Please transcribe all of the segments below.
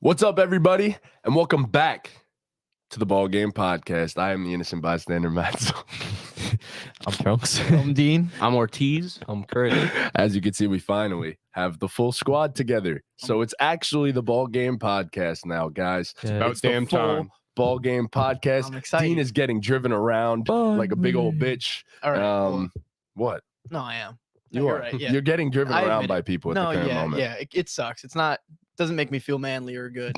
What's up, everybody, and welcome back to the BallGame podcast. I am the innocent bystander, Matt. I'm Trunks. I'm Dean. I'm Ortiz. I'm Kurt. As you can see, we finally have the full squad together. So it's actually the BallGame podcast now, guys. Yeah. It's the full BallGame podcast. I'm excited. Dean is getting driven around like a big old bitch. All right. What? No, I am. You You're are. right, yeah. You're getting driven I around admit by it. people at No, the current yeah, moment. yeah. It sucks. It's not. Doesn't make me feel manly or good,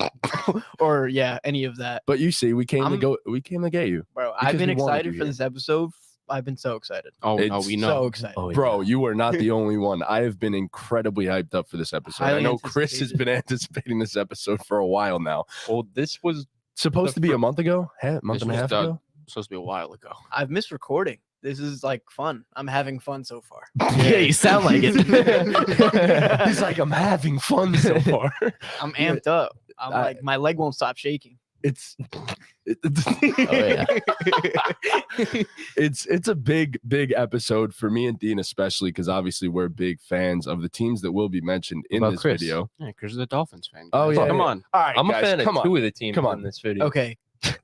or any of that. But you see, we came to get you. Bro, Because I've been we wanted excited you for here. this episode. I've been so excited. Oh, It's we know. So excited. Oh, Bro, you are not the only one. I have been incredibly hyped up for this episode. I Highly know Chris has anticipated. been anticipating this episode for a while now. Well, this was Supposed to be a month ago? Month This and a was half the- ago? supposed to be a while ago. I've missed recording. This is like fun. I'm having fun so far. Yeah, you sound like it. He's like, I'm having fun so far. I'm amped up. I'm like, my leg won't stop shaking. It's yeah. it's a big episode for me and Dean, especially because obviously we're big fans of the teams that will be mentioned in About this Chris? video. Yeah, Chris is a Dolphins fan. Oh, guys. yeah, Come yeah. on. All right, I'm guys, a fan of come on. two of the teams Come on. in this video. Okay.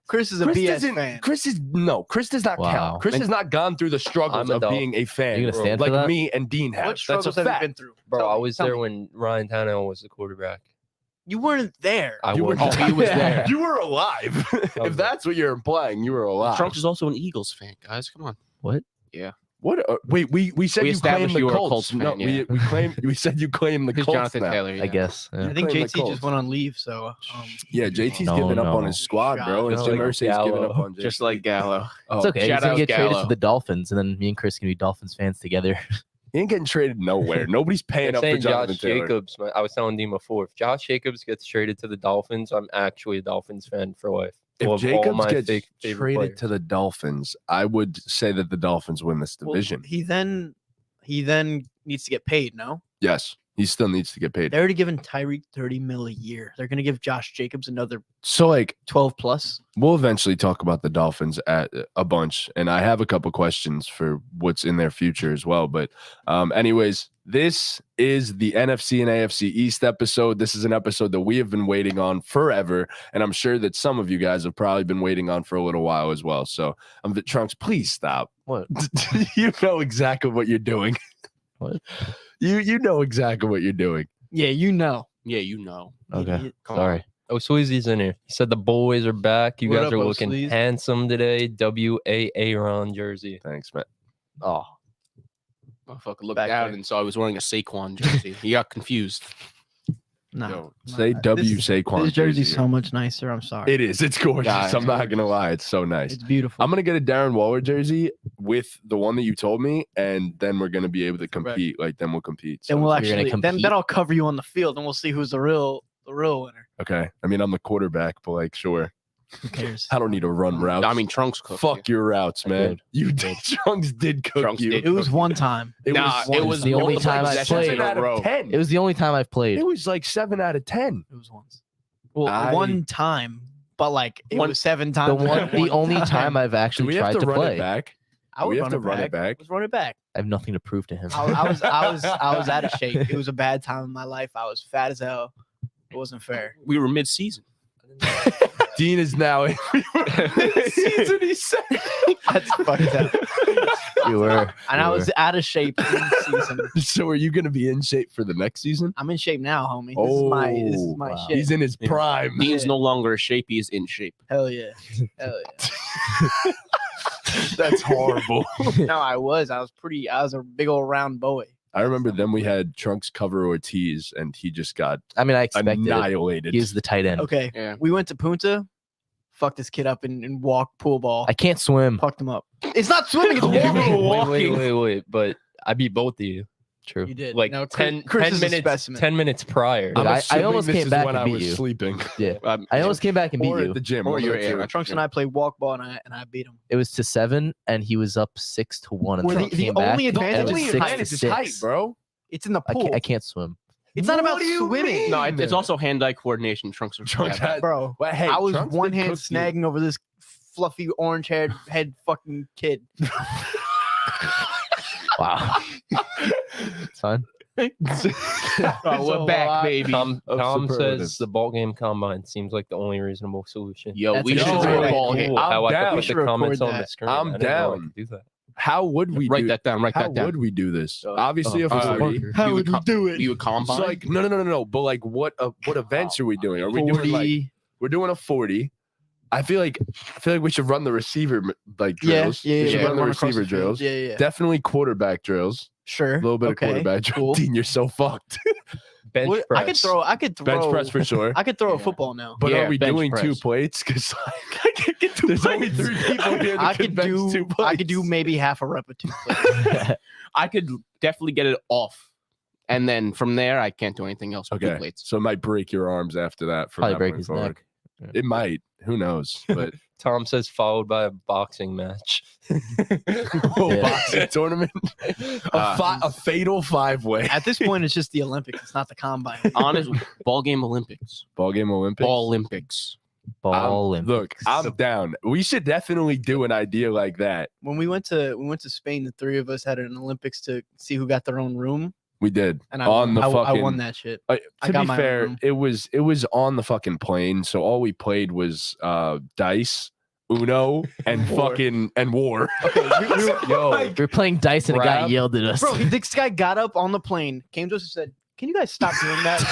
Chris is a Chris BS doesn't- fan. Chris does not Wow. count. Chris has not gone through the struggles I'm a of Dol- being a fan You gonna stand for like that? me and Dean have. What That's a struggles have you fact. been through? Bro, Tell I me, was tell there me. when Ryan Tannehill was the quarterback. You weren't there. I You was. were, he was there. You were alive. If that's what you're implying, you were alive. Trunks is also an Eagles fan, guys. Come on. What? Wait, we said We you claimed established the you were a Colts. Colts No, fan, yeah. we said you claimed the He's Colts. Jonathan now. Taylor. I Yeah. guess. Yeah. I think Claim the JT just Colts. went on leave, so Yeah, JT's No, giving up on no. his squad, bro. And Just Jim like Irsay's giving up Gallo. on JT. Just like Gallo. Oh, It's okay. He's shout gonna out get traded Gallo. to the Dolphins, and then me and Chris can be Dolphins fans together. he ain't getting traded nowhere. Nobody's paying They're up for saying Jonathan Josh Taylor. Jacobs. I was telling Dean before, if Josh Jacobs gets traded to the Dolphins, I'm actually a Dolphins fan for life. If Of all Jacobs my gets favorite traded players. to the Dolphins, I would say that the Dolphins win this Well, division. he then needs to get paid. No, Yes, he still needs to get paid. they're already giving Tyreek $30 million a year. They're gonna give Josh Jacobs another So, like, 12 plus. we'll eventually talk about the Dolphins at a bunch, and I have a couple questions for what's in their future as well. But, anyways, this is the NFC and AFC East episode. This is an episode that we have been waiting on forever, and I'm sure that some of you guys have probably been waiting on for a little while as well. So, Trunks, please stop. What? You know exactly what you're doing. What? You know exactly what you're doing. Yeah, you know. Yeah, you know. Okay. Idiot. Come Sorry. Oh, Sweezy's in here. He said the boys are back. You What guys up, are oh, looking Sweezy? handsome today. Aaron jersey. Thanks, man. Oh, Motherfucker looked Back down there. and saw I was wearing a Saquon jersey. He got confused. No. Yo, no, say no. W This- Saquon. This jersey's jersey. so much nicer. I'm sorry. It is. It's gorgeous. Yeah, I'm not gonna lie. It's so nice. It's beautiful. I'm gonna get a Darren Waller jersey with the one that you told me, and then we're gonna be able to Correct. compete. Like then we'll compete. then we'll you're gonna actually compete? then I'll cover you on the field and we'll see who's the real winner. Okay. I mean, I'm the quarterback, but like, sure. Who cares? I don't need to run routes. I mean, Trunks cooked. fuck your routes, I man. did. You did. Trunks did cook Trunks you. did. It was one time. It Nah, was, it one was the only multiple time I possessions played. out of Row. 10. it was the only time I've played. It was like 7 out of 10. It was once. Well, I- one time, but like it One- was 7 The times. the only time I've Do actually we have tried to to run play. it back? I would we have run to it run back. it back? Let's run it back. I have nothing to prove to him. I was out of shape. It was a bad time in my life. I was fat as hell. It wasn't fair. We were mid-season. Dean is now in season. He said. That's fucked up. You were. And I was out of shape in season. So are you going to be in shape for the next season? I'm in shape now, homie. This is my wow. shit. He's in his Yeah. prime. Dean's no longer a shape. He is in shape. Hell yeah. Hell yeah. That's horrible. No, I was a big old round boy. I remember then we had Trunks cover Ortiz, and he just got I mean, I expected it. annihilated. He's the tight end. Okay. Yeah. We went to Punta, fucked this kid up and walk pool ball. I can't swim. Fucked him up. It's not swimming, it's Wait, walking. wait. But I beat both of you. True. You did. Like No, 10, Chris 10 is a minutes. specimen. 10 minutes prior. Dude, I assuming almost this came is back when and I beat was you. sleeping. Yeah. I almost came back and beat Or you. at the gym. Or one of you're the two. at Trunks and I played walk ball and I beat him. It was to 7, and he was up 6-1. And Well, then the came back, only and it advantage was is 6 height. to It's 6. height, bro. It's in the I pool. can't swim. It's not What about do you swimming. mean? No, it's also hand-eye coordination. Trunks are Trunks bad. had- Bro, Well, hey, I was Trunks one did hand cook you. snagging over this fluffy orange head fucking kid. Wow. It's fine. Oh, we're back, baby. Tom superlatives. says the ball game combine seems like the only reasonable solution. Yo, That's we a should good do idea. a ball game. Cool. How I'm I down. could We put should the comments record on the that. screen. I'm I didn't know I down. could do that. How would we Write do that down. Write How that down. would we do this? Oh, Obviously, a oh, 40. How would we do it? You would It's combine? like no. But like, what events are we doing? Are we doing like 40. we're doing a 40? I feel like we should run the receiver like Yeah, drills. yeah, We should yeah. run the Run across receiver the field. drills. Yeah. Definitely quarterback drills. Sure. A little bit Okay, of quarterback drills. cool. Dean, you're so fucked. Bench What- press. I could throw. Bench press for sure. I could throw a Yeah. football now. But Yeah, are we bench doing two press. plates? Because I can't get two There's plates. only Only 3 people here. I could do. I could do maybe half a rep of 2 plates. I could definitely get it off. And then from there, I can't do anything else with two Okay, plates. so it might break your arms after that. From Probably that break point his forward. neck. It might. Who knows? But Tom says followed by a boxing match. boxing tournament, a fatal 5-way. At this point, it's just the Olympics. It's not the combine. Honest, ball game Olympics. Ball game Olympics. Ball Olympics. Ball and Look, I'm down. We should definitely do an idea like that. When we went to Spain, the 3 of us had an Olympics to see who got their own room, We did. and I On won, the I fucking. won that shit. To I got be my own fair, room. it was on the fucking plane, so all we played was dice, Uno, and War. fucking and war. Okay, we were, we were playing dice and a guy Grab- yelled at us. bro, this guy got up on the plane, came to us and said, "Can you guys stop doing that?"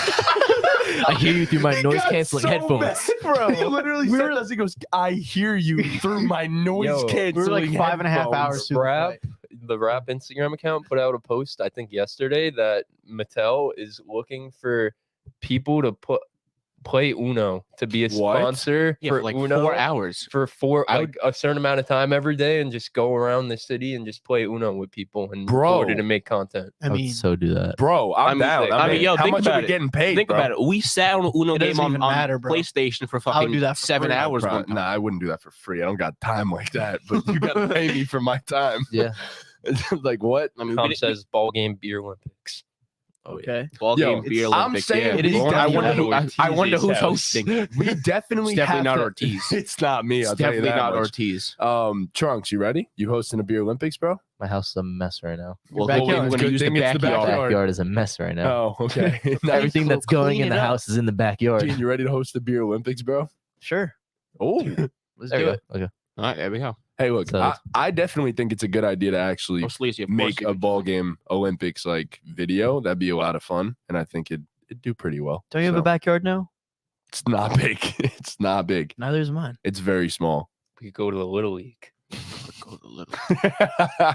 I hear you through my He noise got canceling so headphones. mad, bro. He literally We said were- this. He goes, "I hear you through my noise Yo, we were canceling." We were like 5.5 headphones." hours through the Rap, flight. the Rap Instagram account put out a post, I think yesterday, that Mattel is looking for people to play Uno to be a What? sponsor Yeah, for for like Uno 4 hours. for I- like a certain amount of time every day and just go around the city and just play Uno with people and Bro. record it and make content. I I would mean, so do that. Bro, I'm down. I mean, yo, how think much are about we it. getting paid? Think bro? about it. We sat on an Uno It game doesn't on, even on matter, bro. PlayStation for I would fucking do that for 7 free. hours. Bro, one time. nah, I wouldn't do that for free. I don't got time like that. But you gotta pay me for my time. Yeah. Like what? I mean, Tom we says ball game beer Olympics. okay. ball Yo, game beer I'm Olympics. saying yeah. it is I definitely wonder, not who, I wonder who's Ortiz's hosting. We definitely It's definitely have not to- Ortiz. It's not me. I'll It's tell you definitely that not much. Ortiz. Trunks, you ready? You hosting a beer Olympics, bro? My house is a mess right now. Well, backyard. we're going to Good use the thing it's the backyard. backyard. Backyard is a mess right now. Oh, okay. Everything that's going clean in it the up. house is in the backyard. Gene, you ready to host the beer Olympics, bro? Sure. Oh, Let's There do we it. go. Okay. All right, there we go. hey, look, So- I definitely think it's a good idea to actually Oh, Sleazy, of course make you a could. ball game Olympics like video. That'd be a lot of fun, and I think it'd do pretty well. Don't you have So, a backyard now? It's not big. It's not big. Neither is mine. It's very small. We could go to the Little League. Go to the little-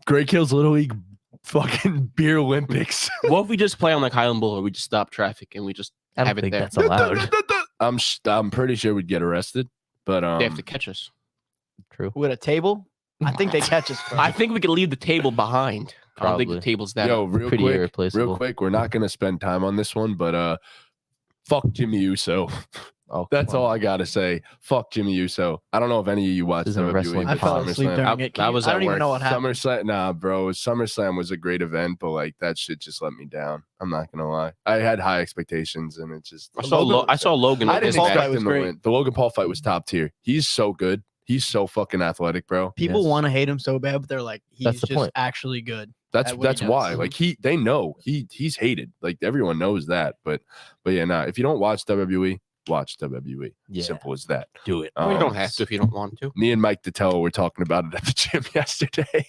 Great Kills Little League fucking beer Olympics. What if we just play on like Highland Bowl, or we just stop traffic and we just I don't have it think there? that's allowed. I'm pretty sure we'd get arrested, but They have to catch us. True. With a table? I think they catch us. Bro. I think we could leave the table behind. I don't think the Probably. table's that. yo, real Pretty quick, irreplaceable. real quick. We're not gonna spend time on this one, but fuck Jimmy Uso. Oh, That's come all on. I gotta say. Fuck Jimmy Uso. I don't know if any of you watched This isn't a wrestling WWE. I but fell podcast. asleep SummerSlam. during I- it. I was I at don't even work. know what happened. SummerSlam, nah, bro. SummerSlam was a great event, but like that shit just let me down. I'm not gonna lie. I had high expectations, and it just. I saw Logan. I with didn't his Paul back. expect fight was him to great. win. The Logan Paul fight was top tier. He's so good. He's so fucking athletic, bro. People Yes. want to hate him so bad, but they're like, he's That's the just point. actually good. That's at what he that's does. why. Like they know he's hated. Like everyone knows that. But yeah, nah. If you don't watch WWE, watch WWE. Yeah. Simple as that. Do it. Well, you don't have to if you don't want to. Me and Mike Detello were talking about it at the gym yesterday.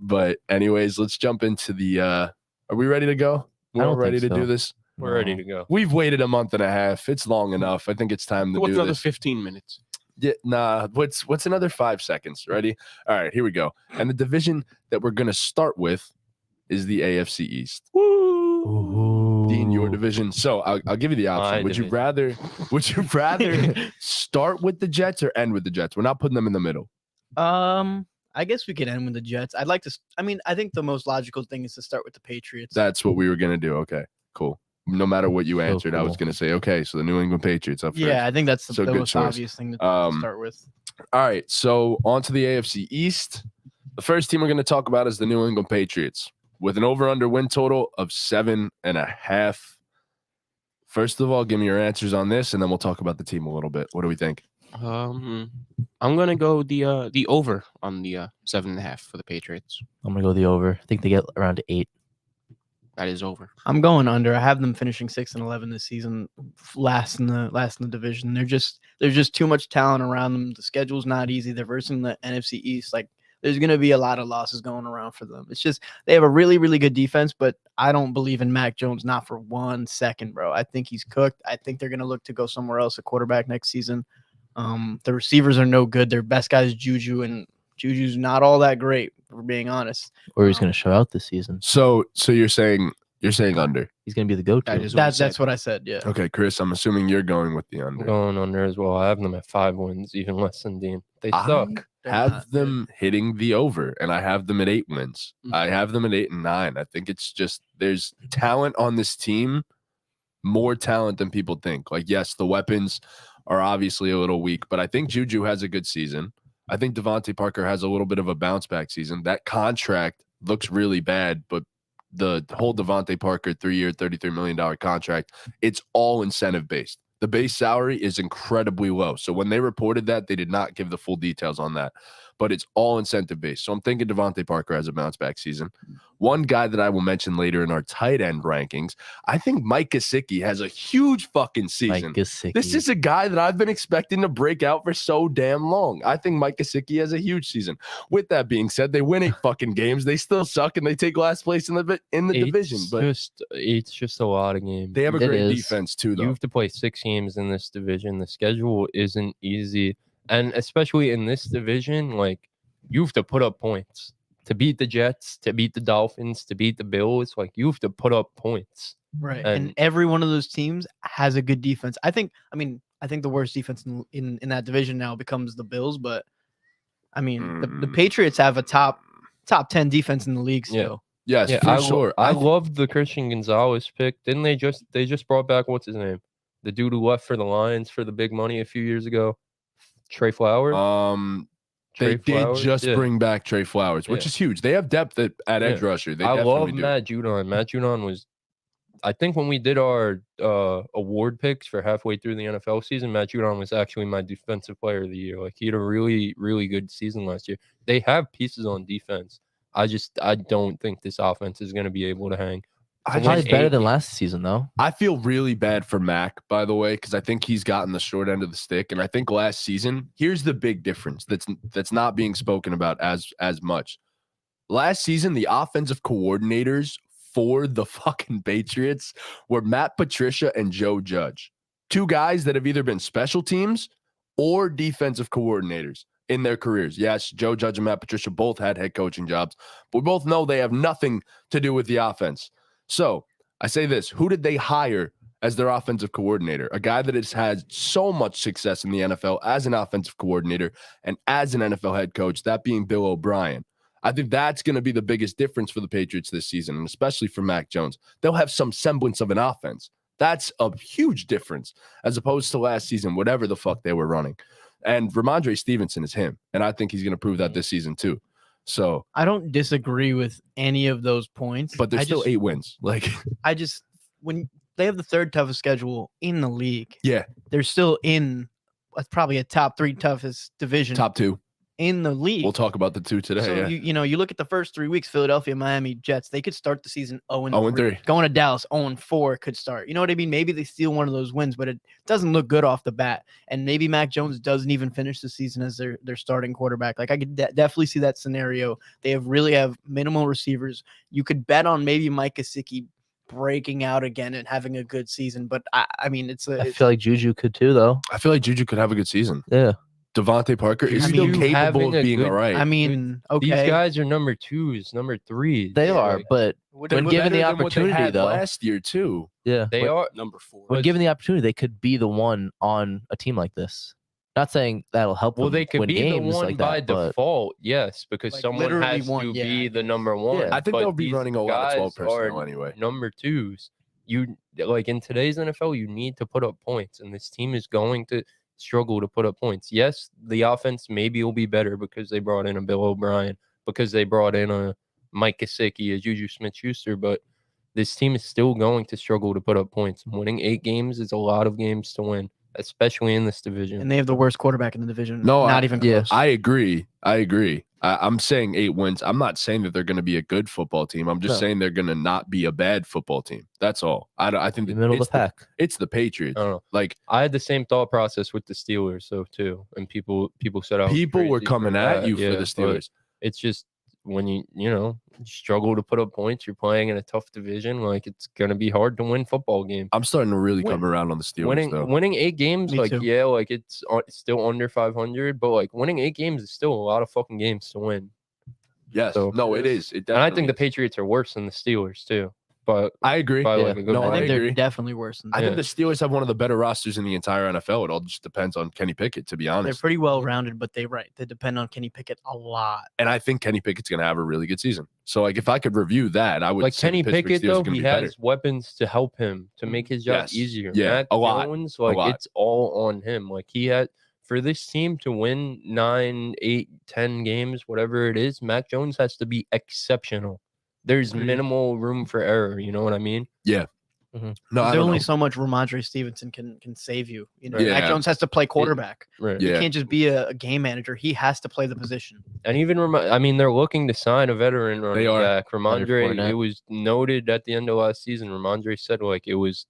But anyways, let's jump into the. Are we ready to go? I We're all don't ready think to do so. this. We're ready to go. We've waited a month and a half. It's long enough. I think it's time to What's do another this. 15 minutes? Yeah, nah, what's another 5 seconds? Ready? All right, here we go. And the division that we're gonna start with is the AFC East. Dean, your division. So I'll give you the option. My Would you division. rather start with the Jets or end with the Jets? We're not putting them in the middle. I guess we could end with the Jets. I'd like to. I mean, I think the most logical thing is to start with the Patriots. That's what we were gonna do. Okay, cool. No matter what you So answered, I was cool. gonna say okay. So the New England Patriots up first. yeah, I think that's the, So the good most choice. obvious thing to Um, start with. All right, so on to the AFC East. The first team we're going to talk about is the New England Patriots with an over/under win total of 7.5. First of all, give me your answers on this, and then we'll talk about the team a little bit. What do we think? I'm gonna go the over on the 7.5 for the Patriots. I'm gonna go the over. I think they get around 8. That is over. I'm going under. I have them finishing 6-11 this season, last in the division. There's just too much talent around them. The schedule's not easy. They're versing the NFC East. Like there's gonna be a lot of losses going around for them. It's just they have a really, really good defense, but I don't believe in Mac Jones, not for 1 second, bro. I think he's cooked. I think they're gonna look to go somewhere else at quarterback next season. The receivers are no good. Their best guy is Juju, and Juju's not all that great, if we're being honest. Or he's going to show out this season. So you're saying under. He's going to be the go-to. That is what That's what I said. Yeah. Okay, Chris, I'm assuming you're going with the I'm under. going under as well. I have them at 5 wins, even less than Dean. They I suck. They're have not them hitting the over, and I have them at 8 wins. Mhm. I have them at 8 and 9. I think it's just there's talent on this team, more talent than people think. Like, yes, the weapons are obviously a little weak, but I think Juju has a good season. I think Devontae Parker has a little bit of a bounce back season. That contract looks really bad, but the whole Devontae Parker 3-year, $33 million contract, it's all incentive based. The base salary is incredibly low. So when they reported that, they did not give the full details on that, but it's all incentive based. So I'm thinking Devontae Parker has a bounce back season. One guy that I will mention later in our tight end rankings, I think Mike Gesicki has a huge fucking season. This is a guy that I've been expecting to break out for so damn long. I think Mike Gesicki has a huge season. With that being said, they win 8 fucking games. They still suck, and they take last place in the division. But It's just a lot of games. they have a It great is. defense too, You though. have to play 6 games in this division. The schedule isn't easy. And especially in this division, like you have to put up points to beat the Jets, to beat the Dolphins, to beat the Bills. Like you have to put up points. Right. And- And every one of those teams has a good defense. I think the worst defense in that division now becomes the Bills, but I mean the Patriots have a top 10 defense in the league Yeah. still. Yes, Yeah, for sure. I loved the Christian Gonzalez pick. Didn't they just brought back what's his name? The dude who left for the Lions for the big money a few years ago. Trey Flowers. They Trey Flowers? did just Yeah. bring back Trey Flowers, which Yeah. is huge. They have depth at edge Yeah. rusher. They I definitely love do. Matt Judon. Matt Judon was, I think, when we did our award picks for halfway through the NFL season, Matt Judon was actually my defensive player of the year. Like he had a really, really good season last year. They have pieces on defense. I don't think this offense is going to be able to hang. I Probably just- better than last season, though. I feel really bad for Mac, by the way, because I think he's gotten the short end of the stick. And I think last season, here's the big difference that's not being spoken about as much. Last season, the offensive coordinators for the fucking Patriots were Matt Patricia and Joe Judge. 2 guys that have either been special teams or defensive coordinators in their careers. Yes, Joe Judge and Matt Patricia both had head coaching jobs, but we both know they have nothing to do with the offense. So I say this, who did they hire as their offensive coordinator? A guy that has had so much success in the NFL as an offensive coordinator and as an NFL head coach, that being Bill O'Brien. I think that's going to be the biggest difference for the Patriots this season, and especially for Mac Jones. They'll have some semblance of an offense. That's a huge difference as opposed to last season, whatever the fuck they were running. And Ramondre Stevenson is him, and I think he's going to prove that this season too. So, I don't disagree with any of those points. but there's still 8 wins. Like, When they have the 3rd toughest schedule in the league, yeah, they're still in probably a top 3 toughest division top 2. in the league. We'll talk about the 2 today. So yeah. you look at the first 3 weeks, Philadelphia, Miami, Jets, they could start the season 0-3. 0-3. Going to Dallas, 0-4 could start. You know what I mean? Maybe they steal one of those wins, but it doesn't look good off the bat. And maybe Mac Jones doesn't even finish the season as their starting quarterback. Like I could definitely see that scenario. They really have minimal receivers. You could bet on maybe Mike Gesicki breaking out again and having a good season. But I mean, I feel like Juju could too, though. I feel like Juju could have a good season. Yeah. Devontae Parker is I still mean, capable having of a being good- all right. I mean, These okay. guys are number 2s, number 3s. They are, Like, but They're when given the better than what they opportunity, had though, last year too. yeah, they when, are. Number 4. when given the opportunity, they could be the one on a team like this. Not saying that'll help Well, them they could win be the games one like by that, but default, yes, because Like, someone literally has one, to yeah, be I the guess. number 1. Yeah. I think but they'll be these running a lot of 12 guys are personnel anyway. Number 2s. You like in today's NFL, you need to put up points, and this team is going to struggle to put up points. Yes, the offense maybe will be better because they brought in a Bill O'Brien, because they brought in a Mike Gesicki, a Juju Smith-Schuster, but this team is still going to struggle to put up points. Winning 8 games is a lot of games to win, especially in this division. And they have the worst quarterback in the division. No, not even yeah. close. I agree. I'm saying 8 wins. I'm not saying that they're going to be a good football team. I'm just No. saying they're going to not be a bad football team. That's all. I think The that middle of it's the pack. it's the Patriots. I don't know. Like I had the same thought process with the Steelers, though, too. And people said I was people were crazy for coming at that. you for Yeah, the but Steelers. It's just when you struggle to put up points, you're playing in a tough division. Like, it's gonna be hard to win football games. I'm starting to really come around on the Steelers though. Winning 8 games, Me like too. yeah, like it's still under 500, but like winning 8 games is still a lot of fucking games to win. Yes. So- No, it is. It And I think definitely the is. Patriots are worse than the Steelers too. But I agree. by Yeah. like a good No, I I think margin. they're agree. definitely worse than I that. think the Steelers have one of the better rosters in the entire NFL. It all just depends on Kenny Pickett, to be They're honest. pretty well rounded, but they depend on Kenny Pickett a lot. And I think Kenny Pickett's going to have a really good season. So, like, if I could review that, I would Like say the Kenny Pittsburgh Pickett, Steelers though, are gonna he be better. has weapons to help him to make his job Yes. easier. Yeah, Mac a lot. Jones, like lot. it's all on him. Like he had for this team to win 9, 8, 10 games, whatever it is, Mac Jones has to be exceptional. There's Agreed. minimal room for error. You know what I mean? No, I There's don't only know. so much Ramondre Stevenson can save you. You know, Right. Mac Yeah. Jones has to play quarterback. Right. Yeah. He can't just be a game manager. He has to play the position. And even I mean, they're looking to sign a veteran running are. back. Ramondre, Fournette. it was noted at the end of last season. Ramondre said like it was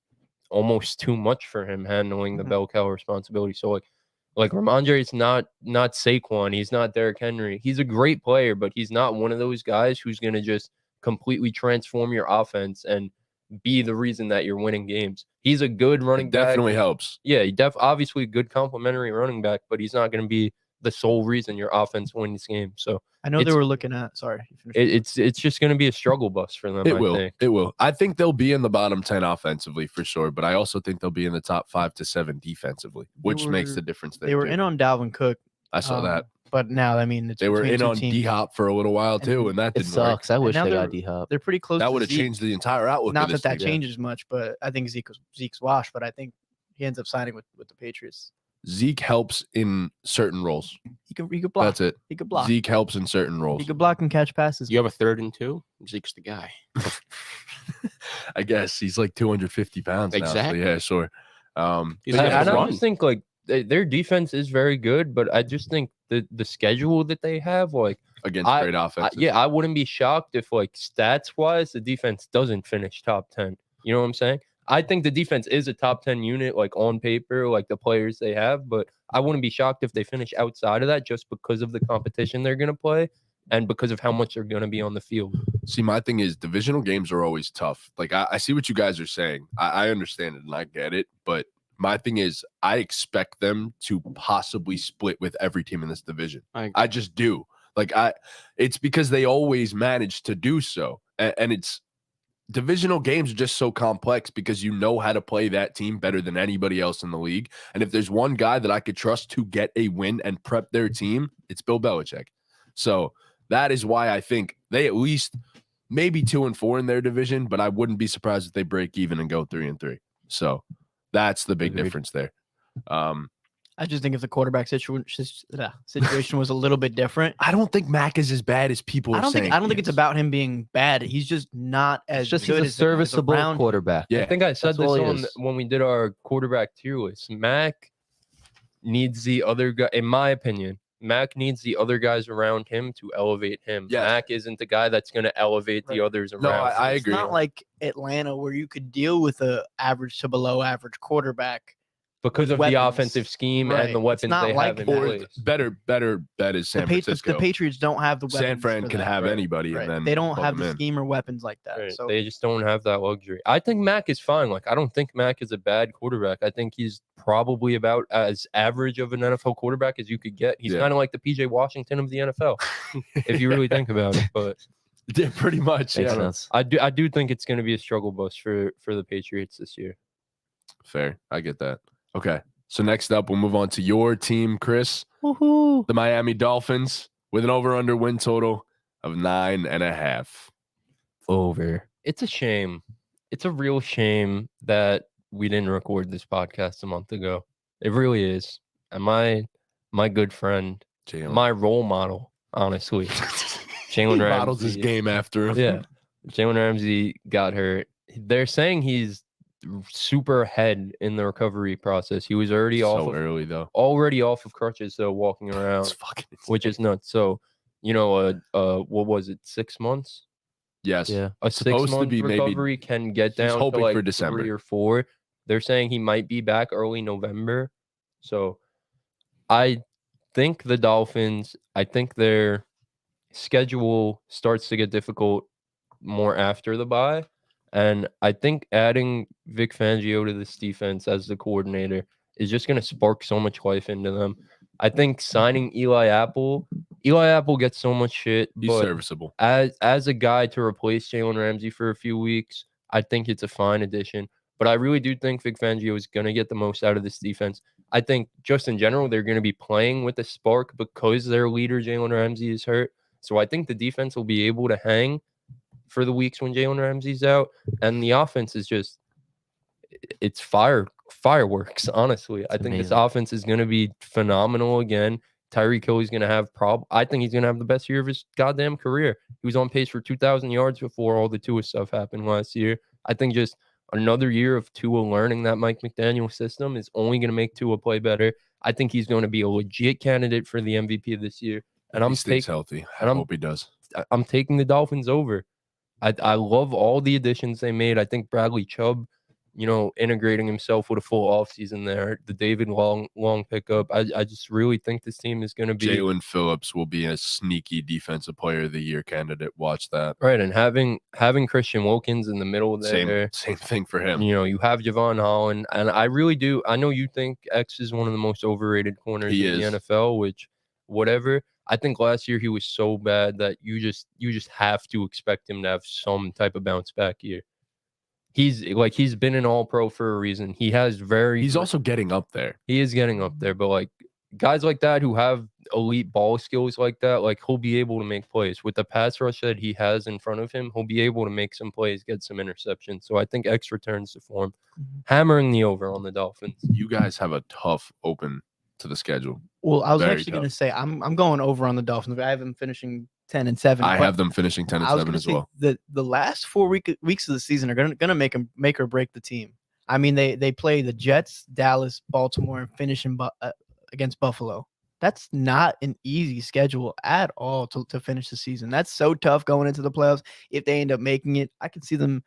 almost too much for him handling the Mhm. bell cow responsibility. So like Ramondre is not Saquon. He's not Derrick Henry. He's a great player, but he's not one of those guys who's gonna just completely transform your offense and be the reason that you're winning games. He's a good running It back. definitely helps. Yeah, he obviously a good complimentary running back, but he's not going to be the sole reason your offense wins games. So I know they It's- were looking at. Sorry, you finished. it's just going to be a struggle bus for them. It I will. think. It will. I think they'll be in the bottom 10 offensively for sure, but I also think they'll be in the top 5 to 7 defensively, which makes were- the difference there. they were too. in on Dalvin Cook. I saw that. But now, I mean, it's They were between in two on teams. D Hop for a little while too, And and that It didn't work. sucks. I wish now they got they're- D Hop. They're pretty close. That to would have Zeke. changed the entire outlook. Not of this that team. changes much, but I think Zeke's washed. But I think he ends up signing with the Patriots. Zeke helps in certain roles. He could block. That's it. He could block. Zeke helps in certain He roles. could block and catch passes. You have a 3rd and 2. Zeke's the guy. I guess he's like 250 pounds now. Exactly. So yeah, sure. He's But got yeah, And to I run. just think like their defense is very good, but I just think the schedule that they have, like against I- great offense. I wouldn't be shocked if like stats wise the defense doesn't finish top 10. You know what I'm saying? I think the defense is a top 10 unit, like on paper, like the players they have, but I wouldn't be shocked if they finish outside of that just because of the competition they're going to play and because of how much they're going to be on the field. See, my thing is divisional games are always tough. Like I see what you guys are saying. I understand it and I get it, but my thing is I expect them to possibly split with every team in this division. I just do. Like it's because they always manage to do so. And it's divisional games are just so complex because you know how to play that team better than anybody else in the league. And if there's one guy that I could trust to get a win and prep their team, it's Bill Belichick. So that is why I think they at least maybe 2-4 in their division, but I wouldn't be surprised if they break even and go 3-3. So that's the big Agreed. difference there. I just think if the quarterback situation was a little bit different, I don't think Mac is as bad as people I are don't saying. think it's about him being bad. He's just not as It's just good he's a as serviceable around him. quarterback. Yeah. I think I said That's all this he on is. when we did our quarterback tier list. Mac needs the other guy, in my opinion. Mac needs the other guys around him to elevate him. Yes. Mac isn't the guy that's going to elevate the Right. others around. No, him. I It's agree. not like Atlanta where you could deal with a average to below average quarterback. because with of the weapons. offensive scheme Right. and the It's weapons not they like have in that. Or place. better bet is San The Francisco. Patriots don't have the weapons. San Fran for can that. have Right. anybody, Right. and then They don't plug have them the in. scheme or weapons like that. Right. So They just don't have that luxury. I think Mac is fine. Like I don't think Mac is a bad quarterback. I think he's probably about as average of an NFL quarterback as you could get. He's Yeah. kind of like the PJ Washington of the NFL, if you really think about it. But Yeah, pretty much. Makes Yeah, sense. I do think it's going to be a struggle bus for the Patriots this year. fair. I get that. Okay, so next up, we'll move on to your team, Chris, Woohoo! the Miami Dolphins, with an over/under win total of 9.5. Over. It's a shame. It's a real shame that we didn't record this podcast a month ago. It really is. And my good friend, Jalen my role model, honestly, Jalen models his Ramsey. game after him. Yeah, Jalen Ramsey got hurt. They're saying he's super ahead in the recovery process. He was already so early though. already off of crutches, though, walking around, It's fucking which is nuts. So what was it, 6 months? Yes. Yeah. A Supposed to 6 month be maybe- recovery can get he's down to hoping like for December. 3 or 4. They're saying he might be back early November. So I think the Dolphins, I think their schedule starts to get difficult more after the bye. And I think adding Vic Fangio to this defense as the coordinator is just going to spark so much life into them. I think signing Eli Apple gets so much shit, He's but serviceable. as a guy to replace Jalen Ramsey for a few weeks, I think it's a fine addition. But I really do think Vic Fangio is going to get the most out of this defense. I think just in general, they're going to be playing with a spark because their leader, Jalen Ramsey, is hurt. So I think the defense will be able to hang for the weeks when Jalen Ramsey's out. And the offense is just, it's fireworks, honestly. I think this amazing. offense is going to be phenomenal again. Tyreek Hill is going to have I think he's going to have the best year of his goddamn career. He was on pace for 2,000 yards before all the Tua stuff happened last year. I think just another year of Tua learning that Mike McDaniel system is only going to make Tua play better. I think he's going to be a legit candidate for the MVP this year. And He stays healthy. I and hope he does. I'm taking the Dolphins over. I love all the additions they made. I think Bradley Chubb, integrating himself with a full offseason there, the David Long pickup. I just really think this team is going to be Jalen Phillips will be a sneaky defensive player of the year candidate. Watch that. right. And having Christian Wilkins in the middle there, Same thing for him. you have Javon Holland, and I really do. I know you think X is one of the most overrated corners He in is. the NFL, which whatever. I think last year he was so bad that you just have to expect him to have some type of bounce back year. He's been an all-pro for a reason. He's also getting up there. He is getting up there, but like guys like that who have elite ball skills like that, like he'll be able to make plays with the pass rush that he has in front of him. He'll be able to make some plays, get some interceptions. So I think X returns to form. Hammering the over on the Dolphins. You guys have a tough open to the schedule. Well, I was Very actually going to tough. say I'm going over on the Dolphins. I have them finishing 10-7. I but have them finishing 10 I was and 7 gonna as say well. The last 4 weeks of the season are gonna make or break the team. I mean, they play the Jets, Dallas, Baltimore, and finish against Buffalo. That's not an easy schedule at all to finish the season. That's so tough going into the playoffs. If they end up making it, I could see them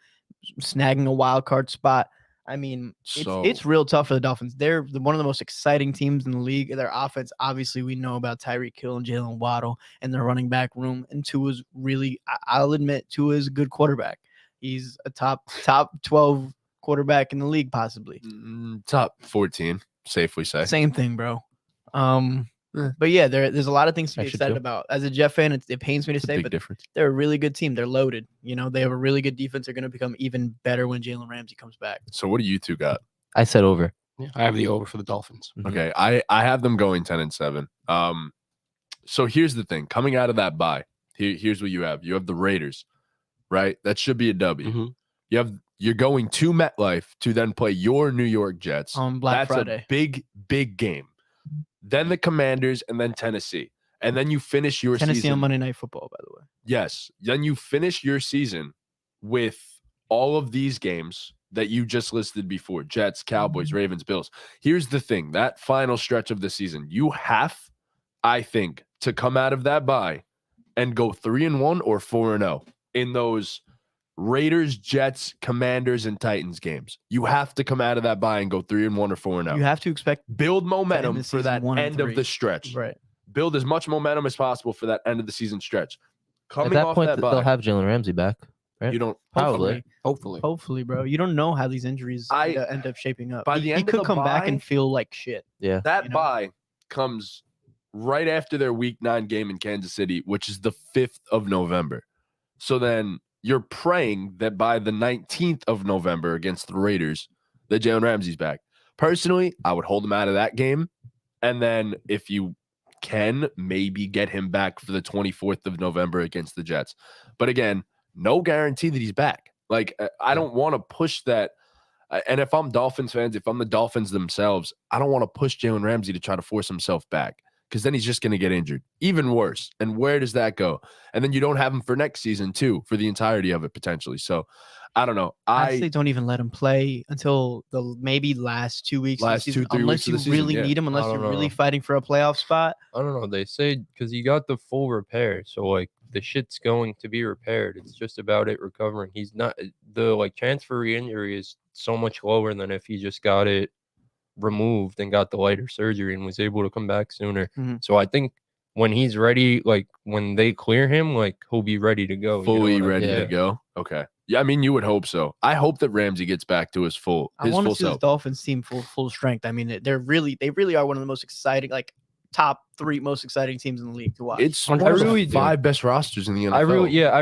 snagging a wild card spot. I mean, it's real tough for the Dolphins. They're one of the most exciting teams in the league. Their offense, obviously, we know about Tyreek Hill and Jalen Waddle and their running back room. And Tua's really, I'll admit, Tua is a good quarterback. He's a top 12 quarterback in the league, possibly. Top 14, safely say. Same thing, bro. But yeah, there's a lot of things to be Actually, excited too. about. As a Jet fan, it pains me to It's a say, big but difference. they're a really good team. They're loaded. They have a really good defense. They're going to become even better when Jalen Ramsey comes back. So what do you two got? I said over. Yeah, I have the over for the Dolphins. Mhm. Okay, I have them going 10 and 7. So here's the thing. Coming out of that bye, here's what you have. You have the Raiders, right? That should be a W. Mhm. You're going to MetLife to then play your New York Jets. On Black That's Friday. a big game. Then the Commanders and then Tennessee. And then you finish your Tennessee season. on Monday Night Football, by the way. Yes. Then you finish your season with all of these games that you just listed before: Jets, Cowboys, Ravens, Bills. Here's the thing. That final stretch of the season, you have, I think, to come out of that bye and go 3-1 or 4-0 in those Raiders, Jets, Commanders, and Titans games. You have to come out of that bye and go 3-1 or 4-0. You have to expect Build momentum the for season that 1 and end of 3. the stretch. right. Build as much momentum as possible for that end of the season stretch. At Coming that off point, that they'll bye, have Jalen Ramsey back. Right? you don't Probably. Hopefully. Hopefully, bro. You don't know how these injuries end up shaping up. by He the end of could the come back bye- and feel like shit. Yeah. That you know? bye comes right after their week 9 game in Kansas City, which is the 5th of November. So then you're praying that by the 19th of November against the Raiders, that Jalen Ramsey's back. Personally, I would hold him out of that game. And then if you can, maybe get him back for the 24th of November against the Jets. But again, no guarantee that he's back. Like, I don't want to push that. And if I'm Dolphins fans, if I'm the Dolphins themselves, I don't want to push Jalen Ramsey to try to force himself back, because then he's just going to get injured. Even worse. And where does that go? And then you don't have him for next season, too, for the entirety of it, potentially. So I don't know. I say don't even let him play until the maybe last 2 weeks. Last of the season, 2-3 unless weeks of you the season, really yeah. need him, unless I you're don't really know. fighting for a playoff spot. I don't know. They say because you got the full repair, so like the shit's going to be repaired. It's just about it recovering. He's not the like transfer re-injury is so much lower than if he just got it removed and got the lighter surgery and was able to come back sooner. Mhm. So I think when he's ready, like when they clear him, like he'll be ready to go. Fully you know what I ready mean? to go. Okay. Yeah, I mean, you would hope so. I hope that Ramsey gets back to his full I want to full see this self. Dolphins team full strength. I mean, they really are one of the most exciting, like top 3 most exciting teams in the league to watch. It's I one of the really do. 5 best rosters in the NFL. I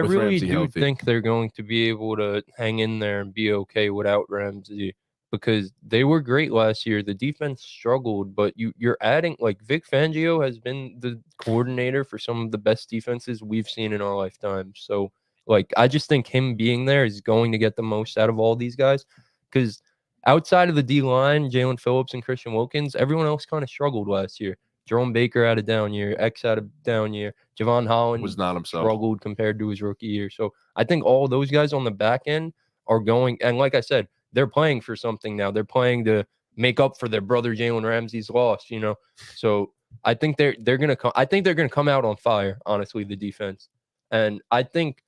with really Ramsey do healthy. think they're going to be able to hang in there and be okay without Ramsey because they were great last year. The defense struggled, but you're adding like Vic Fangio has been the coordinator for some of the best defenses we've seen in our lifetime. So like I just think him being there is going to get the most out of all these guys because outside of the D line, Jalen Phillips and Christian Wilkins, everyone else kind of struggled last year. Jerome Baker had a down year, X had a down year. Javon Holland Was not himself. struggled compared to his rookie year. So I think all those guys on the back end are going, and like I said, they're playing for something now. They're playing to make up for their brother Jalen Ramsey's loss, you know. So I think they're gonna come. I think they're gonna come out on fire. Honestly, the defense, and I think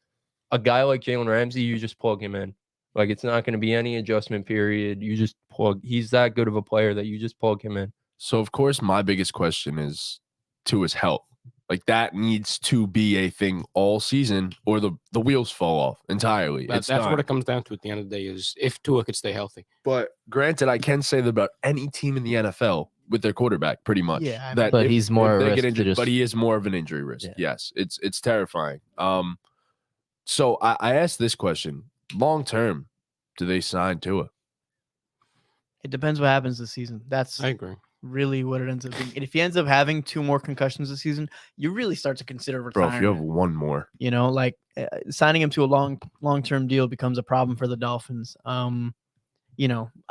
a guy like Jalen Ramsey, you just plug him in. Like it's not going to be any adjustment period. You just plug. He's that good of a player that you just plug him in. So of course, my biggest question is to his health. Like that needs to be a thing all season, or the wheels fall off entirely. That's what it comes down to at the end of the day is if Tua could stay healthy. But granted, I can say that about any team in the NFL with their quarterback, pretty much. Yeah, I mean, that But if- he's more if at they risk get to injured, just- but he is more of an injury risk. Yeah. Yes, it's terrifying. So I asked this question: long term, do they sign Tua? it depends what happens this season. That's I agree. really what it ends up being. And if he ends up having 2 more concussions this season, you really start to consider Bro, retirement. if you have one more, Like signing him to a long-term deal becomes a problem for the Dolphins. I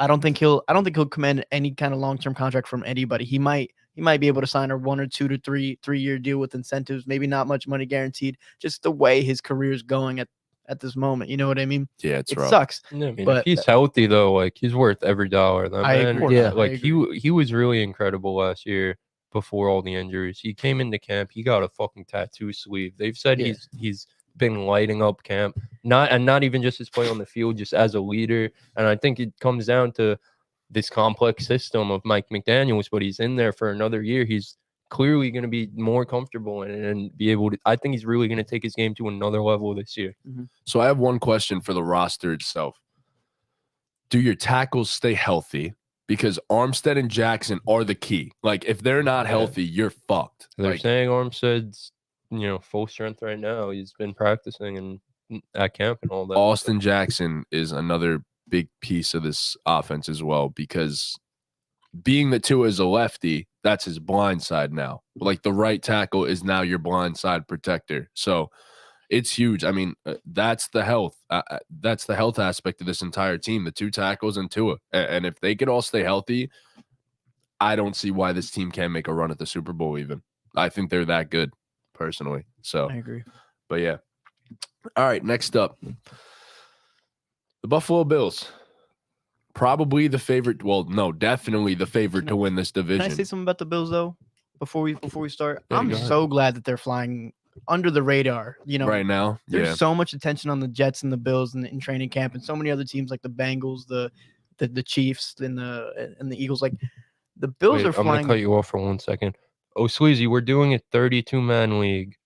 don't think he'll command any kind of long-term contract from anybody. He might be able to sign a 1 or 2 to 3-year deal with incentives, maybe not much money guaranteed, just the way his career is going at this moment. You know what I mean? yeah, it's It rough. sucks. Yeah, I mean, But- if he's healthy though, like he's worth every dollar. That I man, agree. Yeah. like I he was really incredible last year before all the injuries. He came into camp, he got a fucking tattoo sleeve. They've said Yeah. he's been lighting up camp, not even just his play on the field, just as a leader. And I think it comes down to this complex system of Mike McDaniels, but he's in there for another year. He's clearly going to be more comfortable in it and be able to. I think he's really going to take his game to another level this year. So I have one question for the roster itself. Do your tackles stay healthy? Because Armstead and Jackson are the key. Like if they're not Yeah. healthy, you're fucked. They're Like, saying Armstead's, full strength right now. He's been practicing and at camp and all that. Austin Jackson is another big piece of this offense as well, because being that Tua is a lefty, that's his blind side now. Like the right tackle is now your blind side protector. So it's huge. I mean, that's the health. That's the health aspect of this entire team, the 2 tackles and Tua. And if they could all stay healthy, I don't see why this team can't make a run at the Super Bowl even. I think they're that good, personally. So, I agree. but yeah. All right, next up. The Buffalo Bills. Probably the favorite. Well, no, definitely the favorite to win this Can division. I say something about the Bills though? Before we start, Yeah, I'm go ahead. so glad that they're flying under the radar. Right now, There's yeah. so much attention on the Jets and the Bills in training camp, and so many other teams like the Bengals, the Chiefs, and the Eagles. Like the Bills Wait, are I'm gonna flying. cut you off for 1 second. Oh, Sleazy, we're doing a 32-man league,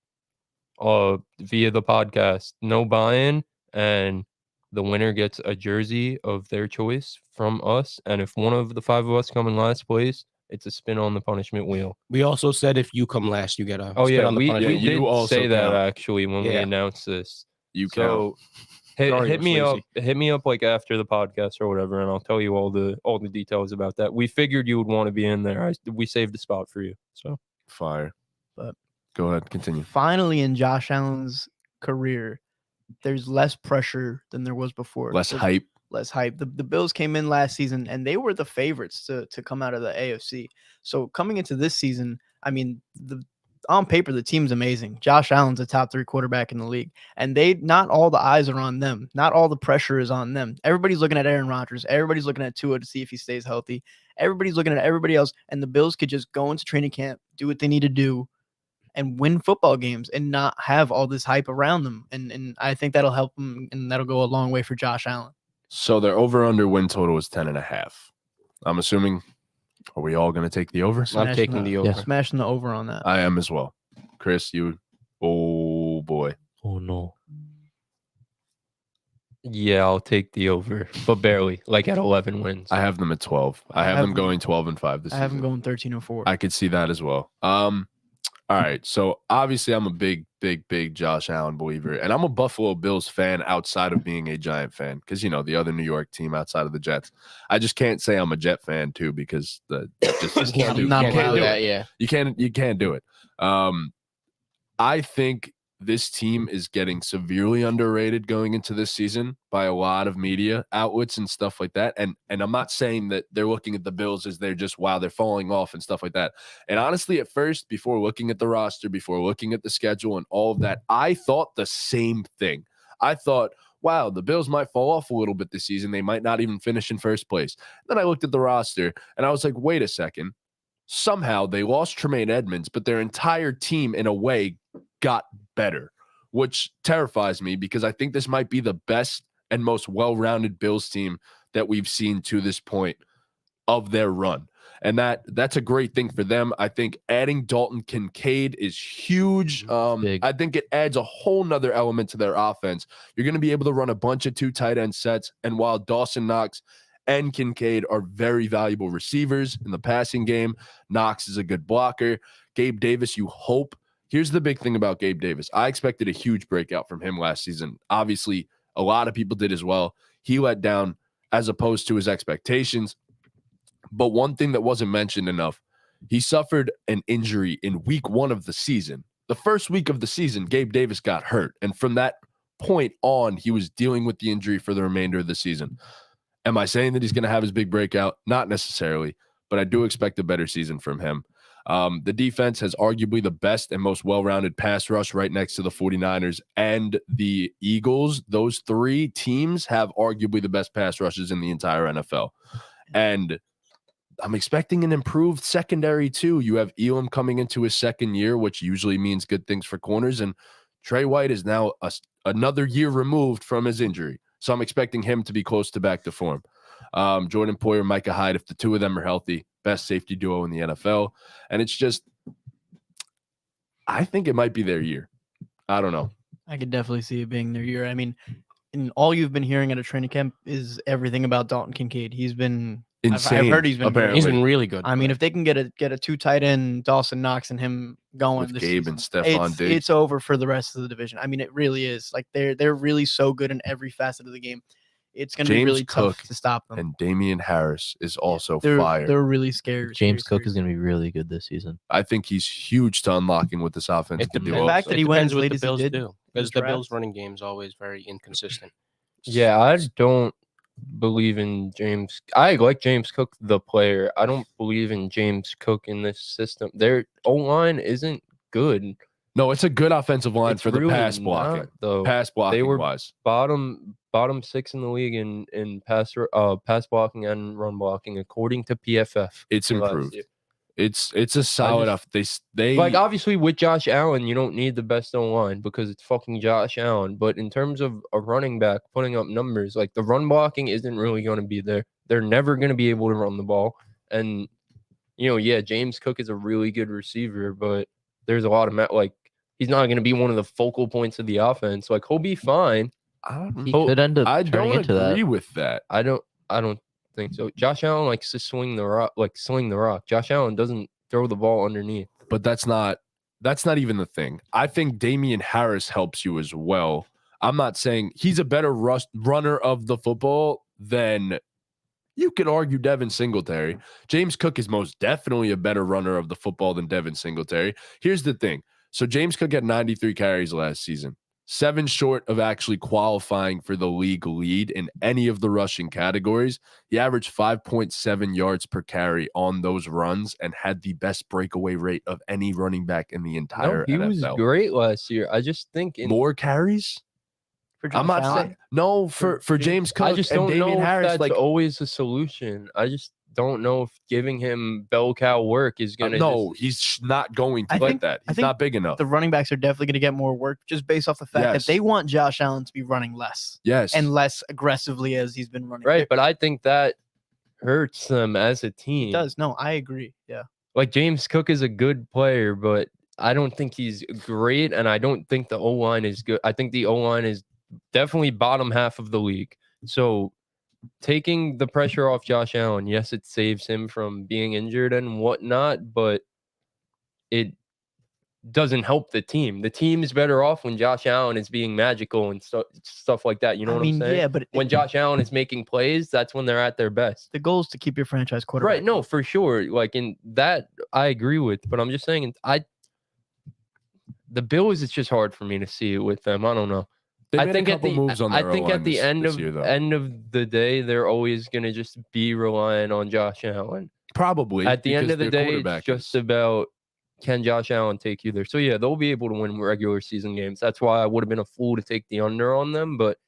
via the podcast. No buy-in, and the winner gets a jersey of their choice from us. And if one of the 5 of us come in last place, it's a spin on the punishment wheel. We also said if you come last, you get a Oh spin yeah, on the we punishment. you did also say that count. actually when we Yeah. announced this. You count. So hit, Sorry, hit me up, Sleazy. hit me up like after the podcast or whatever, and I'll tell you all the details about that. We figured you would want to be in there. We saved a spot for you. So Fire. But- Go ahead, continue. Finally, in Josh Allen's career, there's less pressure than there was before. Less There's hype. less hype. The Bills came in last season and they were the favorites to come out of the AFC. So coming into this season, I mean, the on paper, the team's amazing. Josh Allen's a top 3 quarterback in the league, and not all the eyes are on them. Not all the pressure is on them. Everybody's looking at Aaron Rodgers. Everybody's looking at Tua to see if he stays healthy. Everybody's looking at everybody else, and the Bills could just go into training camp, do what they need to do, and win football games and not have all this hype around them. And I think that'll help them, and that'll go a long way for Josh Allen. So their over-under win total is 10.5. I'm assuming, are we all going to take the over? I'm Smashing taking the over. Smashing the over on that. I am as well. Chris, you, oh boy. Oh no. Yeah, I'll take the over, but barely, like at 11 wins. I have them at 12. I have them going 12-5 this I have them season. going 13-4. I could see that as well. All right. So obviously I'm a big Josh Allen believer, and I'm a Buffalo Bills fan outside of being a Giant fan because, you know, the other New York team outside of the Jets. I just can't say I'm a Jet fan too because just Can't do Not can't allowed. do that. Yeah. you can't do it. I think this team is getting severely underrated going into this season by a lot of media outlets and stuff like that. And I'm not saying that they're looking at the Bills as they're just, wow, they're falling off and stuff like that. And honestly, at first, before looking at the roster, before looking at the schedule and all of that, I thought the same thing. I thought, wow, the Bills might fall off a little bit this season. They might not even finish in first place. Then I looked at the roster and I was like, wait a second. Somehow they lost Tremaine Edmonds, but their entire team in a way got better, which terrifies me because I think this might be the best and most well-rounded Bills team that we've seen to this point of their run. And that's a great thing for them. I think adding Dalton Kincaid is huge. Big. I think it adds a whole nother element to their offense. You're going to be able to run a bunch of 2 tight end sets. And while Dawson Knox and Kincaid are very valuable receivers in the passing game, Knox is a good blocker. Gabe Davis, you hope. Here's the big thing about Gabe Davis. I expected a huge breakout from him last season. Obviously, a lot of people did as well. He let down as opposed to his expectations. But one thing that wasn't mentioned enough, he suffered an injury in week 1 of the season. The first week of the season, Gabe Davis got hurt. And from that point on, he was dealing with the injury for the remainder of the season. Am I saying that he's going to have his big breakout? Not necessarily, but I do expect a better season from him. The defense has arguably the best and most well-rounded pass rush right next to the 49ers and the Eagles. Those 3 teams have arguably the best pass rushes in the entire NFL. And I'm expecting an improved secondary too. You have Elam coming into his second year, which usually means good things for corners. And Trey White is now another year removed from his injury. So I'm expecting him to be close to back to form. Jordan Poyer, Micah Hyde, if the 2 of them are healthy, best safety duo in the NFL. And it's just, I think it might be their year. I don't know. I could definitely see it being their year. I mean, and all you've been hearing at a training camp is everything about Dalton Kincaid. He's been Insane. I've heard he's been apparently. He's been really good. I mean, if they can get a 2 tight end, Dawson Knox and him going With this Gabe season, and Stephon Diggs. it's over for the rest of the division. I mean, it really is. Like they're really so good in every facet of the game. It's going to be James really Cook tough to stop them. And Damian Harris is also they're fire. They're really scary. James Cook is going to be really good this season. I think he's huge to unlocking with this offense. It to do depends. The fact also. that he went depends as what late the as he Bills did do, because in the Bills' drafts. running game is always very inconsistent. Yeah, I don't believe in James. I like James Cook, the player. I don't believe in James Cook in this system. Their O-line isn't good. No, it's a good offensive line It's for the really pass blocking. not, though. Pass blocking were wise. Bottom 6 in the league in pass blocking and run blocking according to PFF. It's for last improved. year. It's a solid off. They Like obviously with Josh Allen, you don't need the best O-line because it's fucking Josh Allen. But in terms of a running back putting up numbers, like the run blocking isn't really going to be there. They're never going to be able to run the ball. And yeah, James Cook is a really good receiver, but there's a lot of like he's not going to be one of the focal points of the offense. Like he'll be fine. He could end up I turning don't into agree that. with that. I don't think so. Josh Allen likes to swing the rock. Josh Allen doesn't throw the ball underneath. But that's not even the thing. I think Damian Harris helps you as well. I'm not saying he's a better runner of the football than you could argue Devin Singletary. James Cook is most definitely a better runner of the football than Devin Singletary. Here's the thing. So James Cook had 93 carries last season. 7 short of actually qualifying for the league lead in any of the rushing categories. He averaged 5.7 yards per carry on those runs and had the best breakaway rate of any running back in the entire No, he NFL. was great last year. I just think More carries? For I'm Josh not Allen? saying no for James Cook I just and don't Damian know if Harris. that's Like, always a solution. I just don't know if giving him bell cow work is gonna. no, he's not going to I get think- that. I He's think not big enough. The running backs are definitely going to get more work just based off the fact Yes. that they want Josh Allen to be running less Yes, and less aggressively as he's been running. right, but I think that hurts them as a It team. does. No, I agree. Yeah. Like James Cook is a good player, but I don't think he's great, and I don't think the O line is good. I think the O line is definitely bottom half of the league. So taking the pressure off Josh Allen, yes, it saves him from being injured and whatnot, but it doesn't help the team. The team is better off when Josh Allen is being magical and stuff like that. You know I what mean, I'm saying? yeah, but When Josh Allen is making plays, that's when they're at their best. the goal is to keep your franchise quarterback. Right? No, for sure. Like in that, I agree with. But I'm just saying, the Bills, it's just hard for me to see it with them. I don't know. they I made think a at couple the moves on their I think O-line at the end this of year, though. the day, they're always gonna just be relying on Josh Allen. Probably At the end because of the their day, quarterback it's just is- about can Josh Allen take you there. So yeah, they'll be able to win regular season games. That's why I would have been a fool to take the under on them, but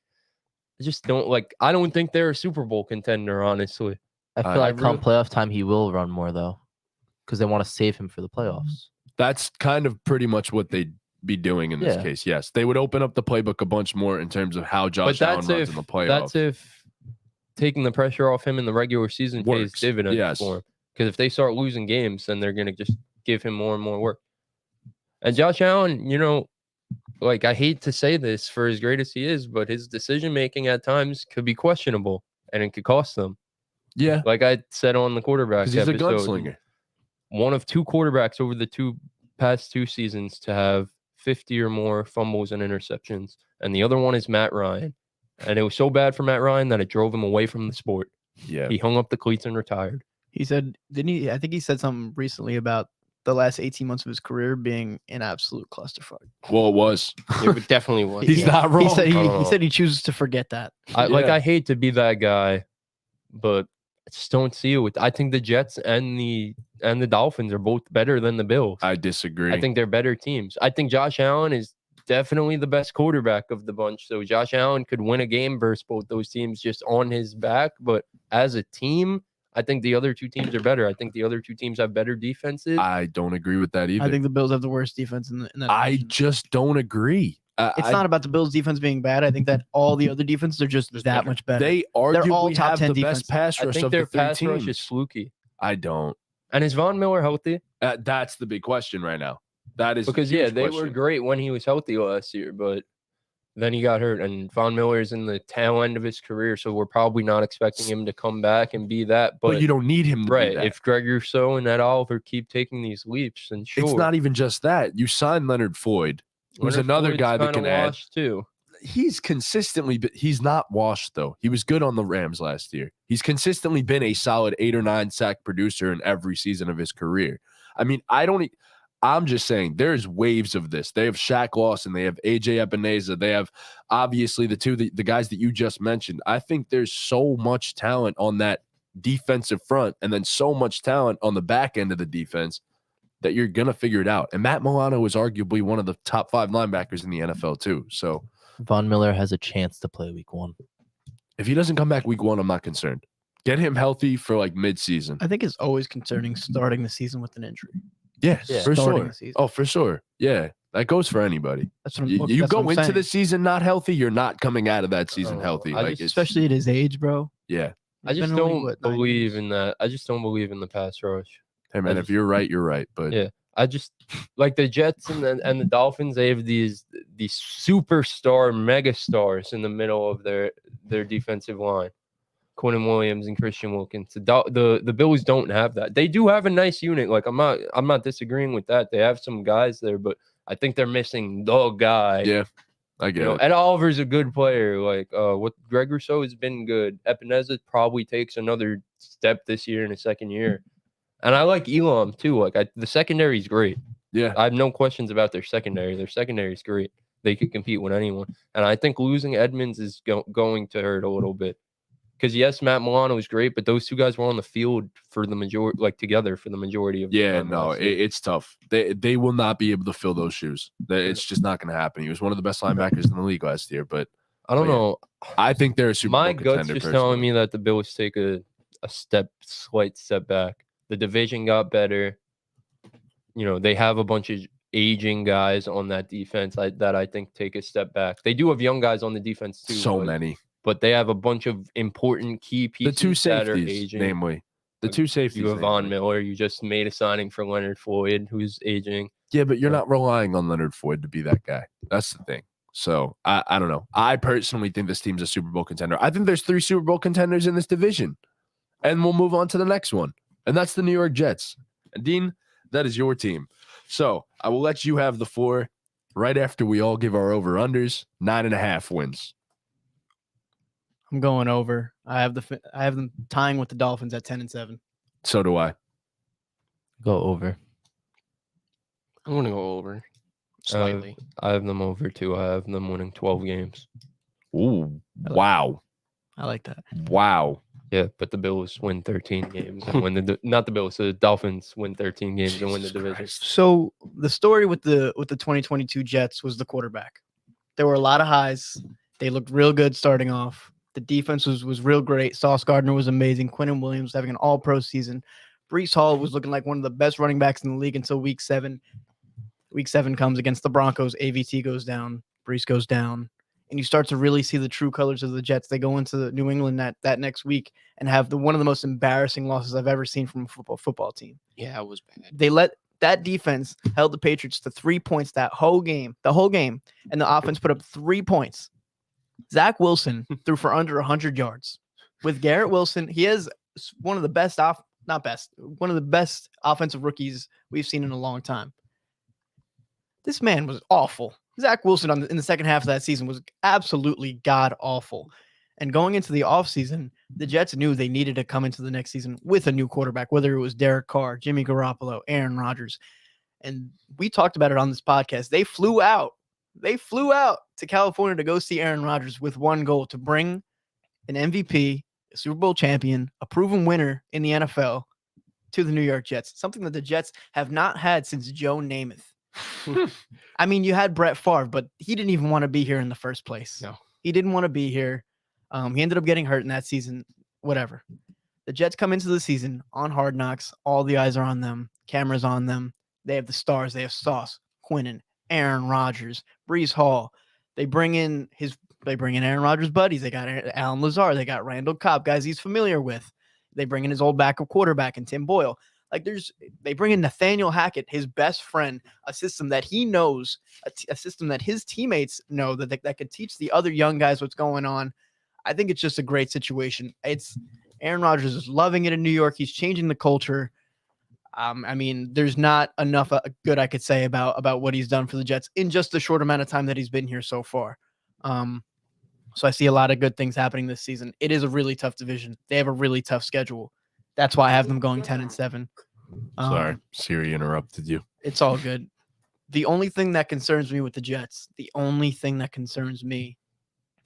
I just don't like. I don't think they're a Super Bowl contender, honestly. I feel I like come really- playoff time, he will run more though, because they want to save him for the playoffs. that's kind of pretty much what they'd be doing in this Yeah. case. Yes, they would open up the playbook a bunch more in terms of how Josh But Allen that's runs if in the playoffs. that's if taking the pressure off him in the regular season pays Works, dividends yes. for him. Because if they start losing games, then they're gonna just give him more and more work. And Josh Allen, like I hate to say this for as great as he is, but his decision making at times could be questionable and it could cost them. Yeah, Like I said on the quarterback because he's a episode, gunslinger. one of 2 quarterbacks over the past 2 seasons to have 50 or more fumbles and interceptions, and the other one is Matt Ryan. And it was so bad for Matt Ryan that it drove him away from the sport. Yeah, He hung up the cleats and retired. He said, didn't he? I think he said something recently about the last 18 months of his career being an absolute clusterfuck. well, it was. It definitely was. He's not wrong. He said he Oh. said he chooses to forget that. Yeah. I hate to be that guy, but I just don't see it with. I think the Jets and the Dolphins are both better than the Bills. I disagree. I think they're better teams. I think Josh Allen is definitely the best quarterback of the bunch. So Josh Allen could win a game versus both those teams just on his back. But as a team, I think the other 2 teams are better. I think the other 2 teams have better defenses. I don't agree with that either. I think the Bills have the worst defense in that. I division. just don't agree. It's not about the Bills' defense being bad. I think that all the other defenses are just that much better. They all arguably top have 10 the best defenses. pass I rush think of their the 3 pass teams. rush is fluky. I don't. And is Von Miller healthy? That's the big question right now. That is a Because huge they were question. great when he was healthy last year, but then he got hurt, and Von Miller is in the tail end of his career, so we're probably not expecting him to come back and be that. But you don't need him to be right, that. if Greg Rousseau and Ed Oliver keep taking these leaps, then sure. It's not even just that. You signed Leonard Floyd, who's Leonard another Floyd's guy that kinda can add. washed too. He's consistently, but he's not washed though. He was good on the Rams last year. He's consistently been a solid 8 or 9 sack producer in every season of his career. I mean, I'm just saying there's waves of this. They have Shaq Lawson, they have AJ Epineza, they have obviously the guys that you just mentioned. I think there's so much talent on that defensive front, and then so much talent on the back end of the defense that you're gonna figure it out. And Matt Milano is arguably one of the top 5 linebackers in the NFL too. So Von Miller has a chance to play week 1. if he doesn't come back week 1, I'm not concerned. Get him healthy for like mid-season. I think it's always concerning starting the season with an injury. Yes, Yeah. for Starting sure. the season. Oh, for sure. Yeah, that goes for anybody. That's what You that's what go I'm into saying. the season not healthy, you're not coming out of that season Oh, healthy. I Like just- it's, especially at his age, bro. yeah. I He's just been only, don't what, 9 believe years? in that. I just don't believe in the pass rush. Hey man, I if just- you're right, you're right. But Yeah. I just like the Jets and the Dolphins. They have these superstar megastars in the middle of their defensive line, Quentin Williams and Christian Wilkins. The Bills don't have that. They do have a nice unit. Like I'm not disagreeing with that. They have some guys there, but I think they're missing the guy. yeah, I get it. Ed Oliver's a good player. Like what Greg Rousseau has been good. Epineza probably takes another step this year in his second year. And I like Elam too. Like the secondary is great. Yeah, I have no questions about their secondary. Their secondary is great. they could compete with anyone. And I think losing Edmonds is going to hurt a little bit. Because yes, Matt Milano was great, but those two guys were on the field for the majority, like together for the majority of the time. It's tough. They will not be able to fill those shoes. It's just not going to happen. He was one of the best linebackers in the league last year, but I don't know. I think they're a Super My Bowl gut's contender. just telling me that the Bills take a slight step back. The division got better. They have a bunch of aging guys on that defense that I think take a step back. They do have young guys on the defense too. So many. But they have a bunch of important key pieces The two that are safeties, aging. namely. The two safeties. You have Von Miller. You just made a signing for Leonard Floyd, who's aging. Yeah, but you're not relying on Leonard Floyd to be that guy. That's the thing. So I don't know. I personally think this team's a Super Bowl contender. I think there's 3 Super Bowl contenders in this division. And we'll move on to the next one. And that's the New York Jets. And Dean, that is your team. So I will let you have the floor right after we all give our over-unders. 9.5 wins. I'm going over. I have them tying with the Dolphins at 10-7. So do I. Go over. I'm going to go over slightly. I have them over too. I have them winning 12 games. Ooh, wow. I like that. Wow. Yeah, but the Bills win 13 games and win not the Bills, the Dolphins win 13 games and win the division. So the story with the 2022 Jets was the quarterback. There were a lot of highs. They looked real good starting off. The defense was real great. Sauce Gardner was amazing. Quinnen Williams having an all-pro season. Breece Hall was looking like one of the best running backs in the league until week 7. Week 7 comes against the Broncos. AVT goes down. Breece goes down. And you start to really see the true colors of the Jets. They go into New England that next week and have one of the most embarrassing losses I've ever seen from a football team. Yeah, it was bad. They let that defense held the Patriots to 3 points the whole game, and the offense put up 3 points. Zach Wilson threw for under 100 yards. With Garrett Wilson, he is one of the best one of the best offensive rookies we've seen in a long time. This man was awful. Zach Wilson in the second half of that season was absolutely god-awful. And going into the offseason, the Jets knew they needed to come into the next season with a new quarterback, whether it was Derek Carr, Jimmy Garoppolo, Aaron Rodgers. And we talked about it on this podcast. They flew out to California to go see Aaron Rodgers with one goal: to bring an MVP, a Super Bowl champion, a proven winner in the NFL to the New York Jets, something that the Jets have not had since Joe Namath. I mean, you had Brett Favre, but he didn't even want to be here in the first place. No. He didn't want to be here. He ended up getting hurt in that season, whatever. The Jets come into the season on Hard Knocks. All the eyes are on them. Cameras on them. They have the stars. They have Sauce, Quinnen, Aaron Rodgers, Breece Hall. They bring in Aaron Rodgers' buddies. They got Alan Lazard. They got Randall Cobb, guys he's familiar with. They bring in his old backup quarterback and Tim Boyle. They bring in Nathaniel Hackett, his best friend, a system that he knows, a system that his teammates know that could teach the other young guys what's going on. I think it's just a great situation. Aaron Rodgers is loving it in New York. He's changing the culture. I mean, there's not enough good I could say about what he's done for the Jets in just the short amount of time that he's been here so far. So I see a lot of good things happening this season. It is a really tough division. They have a really tough schedule. That's why I have them going 10-7. Sorry, Siri interrupted you. It's all good. The only thing that concerns me with the Jets,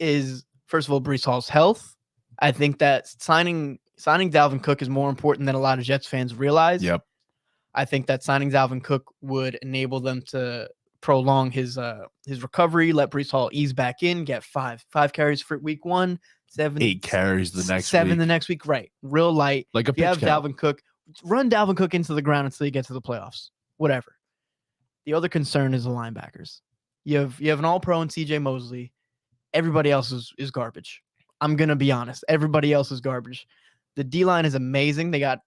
is, first of all, Breece Hall's health. I think that signing Dalvin Cook is more important than a lot of Jets fans realize. Yep. I think that signing Dalvin Cook would enable them to prolong his recovery, let Breece Hall ease back in, get five carries for week 1, 8 carries the next 7 week. the next week, right? Real light. Like a if you have pitch count. Dalvin Cook, run Dalvin Cook into the ground until you get to the playoffs. Whatever. The other concern is the linebackers. You have an all-pro in CJ Mosley. Everybody else is garbage. I'm gonna be honest. Everybody else is garbage. The D-line is amazing. They got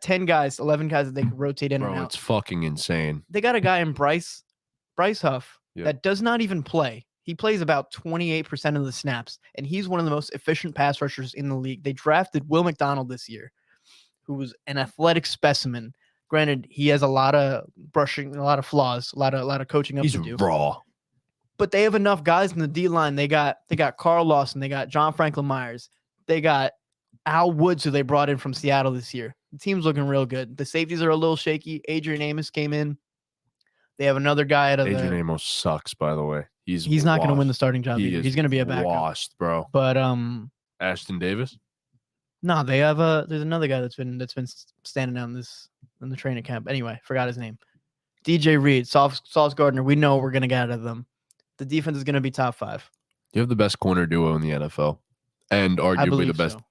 10 guys, 11 guys that they can rotate in and Bro, out. it's fucking insane. They got a guy in Bryce Huff Yeah. that does not even play. He plays about 28% of the snaps, and he's one of the most efficient pass rushers in the league. They drafted Will McDonald this year, who was an athletic specimen. Granted, he has a lot of brushing, a lot of flaws, a lot of coaching up He's to do. raw. But they have enough guys in the D line. They got Carl Lawson, they got John Franklin Myers, they got Al Woods, who they brought in from Seattle this year. The team's looking real good. The safeties are a little shaky. Adrian Amos came in. They have another guy out of Adrian the. Amos sucks, by the way. He's not going to win the washed. starting job He either. is He's going to be a backup. washed, bro. But Ashton Davis. no, they have there's another guy that's been standing out in the training camp. Anyway, forgot his name. DJ Reed, Sauce Gardner. We know we're going to get out of them. The defense is going to be top 5. You have the best corner duo in the NFL, and I arguably believe the best so.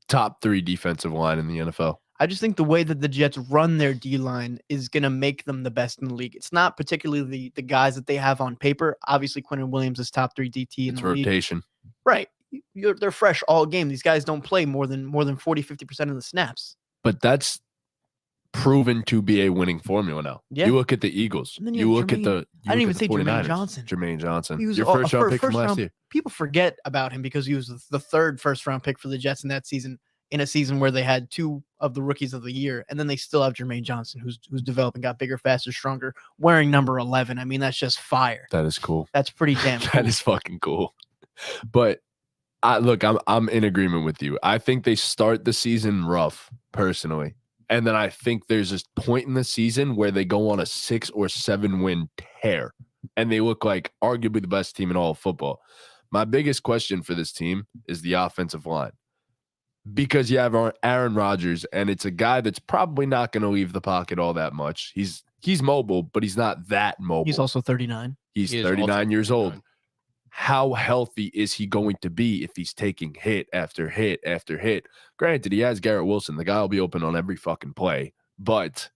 top 3 defensive line in the NFL. I just think the way that the Jets run their D line is going to make them the best in the league. It's not particularly the guys that they have on paper. Obviously, Quentin Williams is top 3 DT in It's the league. rotation. Right. They're fresh all game. These guys don't play more than 40-50% of the snaps. But that's proven to be a winning formula now. Yeah. You look at the Eagles. And then you You have look at the. I didn't even say say Jermaine Johnson. Jermaine Johnson. He was Your a first round pick from last year. People forget about him because he was the third first-round pick for the Jets in that season, in a season where they had 2 of the rookies of the year, and then they still have Jermaine Johnson, who's developing, got bigger, faster, stronger, wearing number 11. I mean, that's just fire. That is cool. That's pretty damn cool. That is fucking cool. But I'm in agreement with you. I think they start the season rough, personally. And then I think there's this point in the season where they go on a 6 or 7 win tear, and they look like arguably the best team in all of football. My biggest question for this team is the offensive line, because you have Aaron Rodgers, and it's a guy that's probably not going to leave the pocket all that much. He's mobile, but he's not that mobile. He's also 39. He's He is 39 also years old. 39. How healthy is he going to be if he's taking hit after hit after hit? Granted, he has Garrett Wilson. The guy will be open on every fucking play, but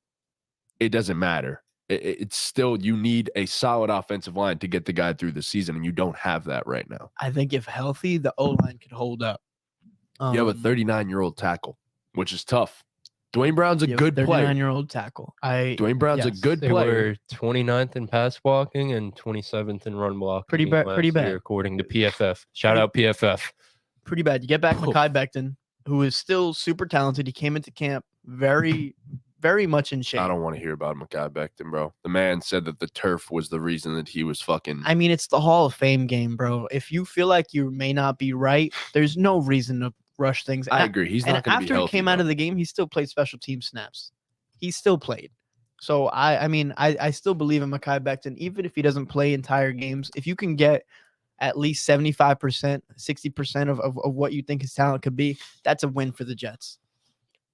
it doesn't matter. It's still, you need a solid offensive line to get the guy through the season, and you don't have that right now. I think if healthy, the O-line could hold up. You have a 39-year-old tackle, which is tough. Dwayne Brown's a good player. 39-year-old tackle. Dwayne Brown's a yes, good They player. were 29th in pass blocking and 27th in run blocking. Pretty bad. According to PFF. Shout out PFF. Pretty bad. You get back Oh. Mekhi Becton, who is still super talented. He came into camp very, very much in shape. I don't want to hear about Mekhi Becton, bro. The man said that the turf was the reason that he was fucking. I mean, it's the Hall of Fame game, bro. If you feel like you may not be right, there's no reason to rush things. I agree. He's And not going to be after healthy. he came out of the game, he still played special team snaps. He still played. So I mean, I still believe in Mekhi Becton, even if he doesn't play entire games. If you can get at least 75%, 60% of what you think his talent could be, that's a win for the Jets.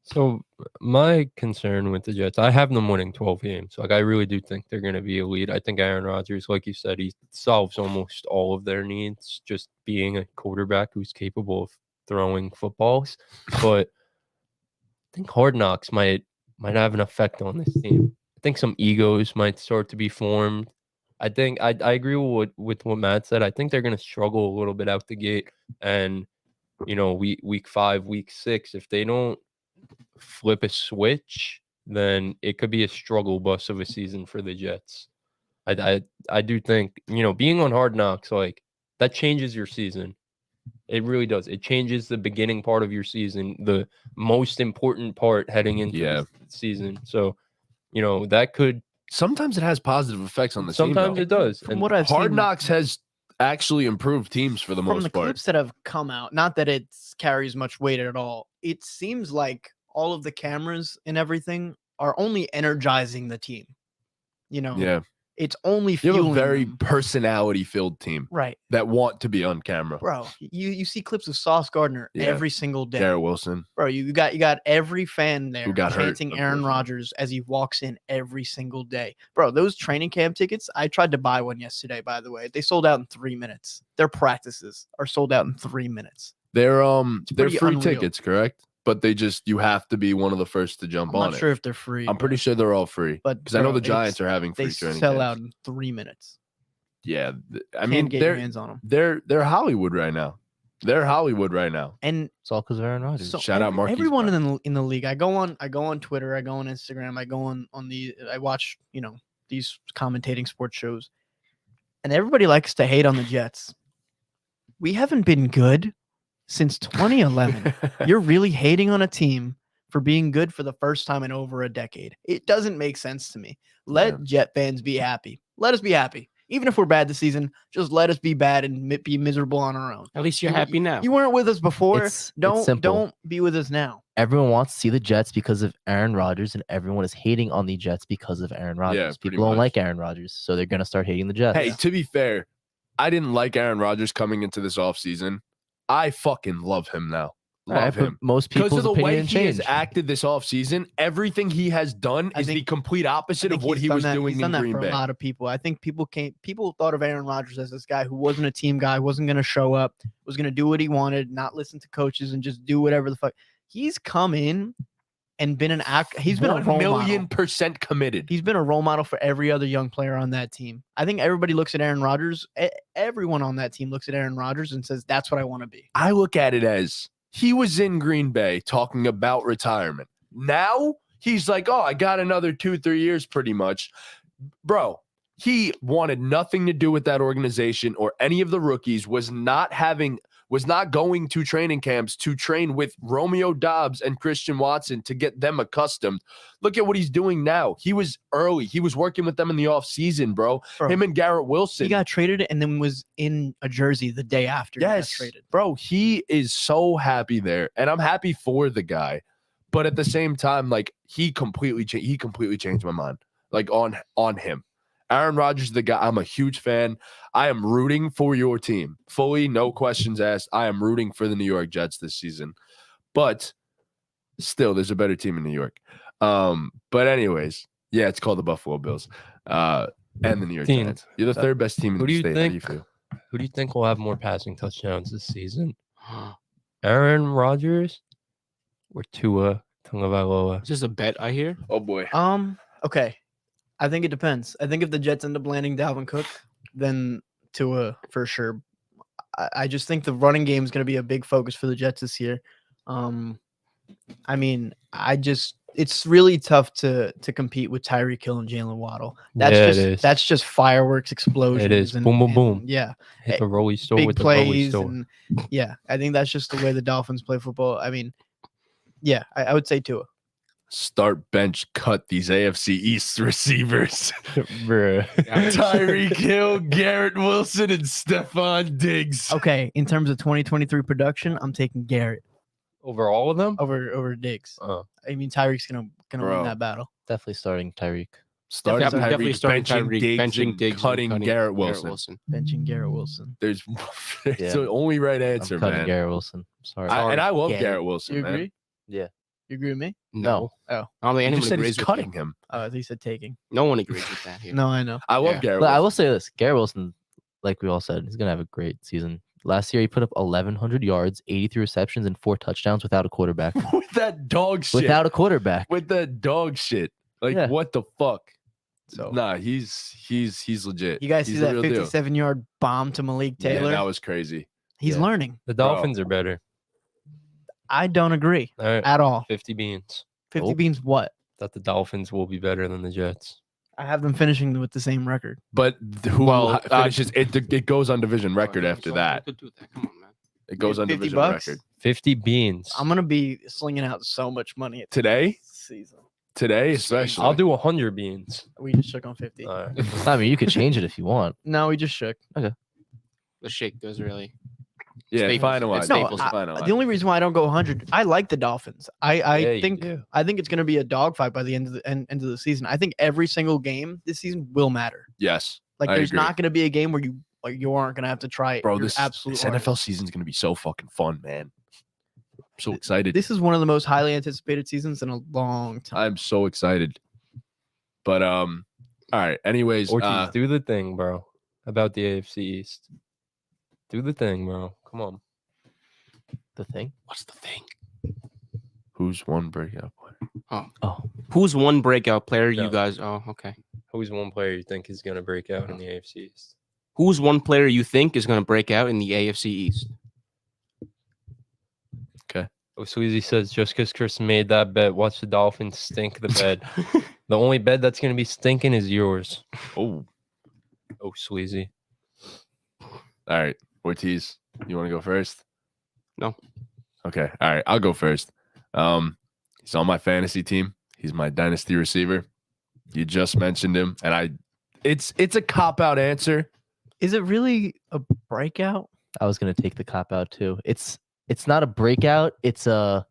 So my concern with the Jets, I have them winning 12 games. Like I really do think they're going to be elite. I think Aaron Rodgers, like you said, he solves almost all of their needs, just being a quarterback who's capable of throwing footballs. But I think Hard Knocks might have an effect on this team. I think some egos might start to be formed. I think I agree with what Matt said. I think they're going to struggle a little bit out the gate. And, you know, week 5, week 6, if they don't flip a switch, then it could be a struggle bus of a season for the Jets. I do think, you know, being on Hard Knocks, like that changes your season. It really does. It changes the beginning part of your season, the most important part heading into the season. So, you know, that could. Sometimes it has positive effects on the team. Sometimes it does. From And what I've Hard seen, Knocks has actually improved teams for the from most the part. clips that have come out, not that it carries much weight at all, it seems like all of the cameras and everything are only energizing the team. You know, Yeah. it's only You fueling have a very them. personality-filled team Right. that want to be on camera. Bro, you see clips of Sauce Gardner Yeah. every single day. Garrett Wilson. Bro, you got every fan there Who got hurt, chanting Aaron unfortunately. Rodgers as he walks in every single day. Bro, those training camp tickets, I tried to buy one yesterday, by the way. They sold out in 3 minutes. Their practices are sold out in 3 minutes. They're pretty free unreal. tickets, correct? But you have to be one of the first to jump I'm on not it. sure if they're free. I'm pretty bro. sure they're all free. But Because I know bro, the Giants it's- are having they free training sell camps. out in 3 minutes. Yeah, I Can't mean get your they're hands on them. they're Hollywood right now. They're Hollywood right now. And It's all because of Aaron Rodgers. so Shout out Marquise everyone Brown. in the league. I go on Twitter, I go on Instagram, I go on I watch, you know, these commentating sports shows. And everybody likes to hate on the Jets. We haven't been good since 2011. You're really hating on a team for being good for the first time in over a decade. It doesn't make sense to me. Let Yeah. Jet fans be happy. Let us be happy. Even if we're bad this season, just let us be bad and be miserable on our own. At least you're You- happy now. You weren't with us before. It's Don't simple. be with us now. Everyone wants to see the Jets because of Aaron Rodgers, and everyone is hating on the Jets because of Aaron Rodgers. pretty People don't much. like Aaron Rodgers, so they're gonna start hating the Jets. Hey, to be fair, I didn't like Aaron Rodgers coming into this offseason. I fucking love him now. All right, Love but him. most Because people's of the way opinion he has changed. acted this offseason, everything he has done I is the think- complete I opposite think of what he's he done was that- doing he's done in that Green for Bay. a lot of people. I think people thought of Aaron Rodgers as this guy who wasn't a team guy, wasn't going to show up, was going to do what he wanted, not listen to coaches, and just do whatever the fuck. He's come in and been an act. He's been a 1 role million model. % committed. He's been a role model for every other young player on that team. I think everybody looks at Aaron Rodgers. Everyone on that team looks at Aaron Rodgers and says, "That's what I want to be." I look at it as he was in Green Bay talking about retirement. Now he's like, oh, I got another 2-3 years pretty much. Bro, he wanted nothing to do with that organization or any of the rookies, was not going to training camps to train with Romeo Dobbs and Christian Watson to get them accustomed. Look at what he's doing now. He was early. He was working with them in the offseason, bro. Bro, Him and Garrett Wilson. he got traded and then was in a jersey the day after he got Yes, traded. bro, he is so happy there, and I'm happy for the guy. But at the same time, like he completely changed my mind, like on him. Aaron Rodgers, the guy. I'm a huge fan. I am rooting for your team, fully, no questions asked. I am rooting for the New York Jets this season, but still, there's a better team in New York. But anyways, yeah, it's called the Buffalo Bills, and the New York Team. Giants. You're the third best team in Who the do you state. How do you think- feel? Who do you think will have more passing touchdowns this season? Aaron Rodgers or Tua Tagovailoa? Is this a bet I hear? Oh boy. Okay. I think it depends. I think if the Jets end up landing Dalvin Cook, then Tua for sure. I just think the running game is going to be a big focus for the Jets this year. I mean, it's really tough to compete with Tyreek Hill and Jalen Waddle. That's just fireworks, explosions. It is. Boom, boom, boom. Yeah, Hit the rolly store big with the rolly plays. store. And yeah, I think that's just the way the Dolphins play football. I mean, yeah, I would say Tua. Start, bench, cut these AFC East receivers. Bruh. Tyreek Hill, Garrett Wilson, and Stephon Diggs. Okay, in terms of 2023 production, I'm taking Garrett Over all of them? over Diggs. Oh. I mean, Tyreek's gonna Bro. win that battle. Definitely starting Tyreek. Starting Definitely Tyreek, starting benching Tyreek, Diggs, benching and Diggs, and cutting Garrett Wilson. Benching Garrett Wilson. There's Yeah. the only right answer, I'm cutting man. Garrett Wilson. Sorry. And I love Garrett. Garrett Wilson, You man. agree? Yeah. You agree with me? No. Oh. I don't think You anyone just said agrees he's with cutting you. him. Oh, I think you said taking. No one agrees with that here. No, I know. I love Yeah. Garrett But I Wilson. will say this: Garrett Wilson, like we all said, he's gonna have a great season. Last year, he put up 1,100 yards, 83 receptions, and 4 touchdowns without a quarterback. With that dog shit. Without a quarterback. With that dog shit. Like, Yeah. what the fuck? So Nah, he's legit. you guys He's see the that real deal. 57-yard bomb to Malik Yeah, Taylor? that was crazy. He's Yeah. learning. The Dolphins are better. I don't agree All right. at all. 50 beans. 50 Nope. beans what? That the Dolphins will be better than the Jets. I have them finishing with the same record. But who Well, finishes? It goes on division record Oh, after so that. you could do that. Come on, man. It goes on 50 division bucks? record. 50 beans. I'm gonna be slinging out so much money at Today? this season. Today, especially. I'll do 100 beans. We just shook on 50. All right. I mean, you could change it if you want. No, we just shook. The shake goes really. Yeah, Staples. finalize. It's No, Staples. Finalize. The only reason why I don't go 100, I like the Dolphins. I Yeah, you think do. I think it's going to be a dogfight by the end of the end of the season. I think every single game this season will matter. Yes. Like I there's agree. not going to be a game where you aren't going to have to try Bro, your this absolute NFL hardest. season's going to be so fucking fun, man. I'm so excited. This is one of the most highly anticipated seasons in a long time. I'm so excited. But all right. Anyways, Ortiz, do the thing, bro. About the AFC East. Do the thing, bro. Come on. The thing. What's the thing? who's one breakout player? Oh, Who's one breakout player No. you guys? Oh, okay. Who's one player you think is going to break out in the AFC East? Who's one player you think is going to break out in the AFC East? Oh, Sweezy says, just because Chris made that bet, watch the Dolphins stink the bed. The only bed that's going to be stinking is yours. Oh, Oh, Sweezy. all right. Ortiz, you want to go first? No. Okay. All right. I'll go first. He's on my fantasy team. He's my dynasty receiver. You just mentioned him, and It's a cop-out answer. Is it really a breakout? I was gonna take the cop out too. It's not a breakout. It's a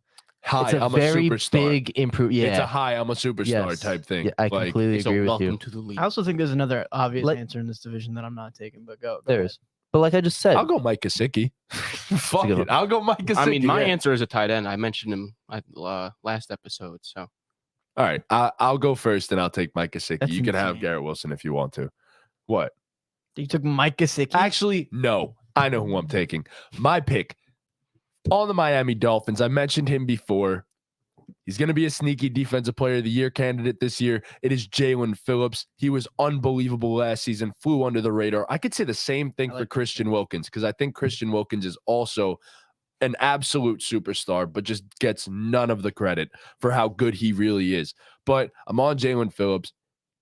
Hi, it's a I'm very a superstar. big improve. Yeah, It's a hi, I'm a superstar Yes. type thing. Yeah, I Like, completely So agree with welcome you. to the league. I also think there's another obvious Let- answer in this division that I'm not taking, but go. There ahead. is, but like I just said, I'll go Mike Gesicki. Fuck good it. one. I'll go Mike Gesicki. I mean, my yeah. answer is a tight end. I mentioned him last episode. So All right, I'll go first, and I'll take Mike Gesicki. That's You can have insane. Garrett Wilson if you want to. What? You took Mike Gesicki. Actually, no. I know who I'm taking. My pick on the Miami Dolphins. I mentioned him before. He's going to be a sneaky defensive player of the year candidate this year. It is Jalen Phillips. He was unbelievable last season, flew under the radar. I could say the same thing I for like that Christian Wilkins because I think Christian Wilkins is also an absolute superstar, but just gets none of the credit for how good he really is. But I'm on Jalen Phillips.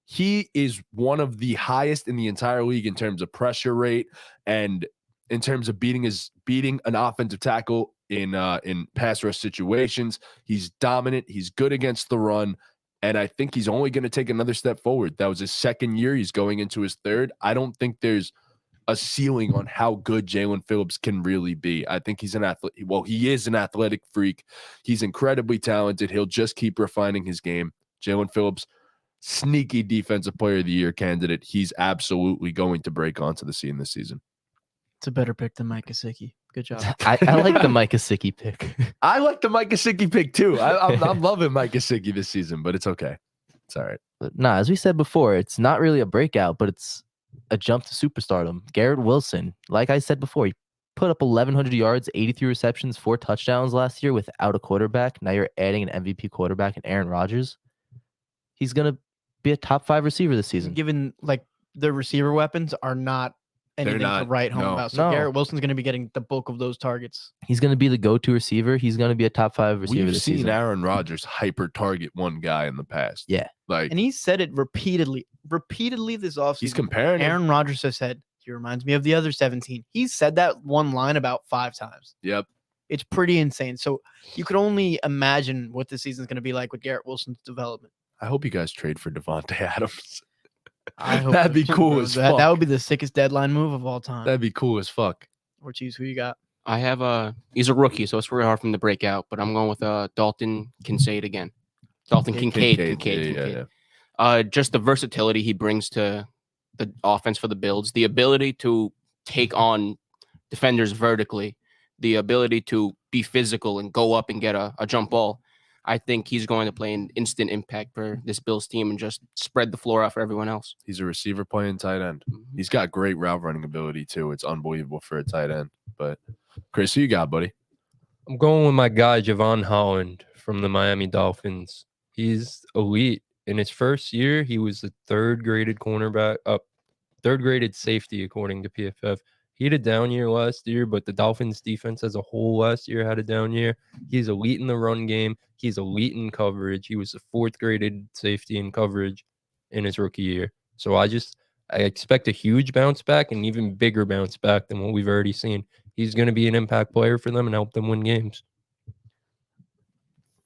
He is one of the highest in the entire league in terms of pressure rate and in terms of beating an offensive tackle in pass rush situations. He's dominant. He's good against the run. And I think he's only going to take another step forward. That was his second year. He's going into his third. I don't think there's a ceiling on how good Jalen Phillips can really be. I think he's an athlete. Well, he is an athletic freak. He's incredibly talented. He'll just keep refining his game. Jalen Phillips, sneaky defensive player of the year candidate. He's absolutely going to break onto the scene this season. It's a better pick than Mike Gesicki. Good job. I like the Mike Gesicki pick. I like the Mike Gesicki pick too. I'm loving Mike Gesicki this season, but it's okay. It's all right. But nah, as we said before, it's not really a breakout, but it's a jump to superstardom. Garrett Wilson, like I said before, he put up 1,100 yards, 83 receptions, 4 touchdowns last year without a quarterback. Now you're adding an MVP quarterback in Aaron Rodgers. He's gonna be a top 5 receiver this season. Given like the receiver weapons are not anything to not, write home no. about. So No. Garrett Wilson's going to be getting the bulk of those targets. He's gonna be the go-to receiver. He's gonna be a top 5 receiver We've this seen season. Aaron Rodgers hyper target one guy in the past. Yeah. Like And he said it repeatedly this offseason. he's comparing him. Aaron Rodgers has said, he reminds me of the other 17. He's said that one line about 5 times. Yep. It's pretty insane. So you could only imagine what this season's going to be like with Garrett Wilson's development. I hope you guys trade for Devontae Adams. I hope That'd be so, cool bro. as that, fuck. that would be the sickest deadline move of all time. That'd be cool as fuck. Or choose who you got. I have he's a rookie, so it's really hard for him to break out. But I'm going with Dalton Kincaid again. Dalton Kincaid. Yeah. Just the versatility he brings to the offense for the Bills, the ability to take on defenders vertically, the ability to be physical and go up and get a jump ball. I think he's going to play an instant impact for this Bills team and just spread the floor out for everyone else. He's a receiver playing tight end. He's got great route running ability too. It's unbelievable for a tight end. But Chris, who you got, buddy? I'm going with my guy, Javon Holland from the Miami Dolphins. He's elite. In his first year, he was the third graded safety, according to PFF. He had a down year last year, but the Dolphins defense as a whole last year had a down year. He's elite in the run game. He's elite in coverage. He was the 4th graded safety in coverage in his rookie year. So I expect a huge bounce back, an even bigger bounce back than what we've already seen. He's going to be an impact player for them and help them win games.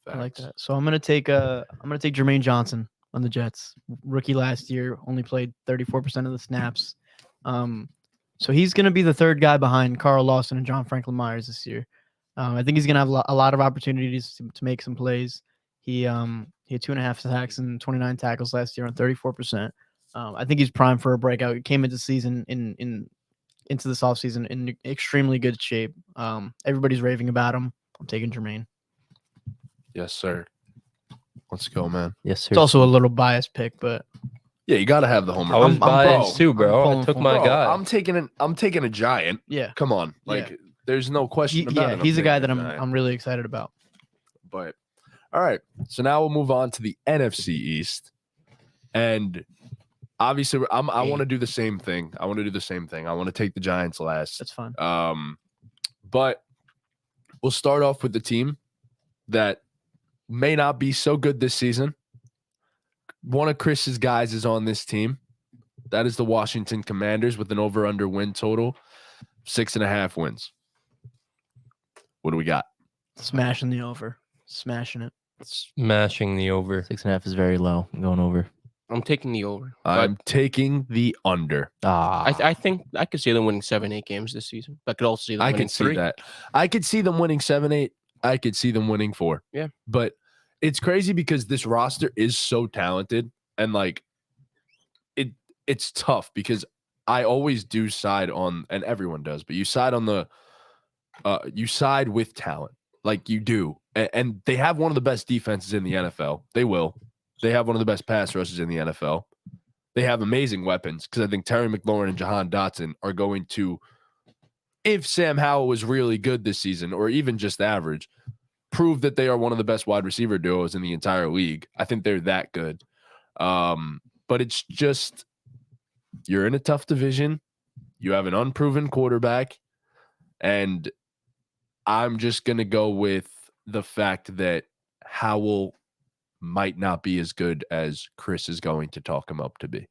I like that. So I'm gonna take Jermaine Johnson on the Jets. Rookie last year, only played 34% of the snaps. So he's gonna be the third guy behind Carl Lawson and John Franklin Myers this year. I think he's gonna have a lot of opportunities to make some plays. He had 2.5 sacks and 29 tackles last year on 34%. I think he's primed for a breakout. He came into season into this offseason in extremely good shape. Everybody's raving about him. I'm taking Jermaine. Yes, sir. Let's go, man. Yes, sir. It's also a little biased pick, but Yeah, you got to have the home I run. was biased too, I'm bro. I pulling took for my Bro, guy. I'm taking a giant. yeah, Come on, like there's no question about it. I'm he's a guy taking that giant. I'm really excited about. But all right, so now we'll move on to the NFC East, and obviously I want to do the same thing. I want to take the Giants last. That's fine. But we'll start off with the team that may not be so good this season. One of Chris's guys is on this team. That is the Washington Commanders with an over-under win total, 6.5 wins. What do we got? Smashing the over. Smashing it. Smashing the over. 6.5 is very low. I'm going over. I'm taking the over. I'm taking the under. I think I could see them winning 7-8 games this season. But I could also see them I winning could see 3. that. I could see them winning 7-8. I could see them winning 4. Yeah. But it's crazy because this roster is so talented, and like it's tough because I always do side on, and everyone does, but you side on you side with talent. Like you do. And they have one of the best defenses in the NFL. They will. They have one of the best pass rushes in the NFL. They have amazing weapons because I think Terry McLaurin and Jahan Dotson are going to, if Sam Howell was really good this season or even just average, prove that they are one of the best wide receiver duos in the entire league. I think they're that good. But it's just, you're in a tough division. You have an unproven quarterback. And I'm just going to go with the fact that Howell might not be as good as Chris is going to talk him up to be.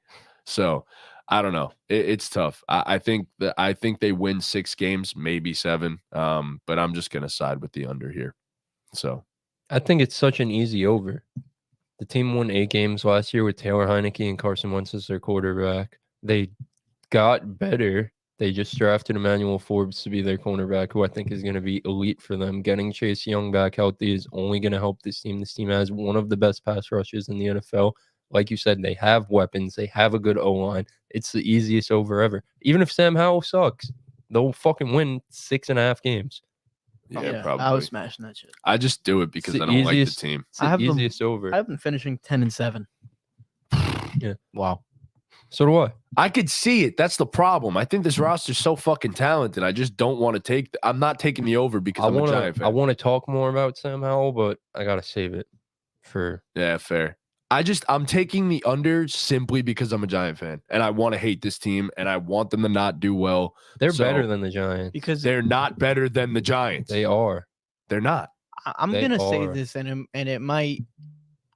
So I don't know. It's tough. I think they win 6 games, maybe 7. But I'm just going to side with the under here. So I think it's such an easy over. The team won 8 games last year with Taylor Heineke and Carson Wentz as their quarterback. They got better. They just drafted Emmanuel Forbes to be their cornerback, who I think is going to be elite for them. Getting Chase Young back healthy is only going to help this team. This team has one of the best pass rushes in the NFL. Like you said, they have weapons. They have a good O-line. It's the easiest over ever. Even if Sam Howell sucks, they'll fucking win 6.5 games. yeah, probably. I was smashing that shit. I just do it because It's I the don't like the easiest- team. It's the I have them- easiest over. I've been finishing 10-7. Wow. So do I. I could see it. That's the problem. I think this roster's so fucking talented. I just don't want to take. I'm not taking the over because I'm a Giant fan. I want to talk more about Sam Howell, but I gotta save it for. Yeah, fair. I'm taking the under simply because I'm a Giant fan and I want to hate this team and I want them to not do well. They're So, better than the Giants. Because They're not better than the Giants. They are. They're not. I'm They gonna say are. this, and it might,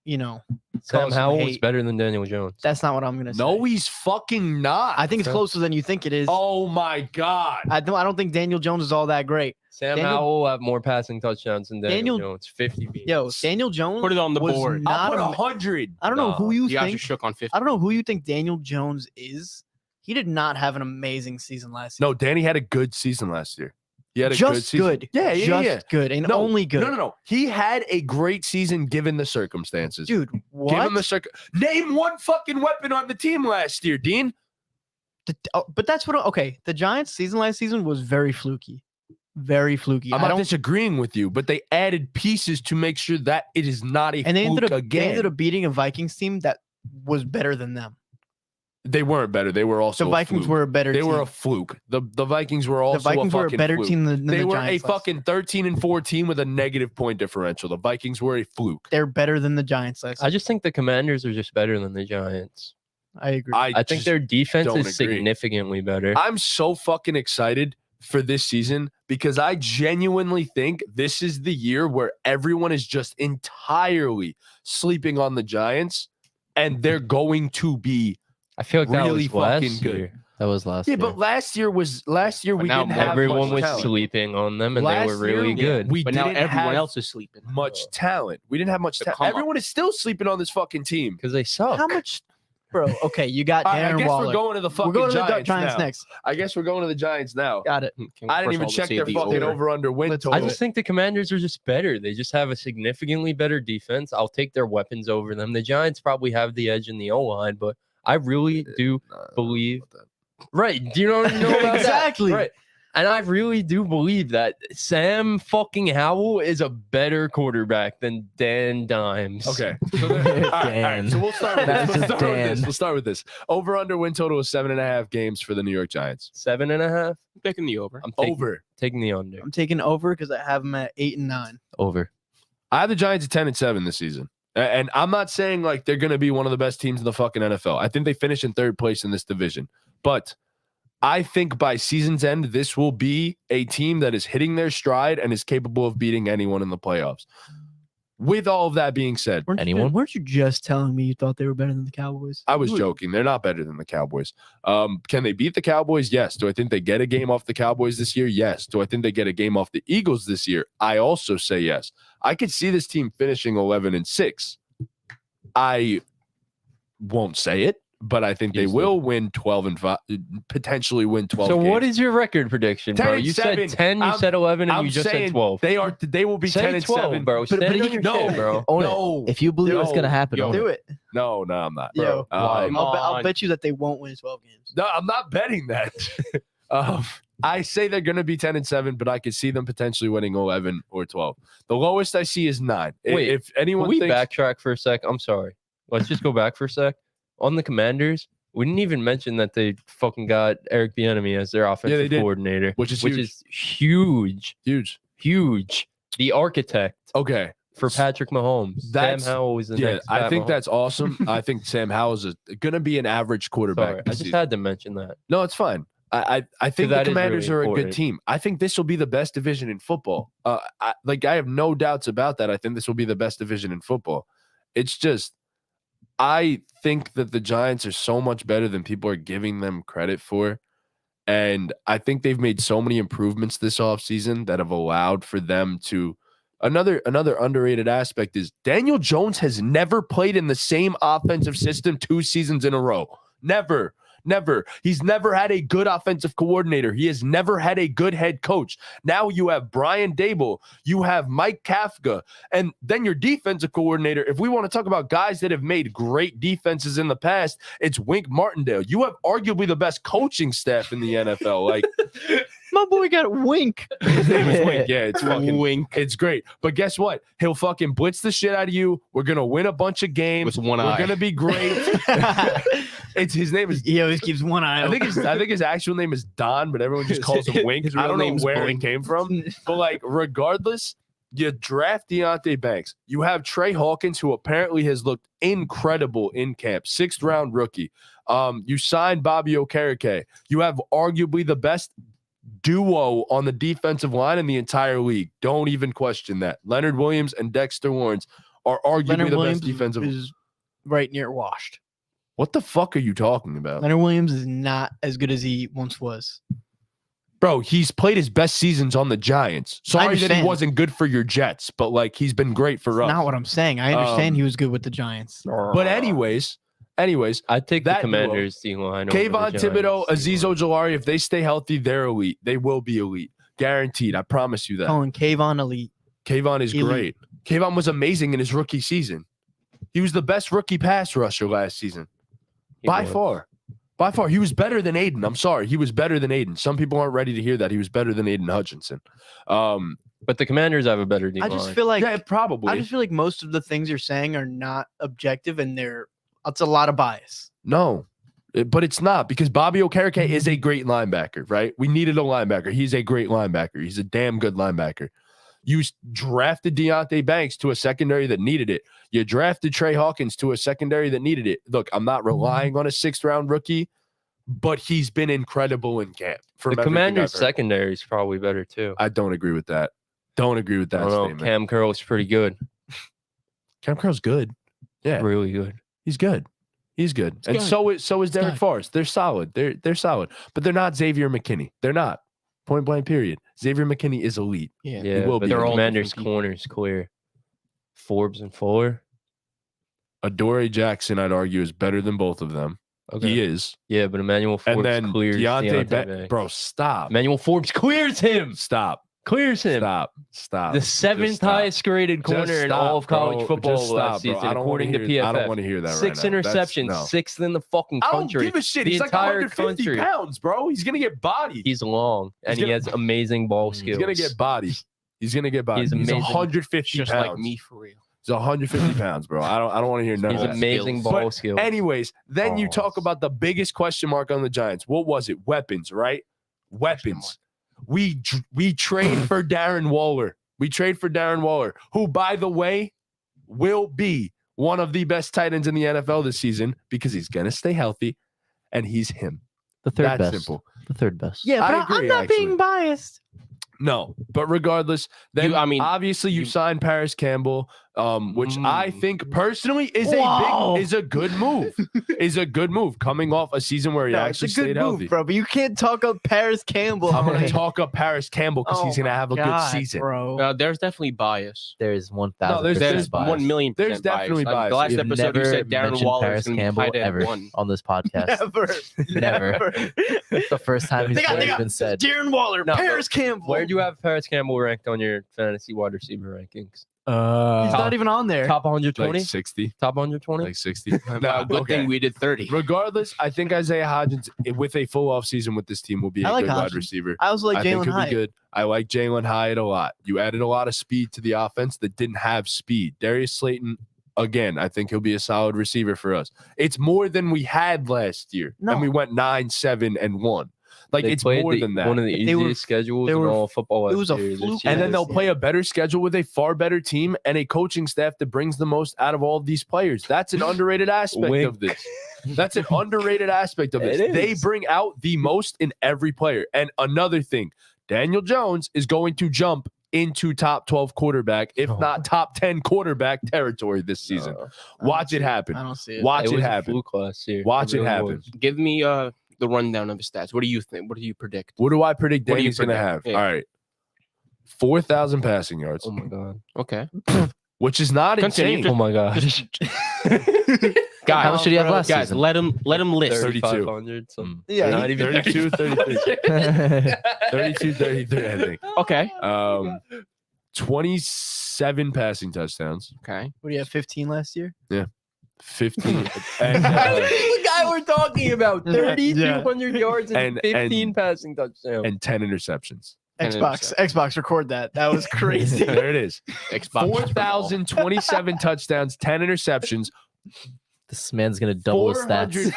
Sam cause some Howell is hate. better than Daniel Jones. That's not what I'm gonna say. No, he's fucking not. I think it's Okay. closer than you think it is. Oh my god. I don't think Daniel Jones is all that great. Sam Daniel- Howell will have more passing touchdowns than Daniel Jones. 50 beats. Yo, Daniel Jones. Put it on the was board. Not I'll put a- 100. I don't know who you You guys are think. shook on 50. I don't know who you think Daniel Jones is. He did not have an amazing season last year. No, Danny had a good season last year. He had a good just season. good. Yeah, yeah, just yeah. good, and No, only good. No. He had a great season given the circumstances. Dude, what? Give him the Name one fucking weapon on the team last year, Dean. But that's what. Okay, the Giants' season last season was very fluky. Very fluky. I'm I not don't. disagreeing with you, but they added pieces to make sure that it is not a And they fluke ended up. again. They ended up beating a Vikings team that was better than them. They weren't better. They were also The a Vikings fluke. were a better. They team. were a fluke. The Vikings were also The Vikings a were a fucking better fluke. team than They the were Giants. a fucking 13-4 team with a negative point differential. The Vikings were a fluke. They're better than the Giants last. I just think the Commanders are just better than the Giants. I agree. I think just their defense don't is agree. significantly better. I'm so fucking excited for this season because I genuinely think this is the year where everyone is just entirely sleeping on the Giants and they're going to be I feel like that really was last fucking good. year. That was last yeah, year. but last year we now didn't have Everyone much was talent. sleeping on them, and Last they were really year, good. We But now didn't everyone have else is sleeping. much talent. We didn't have much The talent. come up. Everyone is still sleeping on this fucking team. Because they suck. How much, bro? Okay, you got I Darren guess Waller. we're going to the fucking We're going to the Giants, Giants now. next. I guess we're going to the Giants now. Got it. I didn't even check their fucking over-under win Let's total. I just think the Commanders are just better. They just have a significantly better defense. I'll take their weapons over them. The Giants probably have the edge in the O-line, but I really do believe. Right. Do you know about that? Exactly. Right. And I really do believe that Sam fucking Howell is a better quarterback than Dan Dimes. Okay. So, all right. Dan. So we'll start with That's this. just Dan. We'll start with this. Over-under win total is 7.5 games for the New York Giants. 7.5. I'm picking the over. I'm Over. taking the under. I'm taking over because I have them at 8 and 9. Over. I have the Giants at 10-7 this season. And I'm not saying like they're going to be one of the best teams in the fucking NFL. I think they finish in 3rd place in this division. But I think by season's end, this will be a team that is hitting their stride and is capable of beating anyone in the playoffs. With all of that being said, Anyone? Weren't you just telling me you thought they were better than the Cowboys? I was joking. They're not better than the Cowboys. Can they beat the Cowboys? Yes. Do I think they get a game off the Cowboys this year? Yes. Do I think they get a game off the Eagles this year? I also say yes. I could see this team finishing 11-6. I won't say it, but I think they Easily. will win 12-5, potentially win 12. So games. what is your record prediction, bro? You 10-7. said 10, you I'm- said 11, and I'm you just saying said 12. They will be Say 10 and 12, 7, bro. But, Stand but on your no, shit, bro. Own it. no, If you believe it's No. gonna happen, Yo, own Do it. it. no, I'm not. Yo, Um, Come I'll on. bet you that they won't win 12 games. No, I'm not betting that. I say they're going to be 10 and 7, but I could see them potentially winning 11 or 12. The lowest I see is 9. Wait, if anyone Can we thinks, backtrack for a sec? I'm sorry. Let's just go back for a sec. On the Commanders, we didn't even mention that they fucking got Eric Bieniemy as their offensive did. coordinator, which is huge. huge. The architect Okay, for Patrick Mahomes. Sam That's- Howell was the yeah, next. I Pat think Mahomes. that's awesome. I think Sam Howell is going to be an average quarterback. Sorry, I this just season. had to mention that. No, it's fine. I think the that is Commanders really are a good important. team. I think this will be the best division in football. I have no doubts about that. I think this will be the best division in football. It's just, I think that the Giants are so much better than people are giving them credit for. And I think they've made so many improvements this offseason that have allowed for them to. Another underrated aspect is Daniel Jones has never played in the same offensive system 2 seasons in a row. Never. He's never had a good offensive coordinator. He has never had a good head coach. Now you have Brian Dable, you have Mike Kafka, and then your defensive coordinator. If we want to talk about guys that have made great defenses in the past, it's Wink Martindale. You have arguably the best coaching staff in the NFL. Like, My boy got Wink. his name is Wink. Yeah, it's fucking Wink It's great. But guess what? He'll fucking blitz the shit out of you. We're gonna win a bunch of games. with one We're eye. gonna be great. His name is. He always keeps one eye I open. think his actual name is Don, but everyone just calls him Wink. His I real don't know name's where Blink. it came from, but like regardless, you draft Deontay Banks. You have Trey Hawkins, who apparently has looked incredible in camp, 6th round rookie. You signed Bobby Okereke. You have arguably the best duo on the defensive line in the entire league. Don't even question that. Leonard Williams and Dexter Lawrence are arguably Leonard the Williams best defensive. is right near washed. What the fuck are you talking about? Leonard Williams is not as good as he once was. Bro, he's played his best seasons on the Giants. Sorry that he understand. wasn't good for your Jets, but like he's been great for That's us. not what I'm saying. I understand he was good with the Giants. But anyways, I'd take the that duo, Commanders D line. over the Kayvon Thibodeau, Giants Azeez D-line. Ojulari, if they stay healthy, they're elite. They will be elite. Guaranteed. I promise you that. Calling Kayvon elite. Kayvon is elite. great. Kayvon was amazing in his rookie season. He was the best rookie pass rusher last season. He By was. far. By far. He was better than Aiden. I'm sorry. He was better than Aiden. Some people aren't ready to hear that. He was better than Aiden Hutchinson. But the Commanders have a better D I line. just feel like Yeah, probably. I just feel like most of the things you're saying are not objective and it's a lot of bias. No, but it's not because Bobby Okereke is a great linebacker, right? We needed a linebacker. He's a great linebacker. He's a damn good linebacker. You drafted Deontay Banks to a secondary that needed it. You drafted Trey Hawkins to a secondary that needed it. Look, I'm not relying on a 6th round rookie, but he's been incredible in camp. From The everything Commanders I've heard. secondary is probably better too. I don't agree with that. Don't agree with I that don't know. statement. Cam Curl's pretty good. Cam Curl's good. Yeah, Really good. he's good. He's good. And good. so is Derek good. Forrest. They're solid. They're solid. But they're not Xavier McKinney. They're not. Point blank period. Xavier McKinney is elite. Yeah, will but be. the They're all Commanders different people. corners clear. Forbes and Fuller. Adoree Jackson, I'd argue, is better than both of them. Okay. He is. Yeah, but Emmanuel Forbes And then clears Deontay Banks. Bro, stop. Emmanuel Forbes clears him. Stop. Clears him. Stop. The Just 7th stop. highest graded Just corner in stop, all of college bro. football Just last stop, bro. season, I don't wanna according to hear- PFF. I don't want to hear that 6 right now. interceptions, That's- 6th in the fucking I don't country. give a shit. The He's like entire 150 country. pounds, bro. He's gonna get bodied. He's long and He's he gonna- has amazing ball skills. He's gonna get bodied. He's gonna get bodied. He's He's amazing. 150 Just pounds. like me for real. He's 150 pounds, bro. I don't want to hear none He's of that. amazing skills. ball But skills. Anyways, then you talk Balls. about the biggest question mark on the Giants. What was it? Weapons, right? Weapons. We trade for Darren Waller. We trade for Darren Waller, who, by the way, will be one of the best tight ends in the NFL this season because he's gonna stay healthy, and he's him. The third That's best. simple. The third best. Yeah, I but agree, I'm not actually. being biased. No, but regardless, then I mean, obviously you signed Paris Campbell. which I think personally is a good move. Is a good move coming off a season where he actually stayed healthy. bro. But you can't talk up Paris Campbell. I'm gonna talk up Paris Campbell because he's gonna have a good season. bro. There's definitely bias. There's 1,000%. No, There's bias. 1,000,000%. There's definitely bias. The last You've episode, you never said Darren mentioned Waller Paris is going to be Campbell tight end ever 1. on this podcast. Never. It's the first time he's ever been said. Darren Waller, No, Paris Campbell. Where do you have Paris Campbell ranked on your fantasy wide receiver rankings? He's not even on there. Top 120? Like 60, Top 120? like 60. No, good thing we did 30. Regardless, I think Isaiah Hodgins with a full off season with this team will be a I like good wide Hodgins. receiver. I also like I think Jalen he'll be Hyatt. good. I like Jalen Hyatt a lot. You added a lot of speed to the offense that didn't have speed. Darius Slayton, again, I think he'll be a solid receiver for us. It's more than we had last year. No. And we went 9-7-1. Like They it's played more than that. One of the They were- easiest schedules they in were- all football. it was a last year. fluke. And then they'll Yeah. play a better schedule with a far better team and a coaching staff that brings the most out of all of these players. That's an underrated aspect Wink. of this. That's an underrated aspect of this. It They is. bring out the most in every player. And another thing, Daniel Jones is going to jump into top 12 quarterback, if Oh. not top 10 quarterback territory this season. Uh, I Watch don't it see happen. I don't see it. Watch it it was a happen. fluke last year. Watch it really happen. was. Give me the rundown of his stats. What do you think? What do you predict? What do I predict What do you Danny's going to have? predict? Yeah. All right. 4,000 passing yards, Oh my god. Okay. which is not Continue. insane. Oh my god. Guys, How much did he have last guys, season? let him list. 32. 3,500. Some, Yeah, not he- even 32, 33. 32, 33, I think. Okay. 27 passing touchdowns, Okay. What do you have? 15 last year? 15 and, the guy we're talking about. Yeah. 3,200 yards and, And- 15 passing touchdowns. and 10 interceptions. And Xbox, record that. That was crazy. There it is. Xbox. 4,027 touchdowns, 10 interceptions. This man's gonna double his 400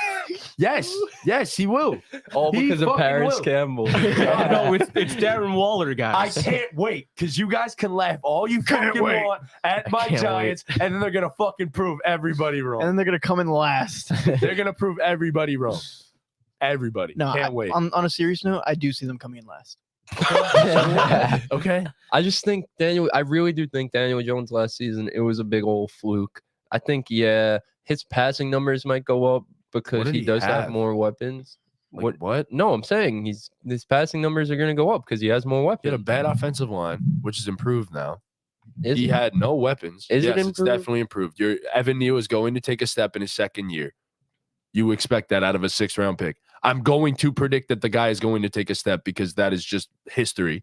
stats. Yes, he will. All He because of fucking Paris will. Campbell. No, it's Darren Waller, I guys. can't wait because you guys can laugh all you Can't fucking wait. want at I my can't Giants, and then they're gonna fucking prove everybody And wrong. then they're gonna come in last. They're gonna prove everybody wrong. Everybody. No, Can't wait. On a serious note, I do see them coming in last. Okay. I just think I really do think Daniel Jones last season, it was a big old fluke. I think, his passing numbers might go up because did he he does have have? more weapons. Like, what? No, I'm saying his passing numbers are going to go up because he has more He weapons. had a bad offensive line, which is improved now. Is He it? had no weapons. Is it Yes, it's improved? definitely improved. Evan Neal is going to take a step in his second year. You expect that out of a 6th-round pick. I'm going to predict that the guy is going to take a step because that is just history.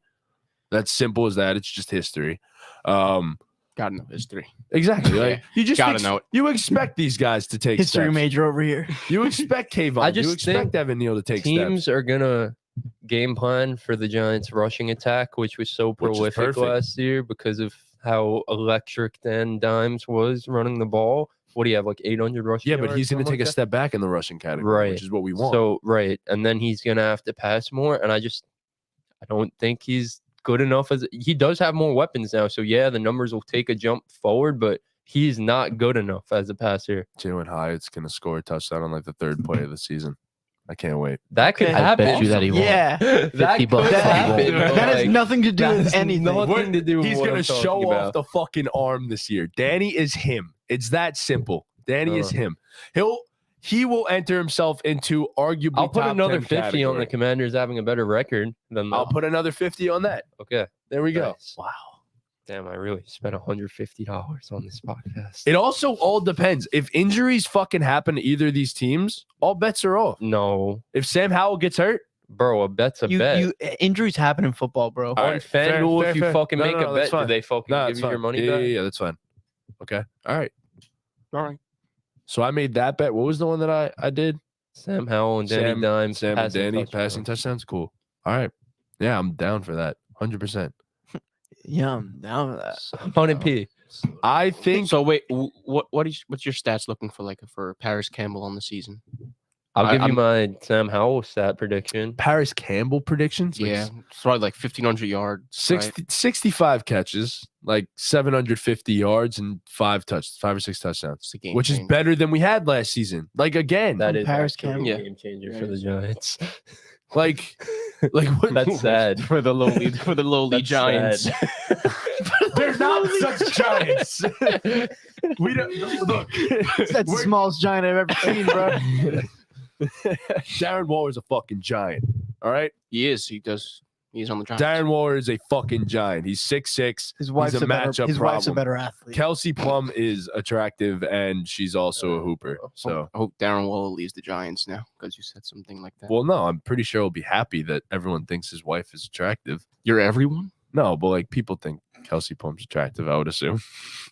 That's simple as that. It's just history. Got no history. Exactly. Like, you just Gotta know it. You expect these guys to take History steps. major over here. You expect Kayvon. I You just expect think Evan Neal to take Teams steps. are going to game plan for the Giants' rushing attack, which was so Which is prolific perfect. last year because of how electric Dan Dimes was running the ball. What do you have, like 800 rushing Yeah, but yards, he's going to something take like a that? step back in the rushing category, Right. which is what we want. So, right. And then he's going to have to pass more. And I don't think he's good enough. He does have more weapons now. So, yeah, the numbers will take a jump forward, but he's not good enough as a passer. Jalen Hyatt's going to score a touchdown on like the 3rd play of the season. I can't wait. That could Okay. I happen. bet you that he won't. Yeah. That 50 could bucks. happen. That but, That has like, nothing to do that with has anything. nothing to do with He's what going I'm to talking show about. off the fucking arm this year. Danny is him. It's that simple. Danny is him. He will enter himself into arguably I'll put top another 10 50 on the category. Commanders having a better record than I'll put another 50 on that. Okay. There we go. Nice. Wow. Damn, I really spent $150 on this podcast. It also all depends. If injuries fucking happen to either of these teams, all bets are off. No, If Sam Howell gets hurt, bro, a bet's a bet. Injuries happen in football, bro. All On right, fair, FanDuel, fair, if you fair. fucking No, make no, a that's bet, do fine. they fucking no, give that's you fine. your money yeah, back? yeah, that's fine. Okay. All right. All right. So I made that bet. What was the one that I did? Sam Howell and Danny Dimes. Sam and passing Danny touchdown. passing touchdowns. Cool. All right. Yeah, I'm down for that. 100%. Yeah, I'm down with that. 100p. I think So wait, what's your stats looking for Paris Campbell on the season? I'll give you I'm- my Sam Howell stat prediction. Paris Campbell predictions. Like Yeah, it's probably like 1,500 yards. 60, 65 catches, like 750 yards and 5 or 6 touchdowns, It's a game which is changer. better than we had last season. Like again, That is Paris actually Campbell. a game changer for the Giants. like what? That's sad. for the lowly That's Giants. sad. They're not such giants. We don't look. That's the smallest giant I've ever seen, bro. Darren Waller is a fucking giant. All right. He is. He does. He's on the Giants. Darren Waller is a fucking giant. He's 6'6". His wife's He's a matchup his wife's a problem. better athlete. Kelsey Plum is attractive, and she's also a hooper. So, I hope Darren Waller leaves the Giants now because you said something like that. well, no, I'm pretty sure he'll be happy that everyone thinks his wife is attractive. You're everyone? No, but like people think Kelsey Plum's attractive, I would assume.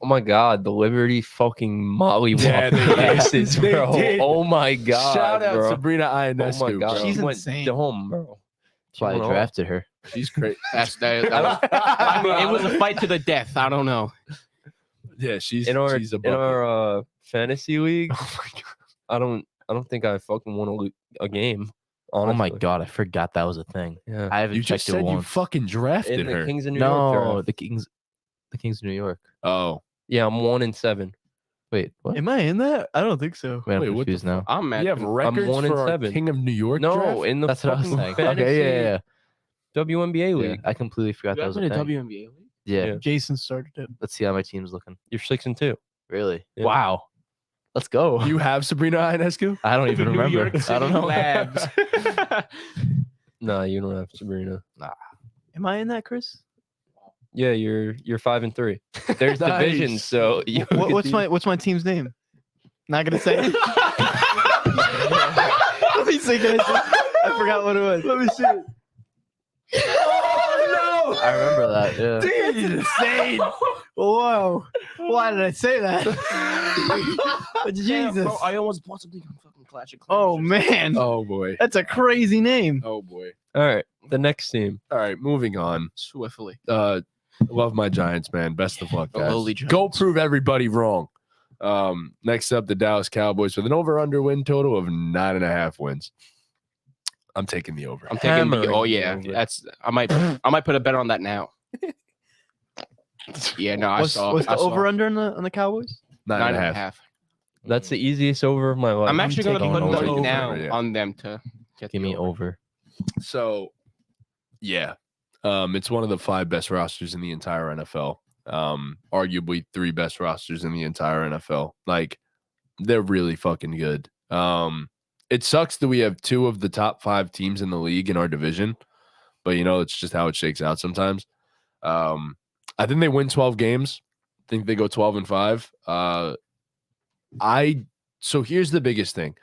Oh my God, the Liberty fucking mollywop Yeah, they did. asses, They bro. did. Oh my God, Shout out bro. Sabrina Ionescu. Oh my God, bro. She's she went insane. dumb, bro. That's why I drafted her. She's great. I mean, it was a fight to the death. I don't know. Yeah, she's in our she's a bucket. fantasy league. Oh my God. I don't think I fucking won a game. Oh my honestly. God, I forgot that was a thing. Yeah. I haven't You checked just it said you once. fucking drafted In the her. Kings of New York No, draft. the Kings of New York. Oh, Yeah, I'm 1-7. Wait, what? Am I in that? I don't think so. Wait, Wait, I'm what the confused now. I'm mad. you have records 1 and for our 7. King of New York No, draft? in the That's what I was fucking saying. fantasy Okay, yeah. WNBA Yeah, league. I completely forgot You that guys was in a a thing. WNBA league? Yeah. Yeah. Jason started it. Let's see how my team's looking. You're 6-2. Really? Yeah. Wow. Let's go. You have Sabrina Ionescu? I don't even New remember. York I City don't know. Labs. Nah, you don't have Sabrina. Am I in that, Chris? Yeah, you're 5-3. There's Nice. divisions, so you What's my team's name? Not gonna say it. Let me see. I forgot what it was. Let me see. Oh I remember that. Yeah. Dude, insane. Whoa. Why did I say that? Jesus. Bro, I almost bought something on fucking Clash of Clans. Oh man. Oh boy. That's a crazy name. Oh boy. All right, the next team. All right, moving on. Swiftly. Love my Giants, man. Best of luck, The guys. lowly Go Giants. prove everybody wrong. Next up, the Dallas Cowboys with an over/under win total of 9.5 wins. I'm taking the over. I'm taking the. Hammering Oh yeah, over. that's. I might put a bet on that now. Yeah, no, I What's saw. the I saw. over under on the Cowboys? 9.5. That's the easiest over of my life. I'm actually going to taking put over. money now Yeah. on them to get Give the me over. So, yeah, it's one of the 5 best rosters in the entire NFL. Arguably 3 best rosters in the entire NFL. Like, they're really fucking good. It sucks that we have 2 of the top 5 teams in the league in our division, but it's just how it shakes out sometimes. I think they win 12 games. I think they go 12-5. So here's the biggest thing.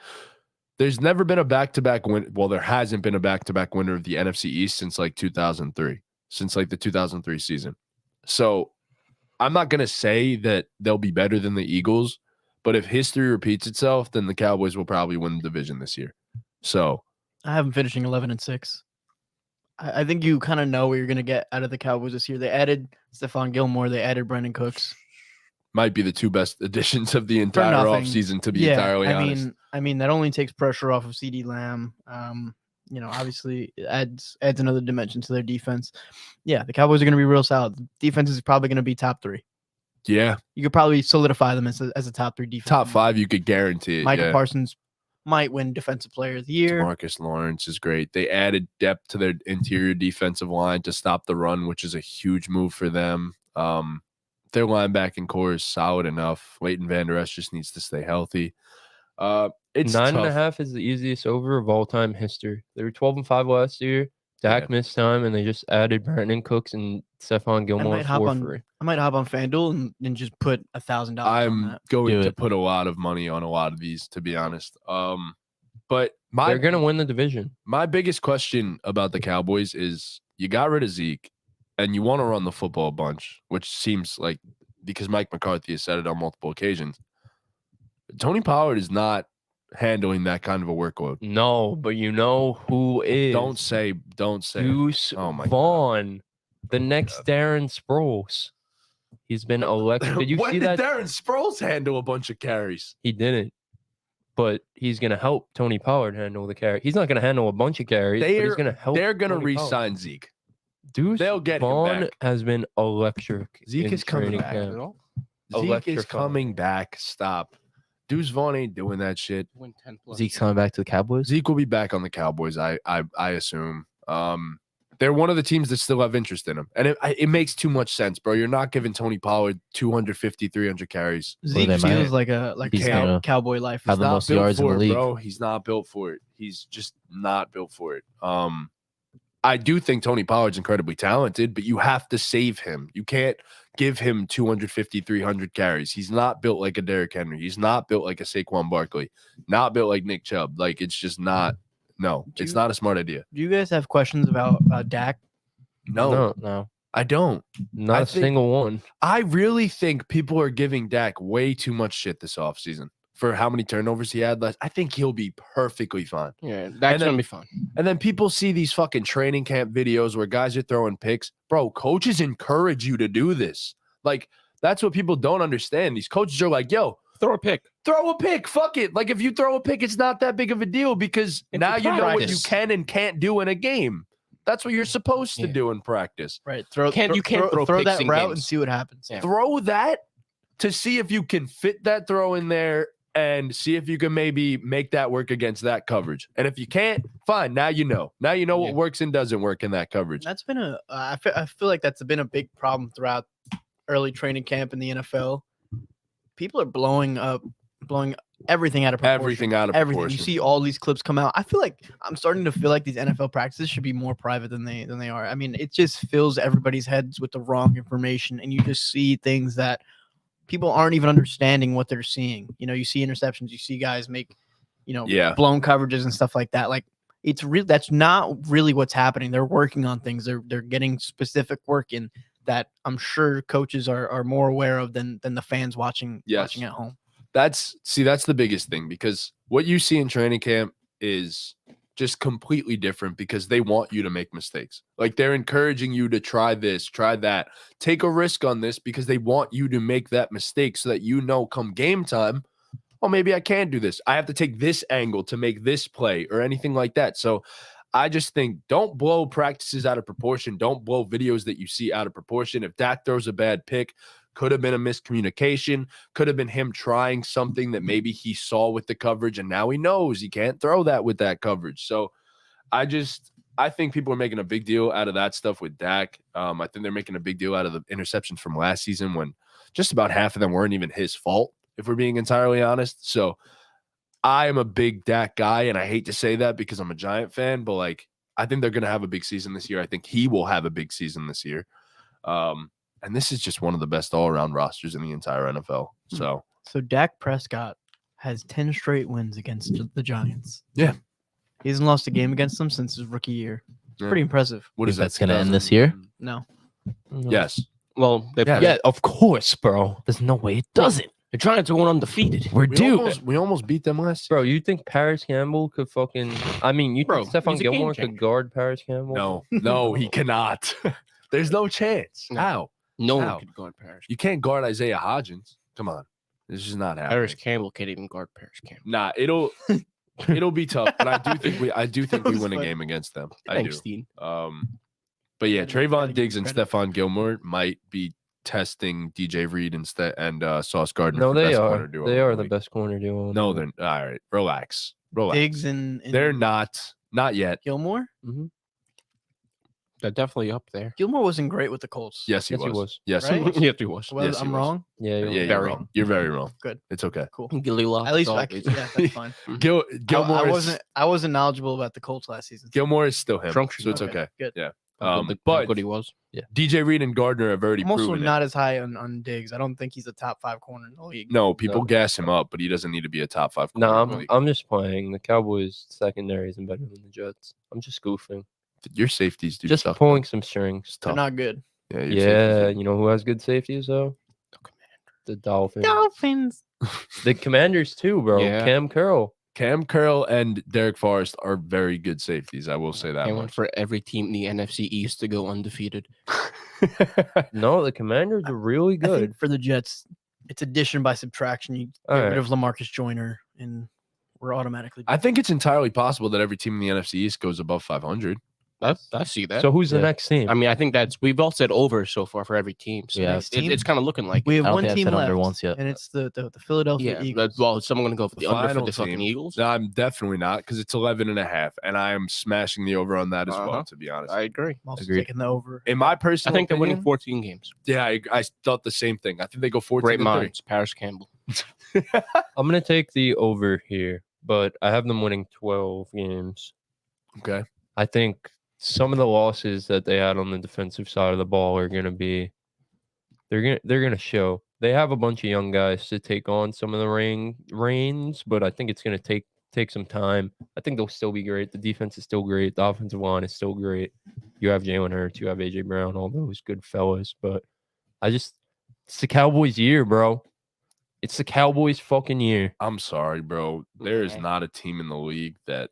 There's never been a back-to-back win. Well, there hasn't been a back-to-back winner of the NFC East since like 2003, since like the 2003 season. So I'm not going to say that they'll be better than the Eagles, but if history repeats itself, then the Cowboys will probably win the division this year. So I have them finishing 11-6. I think you kind of know what you're going to get out of the Cowboys this year. They added Stephon Gilmore. They added Brandon Cooks. might be the 2 best additions of the entire nothing. offseason, to be entirely honest. I mean that only takes pressure off of CeeDee Lamb. Obviously it adds another dimension to their defense. Yeah, the Cowboys are going to be real solid. The defense is probably going to be top 3. Yeah. You could probably solidify them as a top 3 defense. Top 5, you could guarantee it. Michael yeah. Parsons might win Defensive Player of the Year. Marcus Lawrence is great. They added depth to their interior defensive line to stop the run, which is a huge move for them. Their linebacking core is solid enough. Leighton Vander Esch just needs to stay healthy. It's 9.5 is the easiest over of all time history. They were 12-5 last year. Dak missed time, and they just added Brandon Cooks and Stephon Gilmore for free. I might hop on FanDuel and just put $1,000 on I'm that. going Do to it. put a lot of money on a lot of these, to be honest. But They're gonna win the division. my biggest question about the Cowboys is you got rid of Zeke and you want to run the football a bunch, which seems like because Mike McCarthy has said it on multiple occasions. Tony Pollard is not handling that kind of a workload. No, but you know who is? Don't say. Deuce Oh my God. Vaughn, the next Darren Sproles. He's been elected. Did you when see did that? Darren Sproles handle a bunch of carries? He didn't. But he's gonna help Tony Pollard handle the carry. He's not gonna handle a bunch of carries, but he's gonna help. They're gonna Tony Pollard. re-sign Zeke. Deuce They'll get him Vaughn back. has been electric. Zeke in is coming training back. camp. Zeke is Electrifying. coming back. Stop. Deuce Vaughn ain't doing that shit. Win 10 plus. Zeke's coming back to the Cowboys. Zeke will be back on the Cowboys. I assume. they're one of the teams that still have interest in him. And it makes too much sense, bro. You're not giving Tony Pollard 250, 300 carries. Zeke they might- feels like a He's gonna cowboy life. have the Not most built yards in for the it, league. bro. He's not built for it. He's just not built for it. I do think Tony Pollard's incredibly talented, but you have to save him. You can't give him 250, 300 carries. He's not built like a Derrick Henry. He's not built like a Saquon Barkley. Not built like Nick Chubb. Like, it's just not. No, it's not a smart idea. Do you guys have questions about Dak? No, No. I don't. Not I a think- single one. I really think people are giving Dak way too much shit this offseason for how many turnovers he had last. I think he'll be perfectly fine. Yeah, that's then- gonna be fun. And then people see these fucking training camp videos where guys are throwing picks. Bro, coaches encourage you to do this. Like, that's what people don't understand. These coaches are like, yo, Throw a pick. throw a pick. Fuck it. Like, if you throw a pick, it's not that big of a deal because It's now a you know what you practice. can and can't do in a game. That's what you're supposed to Yeah. do in practice. Right. You can't throw picks that in route and games. see what happens. Yeah. Throw that to see if you can fit that throw in there and see if you can maybe make that work against that coverage. And if you can't, fine. Now you know. Now you know what Yeah. works and doesn't work in that coverage. That's been I feel like that's been a big problem throughout early training camp in the NFL. People are blowing everything out of proportion. Everything out of Everything. proportion. You see all these clips come out. I feel like I'm starting to feel like these NFL practices should be more private than they are. I mean, it just fills everybody's heads with the wrong information, and you just see things that people aren't even understanding what they're seeing. You know, you see interceptions, you see guys make, Yeah. blown coverages and stuff like that. Like, it's real. That's not really what's happening. They're working on things. They're getting specific work in that I'm sure coaches are more aware of than the fans watching at home. That's the biggest thing, because what you see in training camp is just completely different because they want you to make mistakes. Like, they're encouraging you to try this, try that, take a risk on this because they want you to make that mistake so that come game time, oh, maybe I can do this. I have to take this angle to make this play or anything like that. So I just think don't blow practices out of proportion. Don't blow videos that you see out of proportion. If Dak throws a bad pick, could have been a miscommunication, could have been him trying something that maybe he saw with the coverage and now he knows he can't throw that with that coverage. So I think people are making a big deal out of that stuff with Dak. I think they're making a big deal out of the interceptions from last season when just about half of them weren't even his fault, if we're being entirely honest. So I am a big Dak guy, and I hate to say that because I'm a Giant fan, but like, I think they're going to have a big season this year. I think he will have a big season this year. And this is just one of the best all-around rosters in the entire NFL. So Dak Prescott has 10 straight wins against the Giants. Yeah. He hasn't lost a game against them since his rookie year. It's Yeah. pretty impressive. what Think is that? that's gonna end this year? 2000? No. Yes. Well, Yeah. Yeah, of course, bro. There's no way it doesn't. they're trying to go undefeated. We're We due. almost beat them last year. Bro, you think Paris Campbell could fucking? I mean, you Bro, think Stephon he's a game Gilmore changer. could guard Paris Campbell? No, he cannot. There's no chance. No. How? No How? one could guard Paris. You can't guard Isaiah Hodgins. Come on. This is not happening. Paris Campbell can't even guard Paris Campbell. Nah, it'll be tough, but I do think we That win was a funny. game against them. I Thanks, do. Dean. But yeah, Gotta give Trayvon Diggs and credit. Stephon Gilmore might be testing DJ Reed and Sauce Gardner. No, for they best are. corner duo They in are the the league. best corner duo. in No, the they're all right. Relax. Diggs and They're not yet. Gilmore. They're definitely up there. Gilmore wasn't great with the Colts. Yes, he Yes, he was. was. Yes, he Right? was. Yes, he was. Well, Yes, he I'm was. wrong. Yeah, Yeah, you're very wrong. You're very wrong. Good. It's okay. Cool. Gilly Lock. At least is I always- yeah, that's fine. Gilmore. I wasn't knowledgeable about the Colts last season. Gilmore is still him, Drunk so it's Okay, okay. Good. Yeah. How good But good he was. DJ Reed and Gardner have already I'm also proven not as high on Diggs. I don't think he's a top 5 corner in the league. it. No, people No. gas him up, but he doesn't need to be a top 5. No, corner in the league. I'm just playing. The Cowboys secondary isn't better than the Jets. I'm just goofing. Your safeties do Just suck. pulling some strings. It's They're tough. not good. Yeah, your Yeah, safeties you know who has good safeties though? The Dolphins. Dolphins. The Commanders too, bro. Yeah. Cam Curl. Cam Curl and Derek Forrest are very good safeties. I will say that I want much. for every team in the NFC East to go undefeated. No, the Commanders are really I good. think for the Jets, it's addition by subtraction. You get All rid right. of Lamarcus Joyner, and we're automatically. I think it's entirely possible that every team in the NFC East goes above 500. I see that. So who's the Yeah. next team? I mean, I think we've all said over so far for every team. So Yeah. it's kind of looking like We it. have I don't one think I've team said left, under once yet. and it's the Philadelphia Yeah. Eagles. Well, is someone gonna go for the under for final the fucking team. Eagles? No, I'm definitely not because it's 11.5, and I am smashing the over on that as well. Uh-huh. To be honest, I agree. I'm also Agreed. taking the over. in my I personal think they're winning opinion, 14 games. Yeah, I thought the same thing. I think they go 14. Great to 3. minds. Paris Campbell. I'm gonna take the over here, but I have them winning 12 games. Okay. I think some of the losses that they had on the defensive side of the ball are gonna be they're gonna show. They have a bunch of young guys to take on some of the reins, but I think it's gonna take some time. I think they'll still be great. The defense is still great. The offensive line is still great. You have Jalen Hurts, you have AJ Brown, all those good fellas, but it's the Cowboys' year, bro. It's the Cowboys' fucking year. I'm sorry, bro. There is Yeah. not a team in the league that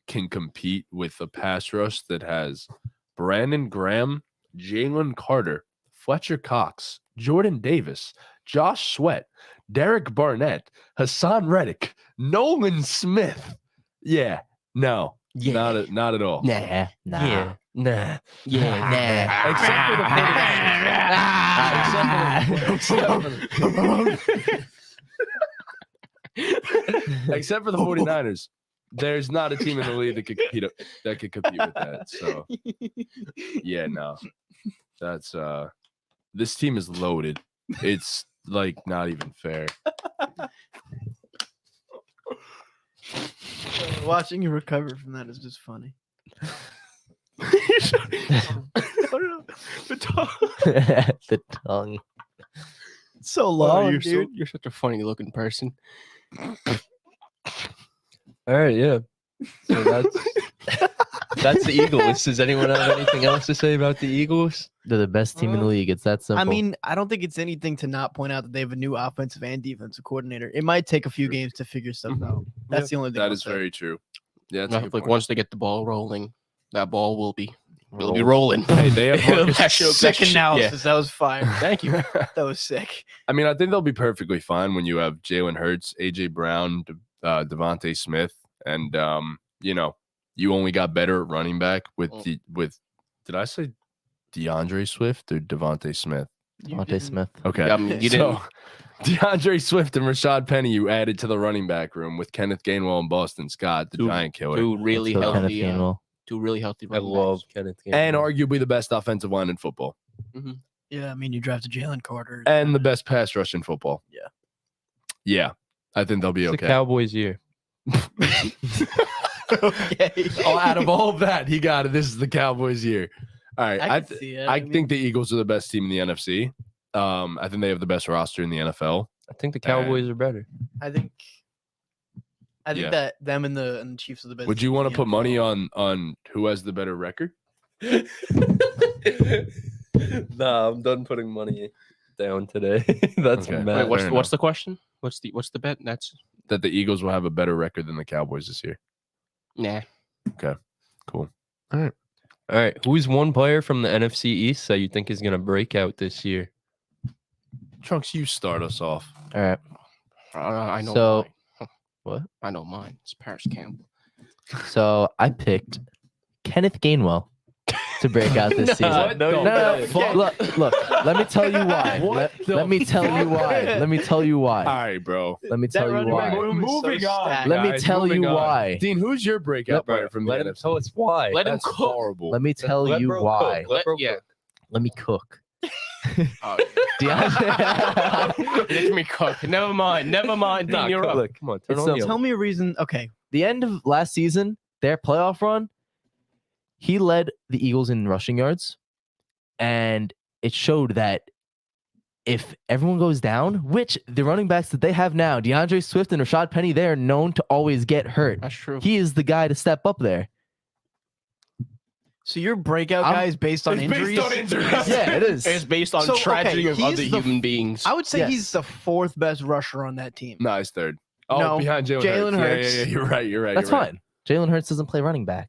can compete with a pass rush that has Brandon Graham, Jalen Carter, Fletcher Cox, Jordan Davis, Josh Sweat, Derek Barnett, Hassan Reddick, Nolan Smith. Yeah, no, not at all. Nah. Yeah. Nah. Yeah. Except for the 49ers. There's not a team in the league that could compete with that. So yeah, no. That's this team is loaded. It's like not even fair. Watching you recover from that is just funny. The tongue. It's so Oh, long, you're dude. you're such a funny looking person. All right, yeah. So that's the Eagles. Does anyone have anything else to say about the Eagles? They're the best team in the league. It's that simple. I mean, I don't think it's anything to not point out that they have a new offensive and defensive coordinator. It might take a few True. games to figure stuff out. That's the only thing. That I'll is say. very true. Yeah, that's a Like good point. once they get the ball rolling, that ball will be rolling. Hey, they have Marcus- Sick Yeah. analysis. That was fire. Thank you. That was sick. I mean, I think they'll be perfectly fine when you have Jalen Hurts, AJ Brown, Devontae Smith, and you only got better at running back with did I say DeAndre Swift or Devontae Smith? Devontae Smith. Okay. Yeah, I mean, you So, DeAndre Swift and Rashad Penny, you added to the running back room with Kenneth Gainwell and Boston Scott, the Two- giant killer, Two really Let's go Kenneth healthy, Gainwell. two really healthy. I running love backs. Kenneth and Gainwell. arguably the best offensive line in football Yeah, I mean, you drafted Jalen Carter. and the best pass rush in football. Yeah. Yeah. I think they'll be It's the okay. Cowboys' year. Okay. Oh, out of all of that, he got it. This is the Cowboys' year. All right. I can see it. I mean, think the Eagles are the best team in the NFC. I think they have the best roster in the NFL. I think the Cowboys are better. I think Yeah. that them and the Chiefs are the best. Would you team want in to the put money NFL. on who has the better record? Nah, I'm done putting money down today. That's Okay. mad. Wait, fair what's the question? What's the bet? That's That the Eagles will have a better record than the Cowboys this year. nah. Cool. All right, who's one player from the NFC East that you think is gonna break out this year? Trunks, you start us off. All right. I know. So- mine. What? I know mine. It's Paris Campbell. So I picked Kenneth Gainwell to break out this season. What the No, fuck? look. Let me tell you why. What the Let me tell you why. Let me tell you All why. right, bro. Let me That tell you running back why. room is so Moving on. stacked. Let me guys, tell moving you on. why. Dean, who's your breakout player from the Let him NFC? tell us why. Let him That's cook. horrible. Let me tell Let you bro why. cook. Let bro Yeah. cook. Let me cook. Oh, DeAndre- Let me cook. Never mind. Dean, Nah, you're cook. up. Look, Come on, turn So on the Tell me a reason. Okay. the end of last season, their playoff run, he led the Eagles in rushing yards, and it showed that if everyone goes down, which the running backs that they have now, DeAndre Swift and Rashad Penny, they are known to always get hurt. That's true. He is the guy to step up there. So your breakout I'm- guy is based on injuries. Yeah, it is. It's based on So, okay, tragedy of he's other the- human beings. I would say Yes. he's the fourth best rusher on that team. No, he's third. Oh, No, behind Jalen Jalen Hurts. Hurts. Yeah, you're right. You're right. That's you're right. fine. Jalen Hurts doesn't play running back.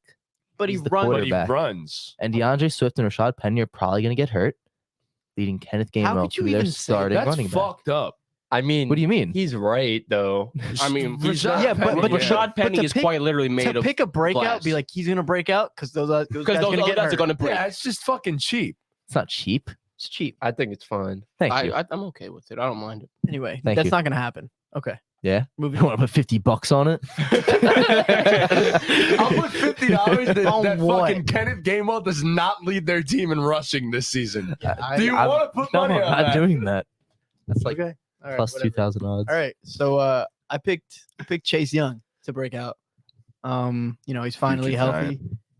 But he He's the runs. But he quarterback. runs. And DeAndre Swift and Rashad Penny are probably going to get hurt, leading Kenneth How Gainwell could you to their even say starting That's running back. fucked up. I mean, What do you mean? He's right though. I mean, Rashad Yeah, but- but- Rashad Penny to is pick- quite literally made To of pick a breakout, glass. be like he's gonna break out because those guys because gonna those get guys are hurt. going to break. Yeah, it's just fucking cheap. It's not cheap. It's cheap. I think it's fine. Thank you. I'm okay with it. I don't mind it. Anyway, Thank that's you. not gonna happen. Okay, Yeah. moving You want to put $50 on it? I'll put $50 that, On that what? fucking Kenneth Gainwell does not lead their team in rushing this season. Do you I'm- want to put No, money I'm on not that? doing that. That's like Okay, all right, plus whatever. 2,000 odds. All right, so I picked Chase Young to break out. He's finally Future healthy.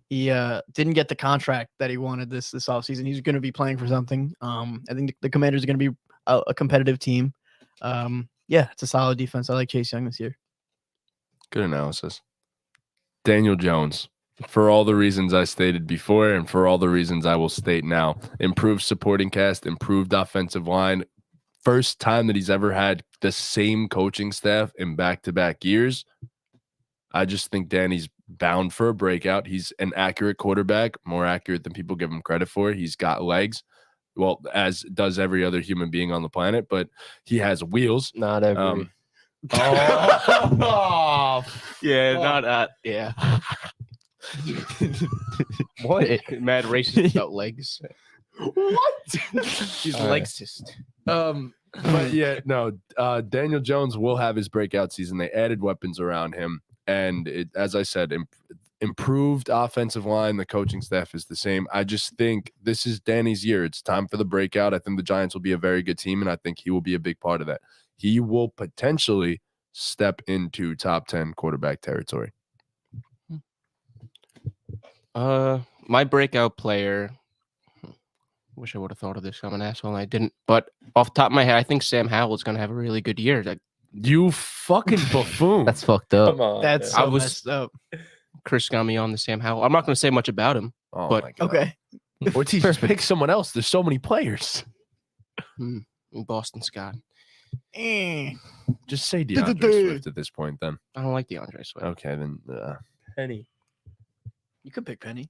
He didn't get the contract that he wanted this offseason. He's going to be playing for something. I think the Commanders are going to be a competitive team. It's a solid defense. I like Chase Young this year. Good analysis. Daniel Jones, for all the reasons I stated before and for all the reasons I will state now, improved supporting cast, improved offensive line. First time that he's ever had the same coaching staff in back-to-back years. I just think Danny's bound for a breakout. He's an accurate quarterback, more accurate than people give him credit for. He's got legs, well, as does every other human being on the planet, but he has wheels. Not every. Oh, Yeah, fuck. not yeah. What? Mad racist about legs. What? She's All right. legsist. But yeah, no. Daniel Jones will have his breakout season. They added weapons around him, and as I said, improved offensive line. The coaching staff is the same. I just think this is Danny's year. It's time for the breakout. I think the Giants will be a very good team, and I think he will be a big part of that. He will potentially step into top 10 quarterback territory. My breakout player. Wish I would have thought of this. I'm an asshole and I didn't. But off the top of my head, I think Sam Howell is going to have a really good year. Like You fucking buffoon. That's fucked up. Come on. That's man. I so was- messed up. Chris got me on the Sam Howell. I'm not going to say much about him. Oh but- my God. Okay. Or just pick someone else. There's so many players. Boston Scott. Eh. Just say DeAndre Swift at this point, then. I don't like DeAndre Swift. Okay, then. Penny. You could pick Penny.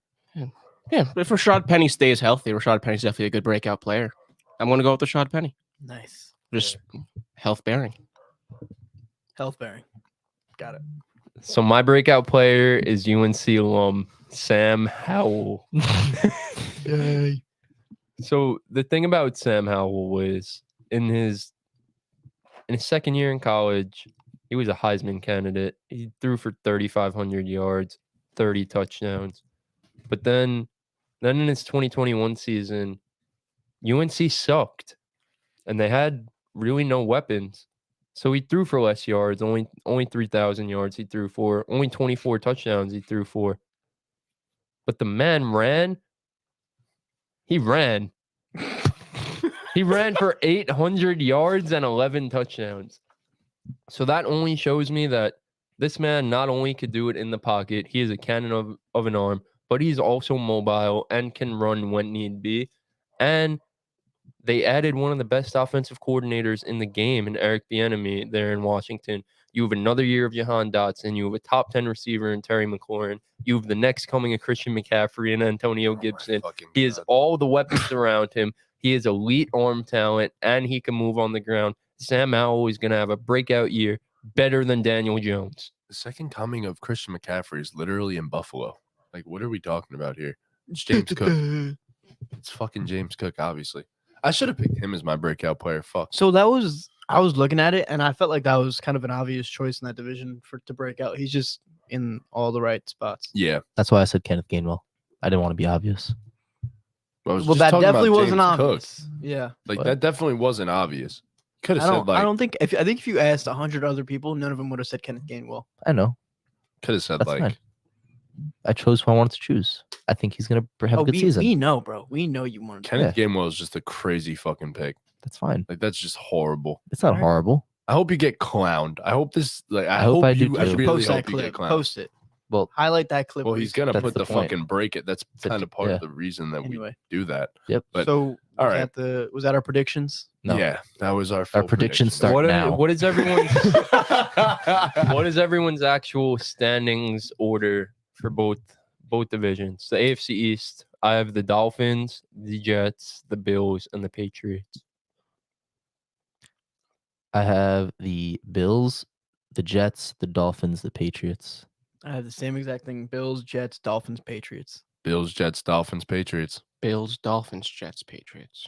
Yeah, if Rashad Penny stays healthy, Rashad Penny's definitely a good breakout player. I'm going to go with Rashad Penny. Nice. Just health bearing. Health bearing. Got it. So my breakout player is UNC alum Sam Howell. Yay. So the thing about Sam Howell was in his second year in college, he was a Heisman candidate. He threw for 3,500 yards, 30 touchdowns. But then in his 2021 season, UNC sucked, and they had really no weapons. So he threw for less yards, only 3,000 yards he threw for, only 24 touchdowns he threw for. But the man ran. He ran. He ran for 800 yards and 11 touchdowns. So that only shows me that this man not only could do it in the pocket, he is a cannon of an arm, but he's also mobile and can run when need be. And they added one of the best offensive coordinators in the game in Eric Bieniemy there in Washington. You have another year of Jahan Dotson. You have a top 10 receiver in Terry McLaurin. You have the next coming of Christian McCaffrey and Antonio Gibson. He has all the weapons around him. He is elite arm talent, and he can move on the ground. Sam Howell is going to have a breakout year, better than Daniel Jones. The second coming of Christian McCaffrey is literally in Buffalo. Like, what are we talking about here? It's James Cook. It's fucking James Cook, obviously. I should have picked him as my breakout player. Fuck. So I was looking at it and I felt like that was kind of an obvious choice in that division to break out. He's just in all the right spots. Yeah. That's why I said Kenneth Gainwell. I didn't want to be obvious. I was Well, just that talking about definitely wasn't James Cook. obvious. Yeah. Like, What? that definitely wasn't obvious. Could have I said, don't like, think I think if you asked 100 other people, none of them would have said Kenneth Gainwell. I know. could have said, That's like, fine. I chose who I wanted to choose. I think he's going to have a good season. We know, bro. We know you wanted to. Kenneth Gainwell is just a crazy fucking pick. That's fine. Like, that's just horrible. It's not Alright. horrible. I hope you get clowned. I hope this, like, I hope hope I do you, I too. really Post that hope you get clip. clowned. Post it. Well, Highlight that clip. Well, where he's you- going to That's put the the point. fucking break it. That's That's- kind of part yeah. of the reason that Anyway. we do that. yep. But So all was right. was that our predictions? No. Yeah, that was our Our full predictions prediction. start now. What is everyone's what is everyone's actual standings order for both divisions? The AFC East, I have the Dolphins, the Jets, the Bills, and the Patriots. I have the Bills, the Jets, the Dolphins, the Patriots. I have the same exact thing. Bills, Jets, Dolphins, Patriots. Bills, Jets, Dolphins, Patriots. Bills, Dolphins, Jets, Patriots.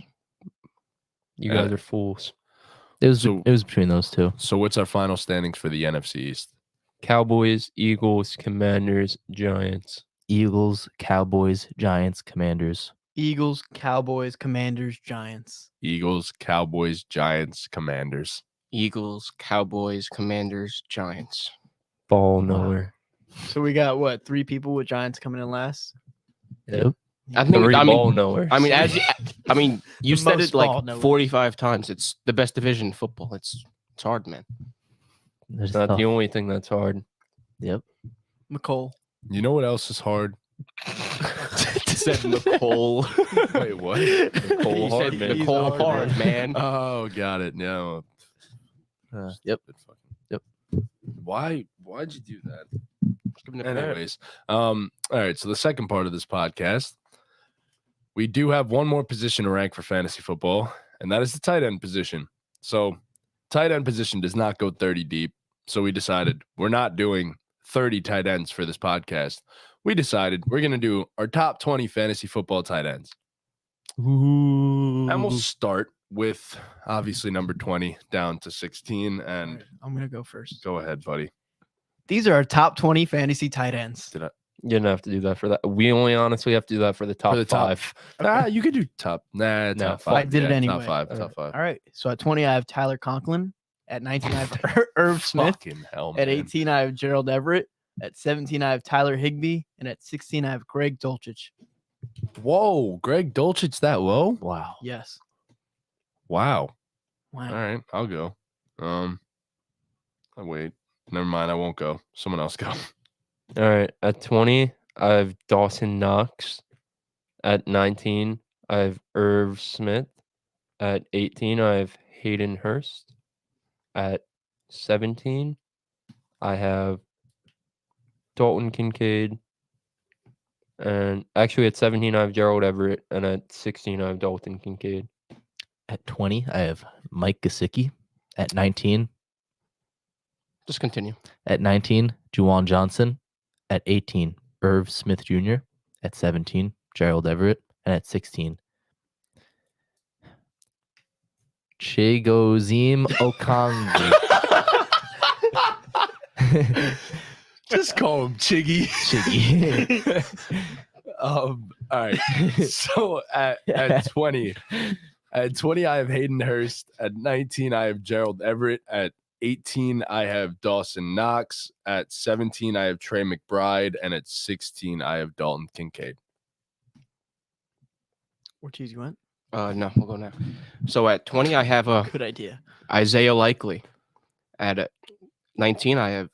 You Yeah. guys are fools. It was So- it was between those two. So what's our final standings for the NFC East? Cowboys, Eagles, Commanders, Giants. Eagles, Cowboys, Giants, Commanders. Eagles, Cowboys, Commanders, Giants. Eagles, Cowboys, Giants, Commanders. Eagles, Cowboys, Commanders, Giants. Ball Wow. nowhere. So we got what? 3 people with Giants coming in last. Yep. I think. Three I ball mean, nowhere. you said most it like ball knowers. 45 times. It's the best division in football. It's hard, man. There's It's not tough. the only thing that's hard. Yep. McCole. You know what else is hard? Said McCole. Wait, what? Cole He said Hardman. He's Nicole hard, Hard, man. Oh, got it. No. Yep. Yep. Why'd you do that? Give him the credit. Anyways, all right. So the second part of this podcast, we do have one more position to rank for fantasy football, and that is the tight end position. So tight end position does not go 30 deep. So we decided we're not doing 30 tight ends for this podcast. We decided we're going to do our top 20 fantasy football tight ends. And we'll start with obviously number 20 down to 16. And I'm gonna go first. go ahead, buddy. These are our top 20 fantasy tight ends. You didn't have to do that for that. We only honestly have to do that for the top the top- 5. You could do top. Nah, No, top 5. I did it anyway. Top 5. All Top 5. All right. So at 20, I have Tyler Conklin. At 19, I have Irv Smith. Fucking hell, At man. 18, I have Gerald Everett. At 17, I have Tyler Higbee. And at 16, I have Greg Dulcich. Whoa, Greg Dulcich that low? Wow. Yes. Wow. Wow. All right, I'll go. Oh, wait. Never mind, I won't go. Someone else go. All right. At 20, I have Dawson Knox. At 19, I have Irv Smith. At 18, I have Hayden Hurst. At 17, I have Dalton Kincaid. And actually, at 17, I have Gerald Everett. And at 16, I have Dalton Kincaid. At 20, I have Mike Gesicki. At 19, Just continue. Juwan Johnson. At 18, Irv Smith Jr. At 17, Gerald Everett. And at 16, Chigoziem Okongwu. Just call him Chiggy. Chiggy. All right. So at 20, I have Hayden Hurst. At 19, I have Gerald Everett. At 18, I have Dawson Knox. At 17, I have Trey McBride. And at 16, I have Dalton Kincaid. Ortiz, you went? No, we'll go now. So at 20, I have Good idea. Isaiah Likely. At 19, I have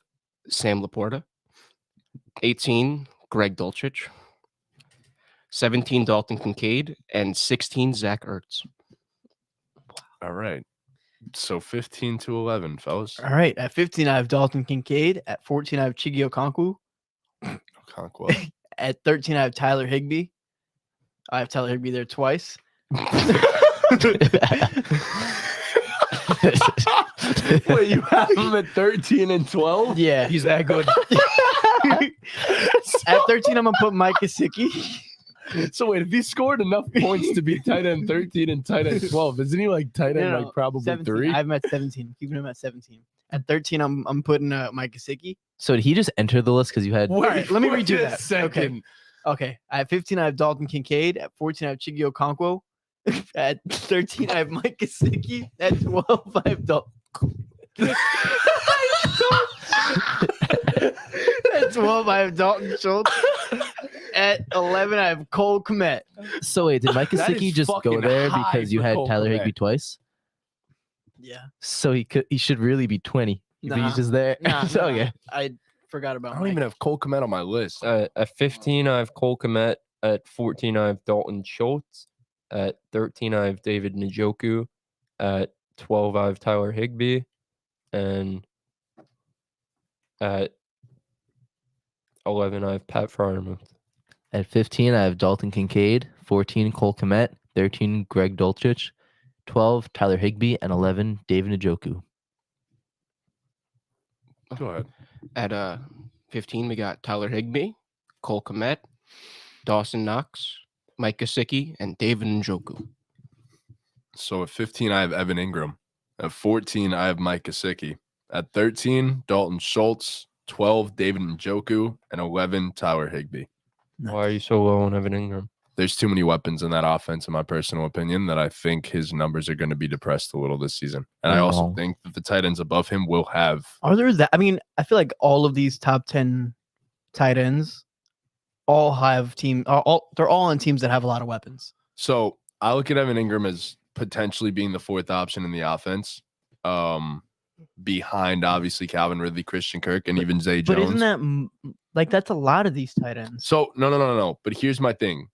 Sam Laporta. 18, Greg Dulcich. 17, Dalton Kincaid. And 16, Zach Ertz. All right. So 15 to 11, fellas. All right. At 15, I have Dalton Kincaid. At 14, I have Chigi Okonkwo. Conquest. At 13, I have Tyler Higbee. I have Tyler Higbee there twice. Wait, you have him at 13 and 12? Yeah, he's that good. At 13, I'm gonna put Mike Gesicki. So wait, if he scored enough points to be tight end 13 and tight end 12, isn't he like tight end No, like probably 17. 3? I have him at 17. Keeping him at 17. At 13, I'm putting Mike Gesicki. So did he just enter the list because you had? All right, let me wait redo a that. second. Okay. At 15, I have Dalton Kincaid. At 14, I have Chigi Okonkwo. At 13, I have Mike Gesicki. At 12, I have Dalton. At 12, I have Dalton Schultz. At 11, I have Cole Kmet. So wait, did Mike That Gesicki is just go fucking there high because you for had Cole Tyler Kmet. Higbee twice? Yeah. So he should really be 20. But Nah. he's just there. Nah, So, nah, okay. I forgot I about don't Mike. even have Cole Kmet on my list. At 15, I have Cole Kmet. At 14, I have Dalton Schultz. At 13, I have David Njoku. At 12, I have Tyler Higbee. And at 11, I have Pat Fryermuth. At 15, I have Dalton Kincaid. 14, Cole Kmet. 13, Greg Dulcich. 12, Tyler Higbee. And 11, David Njoku. Go ahead. At 15, we got Tyler Higbee, Cole Kmet, Dawson Knox, Mike Gesicki, and David Njoku. So at 15, I have Evan Ingram. At 14, I have Mike Gesicki. At 13, Dalton Schultz. 12, David Njoku. And 11, Tyler Higbee. Why are you so low on Evan Ingram? There's too many weapons in that offense, in my personal opinion, that I think his numbers are going to be depressed a little this season. And I also think that the tight ends above him will have. Are there that? I mean, I feel like all of these top 10 tight ends all have they're all on teams that have a lot of weapons. So I look at Evan Ingram as potentially being the fourth option in the offense, behind obviously Calvin Ridley, Christian Kirk, and even Zay Jones. But isn't that that's a lot of these tight ends? So no. But here's my thing.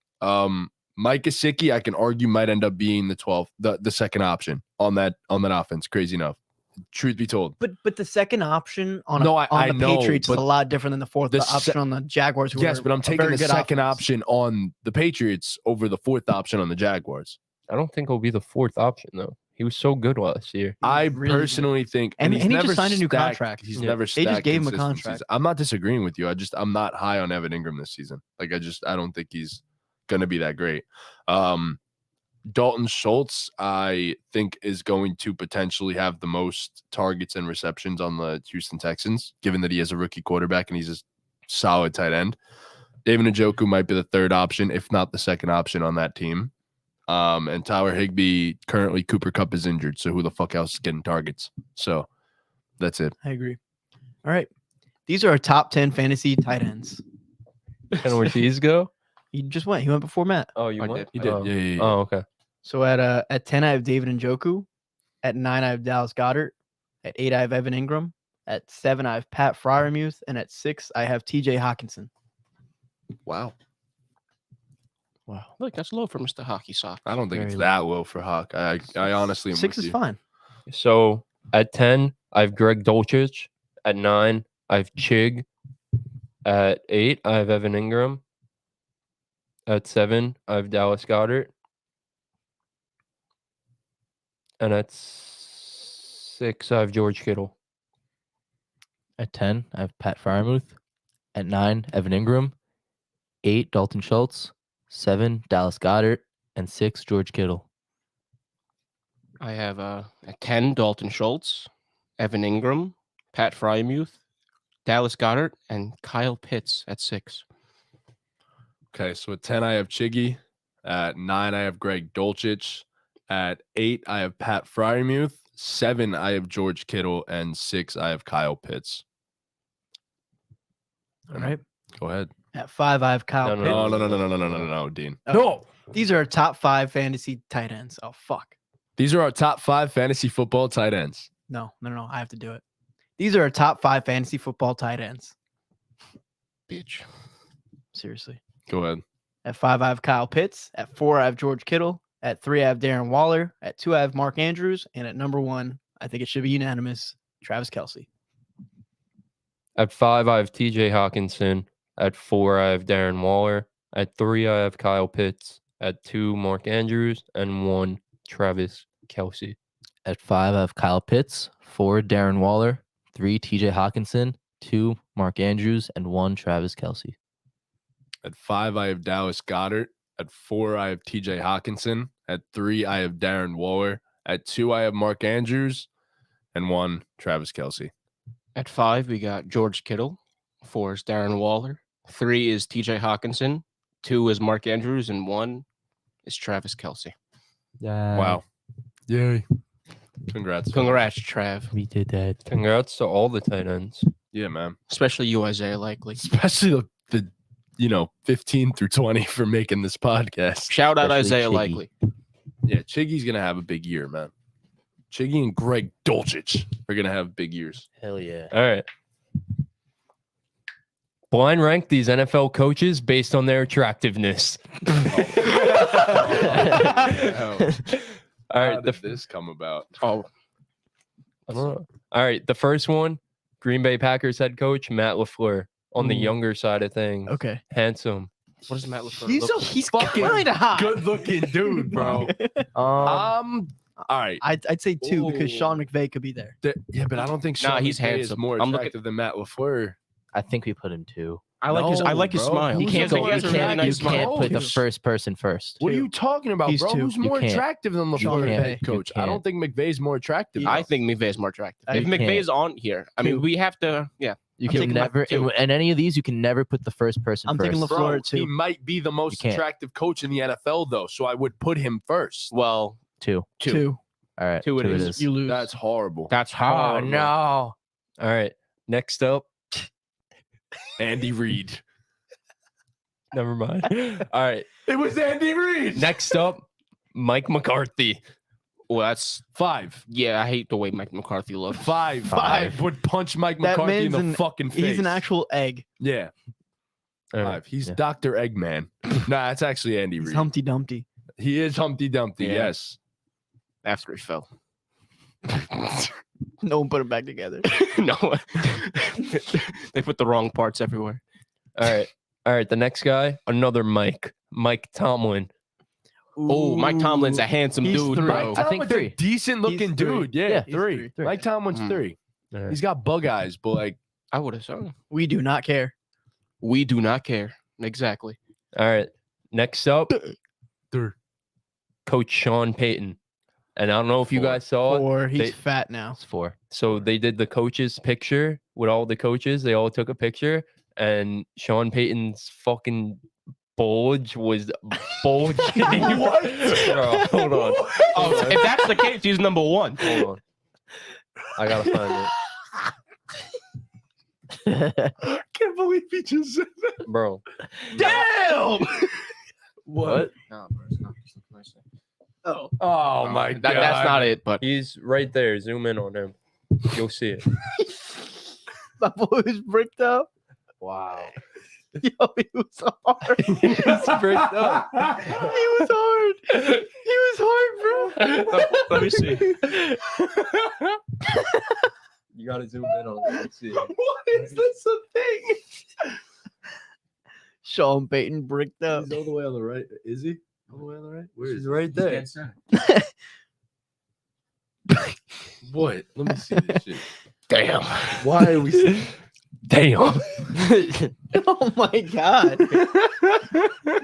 Mike Gesicki, I can argue, might end up being the 12th, the second option on that offense. Crazy enough, truth be told. But the second option on No, the I know, Patriots is but a lot different than the fourth option on the Jaguars. Yes, but I'm taking the second option on the Patriots over the fourth option on the Jaguars. I don't think he'll be the fourth option though. He was so good last year. I really personally think, And he's he never just signed a new stacked- contract. He's Yeah. never. They just gave him a consistencies. contract. I'm not disagreeing with you. I'm not high on Evan Ingram this season. Like I don't think he's gonna be that great. Dalton Schultz, I think, is going to potentially have the most targets and receptions on the Houston Texans, given that he has a rookie quarterback and he's a solid tight end. David Njoku might be the third option, if not the second option on that team. And Tyler Higbee, currently Cooper Kupp is injured, so who the fuck else is getting targets? So that's it. I agree. All right, these are our top 10 fantasy tight ends. Can Ortiz go? He just went. He went before Matt. Oh, you I went? did. He did. Oh. Yeah. Oh, okay. So at 10, I have David Njoku. At 9, I have Dallas Goedert. At 8, I have Evan Ingram. At 7, I have Pat Freiermuth. And at 6, I have TJ Hawkinson. Wow. Wow. Look, that's low for Mr. Hockey Sock. I don't think Very it's low. that low for Hawk. I honestly am 6 with is you. fine. So at 10, I have Greg Dulcich. At 9, I have Chig. At 8, I have Evan Ingram. At 7, I have Dallas Goedert. And at 6, I have George Kittle. At 10, I have Pat Freiermuth. At 9, Evan Ingram. 8, Dalton Schultz. 7, Dallas Goedert. And 6, George Kittle. I have at 10, Dalton Schultz, Evan Ingram, Pat Freiermuth, Dallas Goedert, and Kyle Pitts at 6. Okay, so at 10, I have Chiggy. At 9, I have Greg Dulcich. At 8, I have Pat Freiermuth. 7, I have George Kittle. And 6, I have Kyle Pitts. All right. Go ahead. At 5, I have Kyle No, Pitts. No, Dean. No. These are our top 5 fantasy tight ends. Oh, fuck. These are our top 5 fantasy football tight ends. No. I have to do it. These are our top 5 fantasy football tight ends. Bitch. Seriously. Go ahead. At 5, I have Kyle Pitts. At 4, I have George Kittle. At 3, I have Darren Waller. At 2, I have Mark Andrews. And at number 1, I think it should be unanimous, Travis Kelce. At 5, I have TJ Hawkinson. At 4, I have Darren Waller. At 3, I have Kyle Pitts. At 2, Mark Andrews. And 1, Travis Kelce. At 5, I have Kyle Pitts. 4, Darren Waller. 3, TJ Hawkinson. 2, Mark Andrews. And 1, Travis Kelce. At 5, I have Dallas Goedert. At 4, I have TJ Hawkinson. At 3, I have Darren Waller. At 2, I have Mark Andrews. And 1, Travis Kelce. At 5, we got George Kittle. 4 is Darren Waller. 3 is TJ Hawkinson. 2 is Mark Andrews. And 1 is Travis Kelce. Wow. Yay. Congrats. Congrats, Trav. We did that. Congrats to all the tight ends. Yeah, man. Especially you, Isaiah Likely. Especially the 15 through 20 for making this podcast. Shout out Especially Isaiah Chiggy. Likely. Yeah, Chiggy's going to have a big year, man. Chiggy and Greg Dulcich are going to have big years. Hell yeah. All right. Blind rank these NFL coaches based on their attractiveness. All How right. did this come about? Oh, I don't know. All right. The first one, Green Bay Packers head coach Matt LaFleur, on the Ooh. younger side of things. Okay. Handsome. what does Matt LaFleur He's look like? he's fucking kind of hot. Good looking dude, bro. Um, I'm All right. I'd say 2 because Sean Ooh. McVay could be there. Yeah, but I don't think Nah, Sean he's McVay is handsome. more I'm looking- attractive than Matt LaFleur. I think we put him 2. I like his No, bro. smile. You Who's can't the go. more You attractive? can't. Nice You smile. can't put the Coach. first person first. What are you talking about, He's bro? 2. Who's You more can't. attractive than Sean LaFleur, McVay. head You coach? I can't. don't think McVay's more attractive. I think McVay is more attractive. I If can't. McVay is on here, I mean, Two. we have to. Yeah, You I'm can taking my never two. in any of these. You can never put the first person I'm first. taking Bro, LaFleur too. he might be the most can't. attractive coach in the NFL, though. So I would put him first. well, 2. 2. All right. 2 it is. You lose. That's horrible. that's Oh hard. no! All right. Next up, Andy Reid. never mind. All right. It was Andy Reid. Next up, Mike McCarthy. Well, that's 5. yeah. I hate the way Mike McCarthy looks. 5. Five. Would punch Mike That McCarthy in the man's fucking face. He's an actual egg. Yeah. All right. 5. He's Yeah. Dr. Eggman. Nah, that's actually Andy He's Reid. Humpty Dumpty. He is Humpty Dumpty. Yeah. Yes. After he fell. No one put him back together. No, they put the wrong parts everywhere. All right. All right. The next guy, another Mike. Mike Tomlin. Oh, Mike Tomlin's a handsome He's dude, 3. bro. I think 3. Decent looking He's 3. dude. Yeah, Yeah, he's 3. 3. Mike Tomlin's Mm. 3. All right. He's got bug eyes, but like, I would have said. We do not care. We do not care. Exactly. All right. Next up, Third. Coach Sean Payton. And I don't know if you 4. guys saw it. 4. He's they- fat now. It's 4. So they did the coaches picture with all the coaches. They all took a picture, and Sean Payton's fucking bulge was bulging. What? Bro, hold on. Oh, if that's the case, he's number 1. Hold on. I gotta find I can't believe he just said that. it, bro. Damn. What? No, bro, it's not. Oh. Oh my god. That's not it. But He's right there. Zoom in on him. You'll see it. My boy was bricked up. Wow. Yo, he was hard. he He's bricked up. was hard. He was hard, bro. let me see. You gotta zoom in on it. Let's see it. What is this a thing? Sean Payton bricked up. He's all the way on the right. Is he? All the way on the right? Where is He's he? right there. What? Let me see this shit. Damn. Why are we? Damn. Oh my god.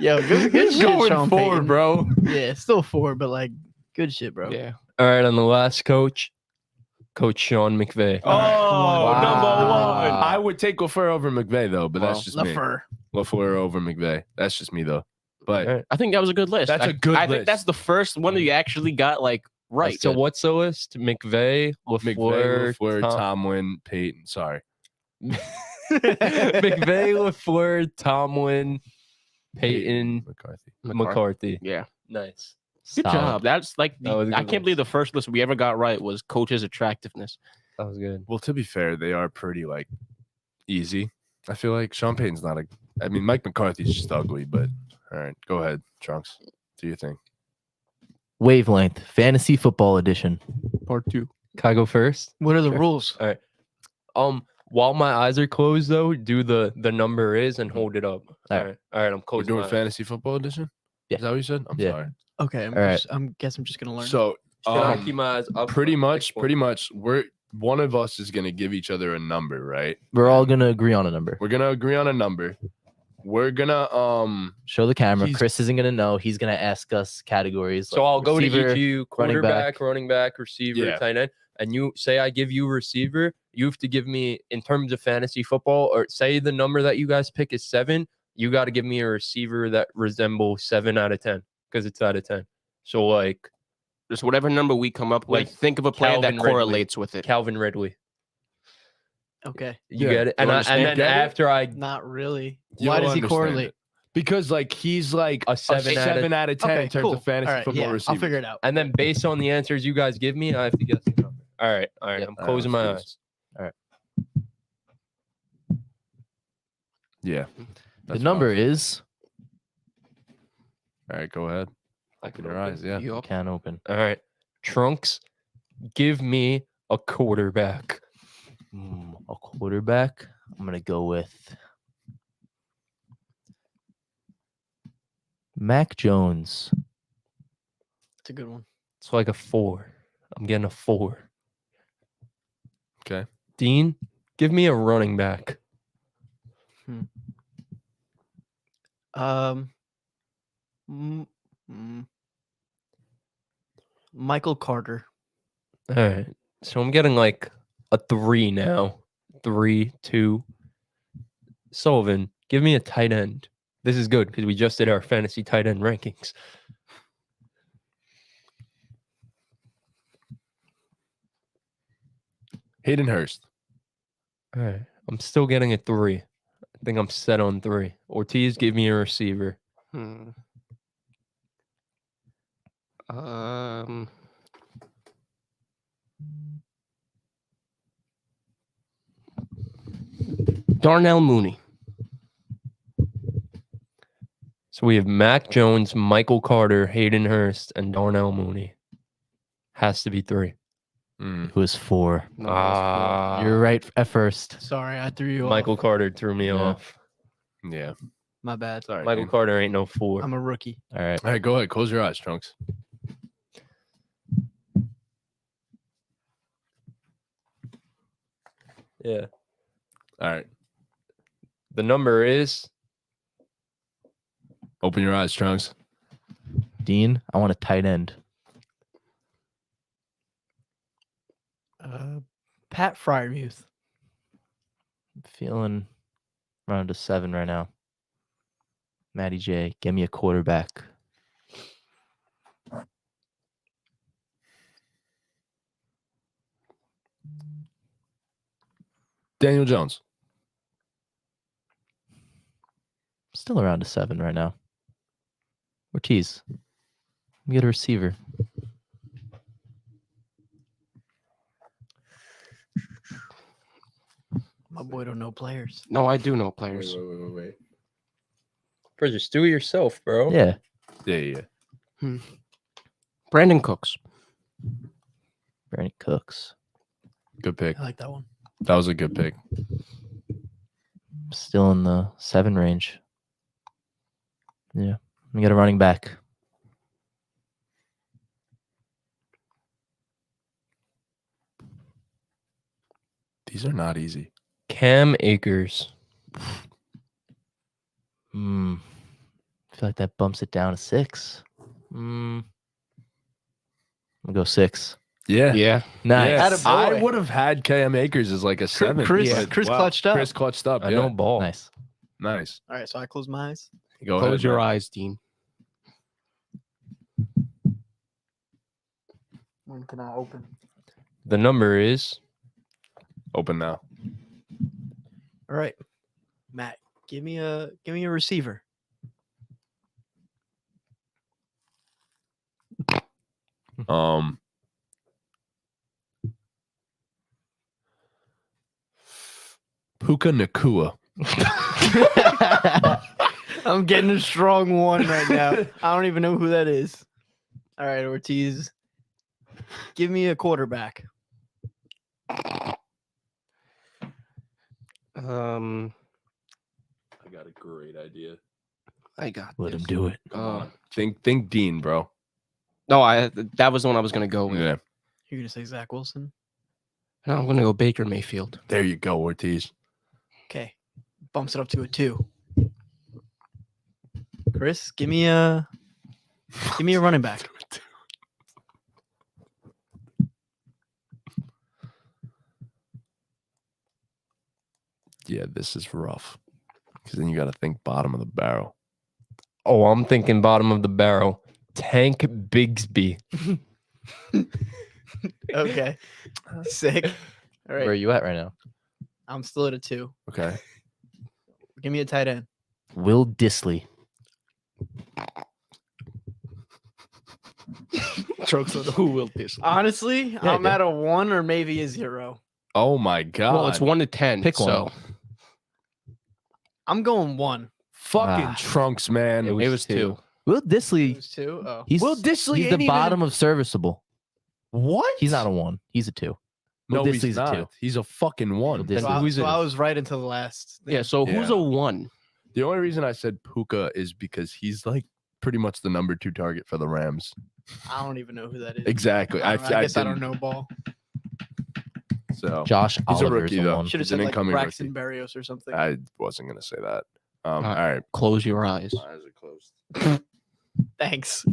Yo, good shit, Going Sean 4, Payton. bro. Yeah, still 4, but like good shit, bro. Yeah. All right, on the last coach, Coach Sean McVay. Oh, Wow. number 1. I would take LaFleur over McVay though, but that's Well, just me. LaFleur. LaFleur over McVay. That's just me though. But All right. I think that was a good list. That's a good I think list. that's the first one that you actually got like right. So what's the list? McVay, McVay, LaFleur, LaFleur, Tomlin, Payton. Sorry. McVay, LaFleur, Tomlin, Payton, McCarthy. McCarthy. Yeah. Nice. Good Solid. job. That's like That was a I good can't believe the first list we ever got right was coach's attractiveness. That was good. Well, to be fair, they are pretty like easy. I feel like Sean Payton's not a. I mean, Mike McCarthy's just ugly, but all right, go ahead, Trunks. Do you think? Wavelength Fantasy Football Edition. Part 2. Can I go first? What are the Sure. rules? While my eyes are closed though, do the number is and hold it up. All All right. All right, I'm We're closing doing my eyes. fantasy football edition. Yeah. Is that what you said? I'm Yeah. sorry. Okay, All right. I'm guess I'm just gonna learn. So, Should I keep my eyes up? pretty much, we're one of us is gonna give each other a number, right? We're all gonna agree on a number. We're gonna agree on a number. We're gonna Show the camera. He's- Chris isn't gonna know. He's gonna ask us categories. So like I'll go to receiver, each of you, running back. quarterback, running back, receiver, Yeah. tight end, and you say I give you receiver, you have to give me in terms of fantasy football, or say the number that you guys pick is 7. You got to give me a receiver that resembles 7 out of 10 because it's out of 10. So like Just whatever number we come up with, Like think of a player Calvin that Ridley. correlates with it. Calvin Ridley, Okay, you Yeah. get it, You and understand? then Get it? after I not really. you'll Why does he understand correlate? it. Because like he's like A a 7 7 out of- out of 10 Okay, in terms cool. of fantasy All right, football yeah, receivers. I'll figure it out. and then based on the answers you guys give me, I have to guess the number. All right, Yeah. I'm All right, closing my let's do eyes. Yeah. The That's number fine. is All right, go ahead. I Open your eyes, yeah. Yup. can't open. All right, Trunks, give me a quarterback. A quarterback. I'm gonna go with Mac Jones. It's a good one. It's like a 4. I'm getting a 4. Okay. Dean, give me a running back. Mm, mm. Michael Carter. All right. So I'm getting like a 3 now. 3, 2. Sullivan, give me a tight end. This is good because we just did our fantasy tight end rankings. Hayden Hurst. All right. I'm still getting a 3. I think I'm set on 3. Ortiz, give me a receiver. Darnell Mooney. So we have Mac Jones, Michael Carter, Hayden Hurst, and Darnell Mooney. Has to be 3. It was 4. No, that's You're right at first. Sorry, I threw you Michael off. Carter threw me Yeah. off. Yeah. My bad. Sorry. Michael Dean. Carter ain't no 4. I'm a rookie. All right. All right, go ahead. Close your eyes, Trunks. Yeah. All right. The number is Open your eyes, Trunks. Dean, I want a tight end. Pat Fryermuth. I'm feeling around a 7 right now. Matty J, give me a quarterback. Daniel Jones. Still around a 7 right now. Ortiz. Let me get a receiver. My boy don't know players. No, I do know players. Wait. Bridges, do it yourself, bro. Yeah. Yeah. Brandon Cooks. Brandon Cooks. Good pick. I like that one. That was a good pick. Still in the 7 range. Yeah. Let me get a running back. These are not easy. Cam Akers. I feel like that bumps it down to 6. I'm gonna go 6. Yeah. Yeah. Nice. Yeah. Attaboy. I would have had Cam Akers as like a 7. Chris but clutched up. Chris clutched up. I Yeah. know ball. Nice. Nice. All right, so I close my eyes. Go Close ahead. your man. eyes, Dean. When can I open? The number is Open now. All right, Matt, give me a receiver. Puka Nakua. I'm getting a strong one right now. I don't even know who that is. All right, Ortiz, give me a quarterback. I got a great idea. I got Let this. him do it. Think Dean, bro. No, that was the one I was gonna go with. Yeah. You're gonna say Zach Wilson? No, I'm gonna go Baker Mayfield. There you go, Ortiz. Okay, bumps it up to a 2. Chris, give me a running back. Yeah, this is rough. Because then you got to think bottom of the barrel. Oh, I'm thinking bottom of the barrel. Tank Bigsby. Okay, sick. All right, Where are you at right now? I'm still at a 2. Okay. Give me a tight end. Will Disley. Strokes on who will this? Honestly, I'm at a 1 or maybe a 0. Oh my God. Well, it's 1 to 10. Pick so one. I'm going 1. Fucking Ah. Trunks, man. It was 2. Will It Disley. was 2. Oh, He's Will Disley he's ain't the even- bottom of serviceable. What? He's not a 1. He's a 2. No, Will he's Disley's a not. 2. He's a fucking 1. Disley. so, I, Who's so it? I was right until the last. thing. Yeah. So who's Yeah. a 1? The only reason I said Puka is because he's like pretty much the number 2 target for the Rams. I don't even know who that is. Exactly. I guess I don't didn't- know ball. So Josh he's a Oliver's rookie, the though. one. Should have He's an said like incoming Braxton rookie. Berrios or something. I wasn't gonna say that. All Uh, right. Close your eyes. My eyes are closed. Thanks.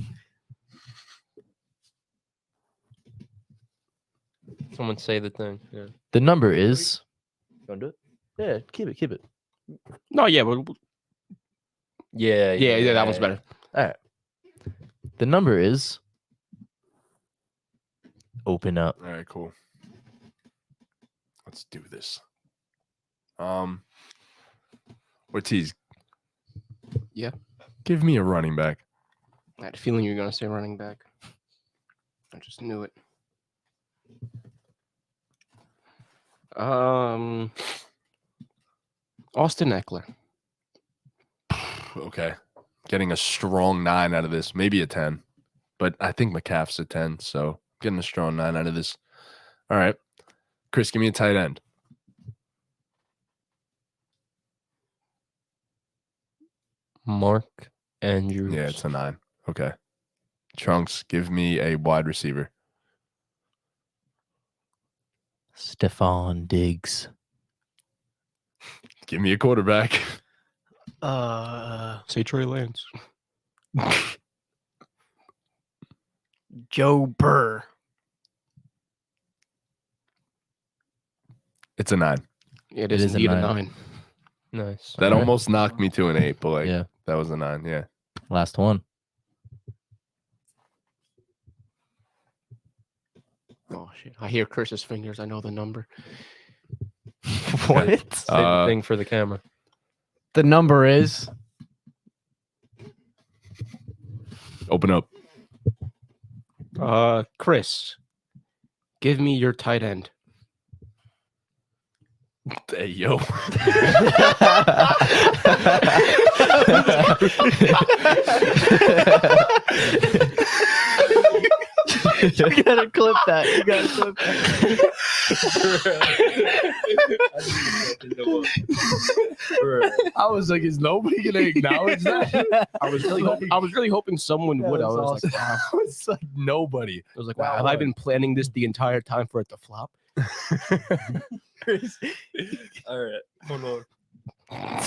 Someone say the thing. Yeah. The number is. You want to do it? Yeah, keep it. No, yeah, but Yeah. that one's better. All right. The number is. Open up. All right, cool. Let's do this. Ortiz. Yeah. Give me a running back. I had a feeling you were going to say running back. I just knew it. Austin Eckler. Okay. Getting a strong 9 out of this, maybe a 10. But I think McCaff's a 10, so getting a strong 9 out of this. All right. Chris, give me a tight end. Mark Andrews. Yeah, it's a 9. Okay. Trunks, give me a wide receiver. Stephon Diggs. Give me a quarterback. Say Trey Lance. Joe Burr. It's a 9. It is is a indeed a 9. 9. Nice. That Alright. almost knocked me to an 8, but like Yeah. that was a 9. Yeah. Last one. Oh, shit. I hear Chris's fingers. I know the number. What? Say the thing for the camera. The number is Open up. Chris, give me your tight end. Hey, yo. you gotta clip that. You gotta clip that. I was like, is nobody gonna acknowledge that? I was really hoping someone would. I was like, wow. It's like nobody. I was like, wow. Have I been planning this the entire time for it to flop? All right. Hold on.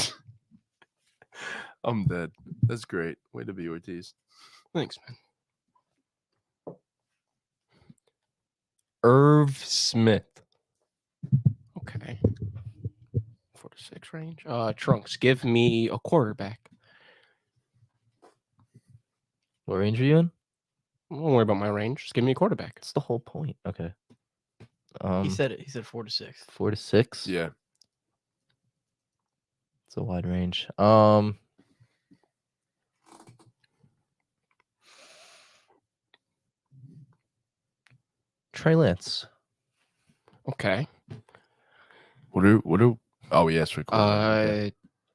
I'm dead. That's great. Way to be, Ortiz. Thanks, man. Irv Smith. Okay. 4 to 6 range. Trunks, give me a quarterback. What range are you in? Don't worry about my range. Just give me a quarterback. That's the whole point. Okay. He said it. He said 4 to 6. 4 to 6. Yeah. It's a wide range. Trey Lance. Okay. What do oh yes, we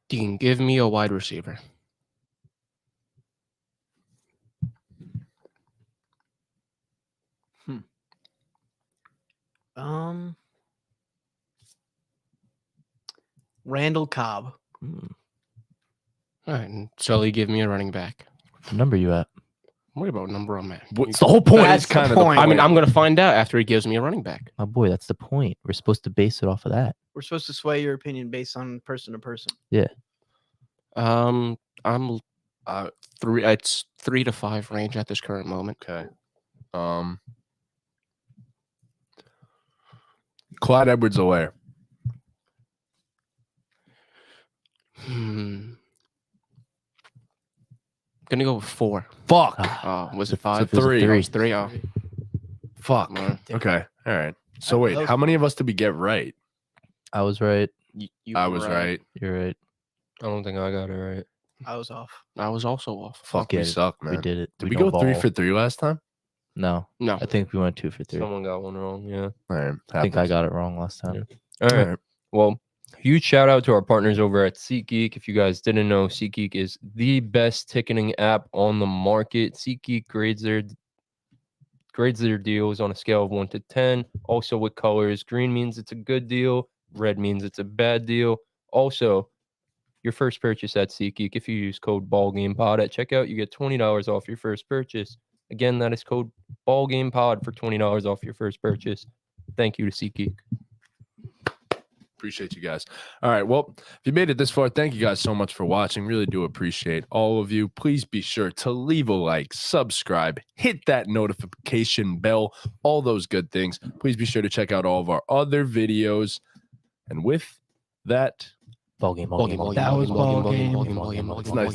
Dean, give me a wide receiver. Randall Cobb. Hmm. All right, and Sully, give me a running back. What number you at? What about number I'm at? What's the whole point? That's Is kind the of the point. I mean, I'm gonna find out after he gives me a running back. My boy, that's the point. We're supposed to base it off of that. We're supposed to sway your opinion based on person to person. I'm 3. It's 3 to 5 range at this current moment. Okay. Clyde Edwards-Helaire. Gonna go with 4. Fuck. Was it 5? It's a 3. It was 3. Oh, Fuck. man. Okay. All right. So I wait, love- how many of us did we get right? I was right. I were was right. You're right. I don't think I got it right. I was off. I was also off. Fuck, yeah, we suck, man. We did it. Did we don't go 3 ball. for 3 last time? No, No. I think we went 2 for 3. Someone got one wrong. Yeah. All right. I think I happens. got it wrong last time. All All right. right. Well, huge shout out to our partners over at SeatGeek. If you guys didn't know, SeatGeek is the best ticketing app on the market. SeatGeek grades their deals on a scale of 1 to 10. Also with colors, green means it's a good deal, red means it's a bad deal. Also, your first purchase at SeatGeek. If you use code BallGamePod at checkout, you get $20 off your first purchase. Again, that is code BallGamePod for $20 off your first purchase. Thank you to SeatGeek. Appreciate you guys. All right. Well, if you made it this far, thank you guys so much for watching. Really do appreciate all of you. Please be sure to leave a like, subscribe, hit that notification bell, all those good things. Please be sure to check out all of our other videos. And with that, Ball game. That was ball game. it's nice.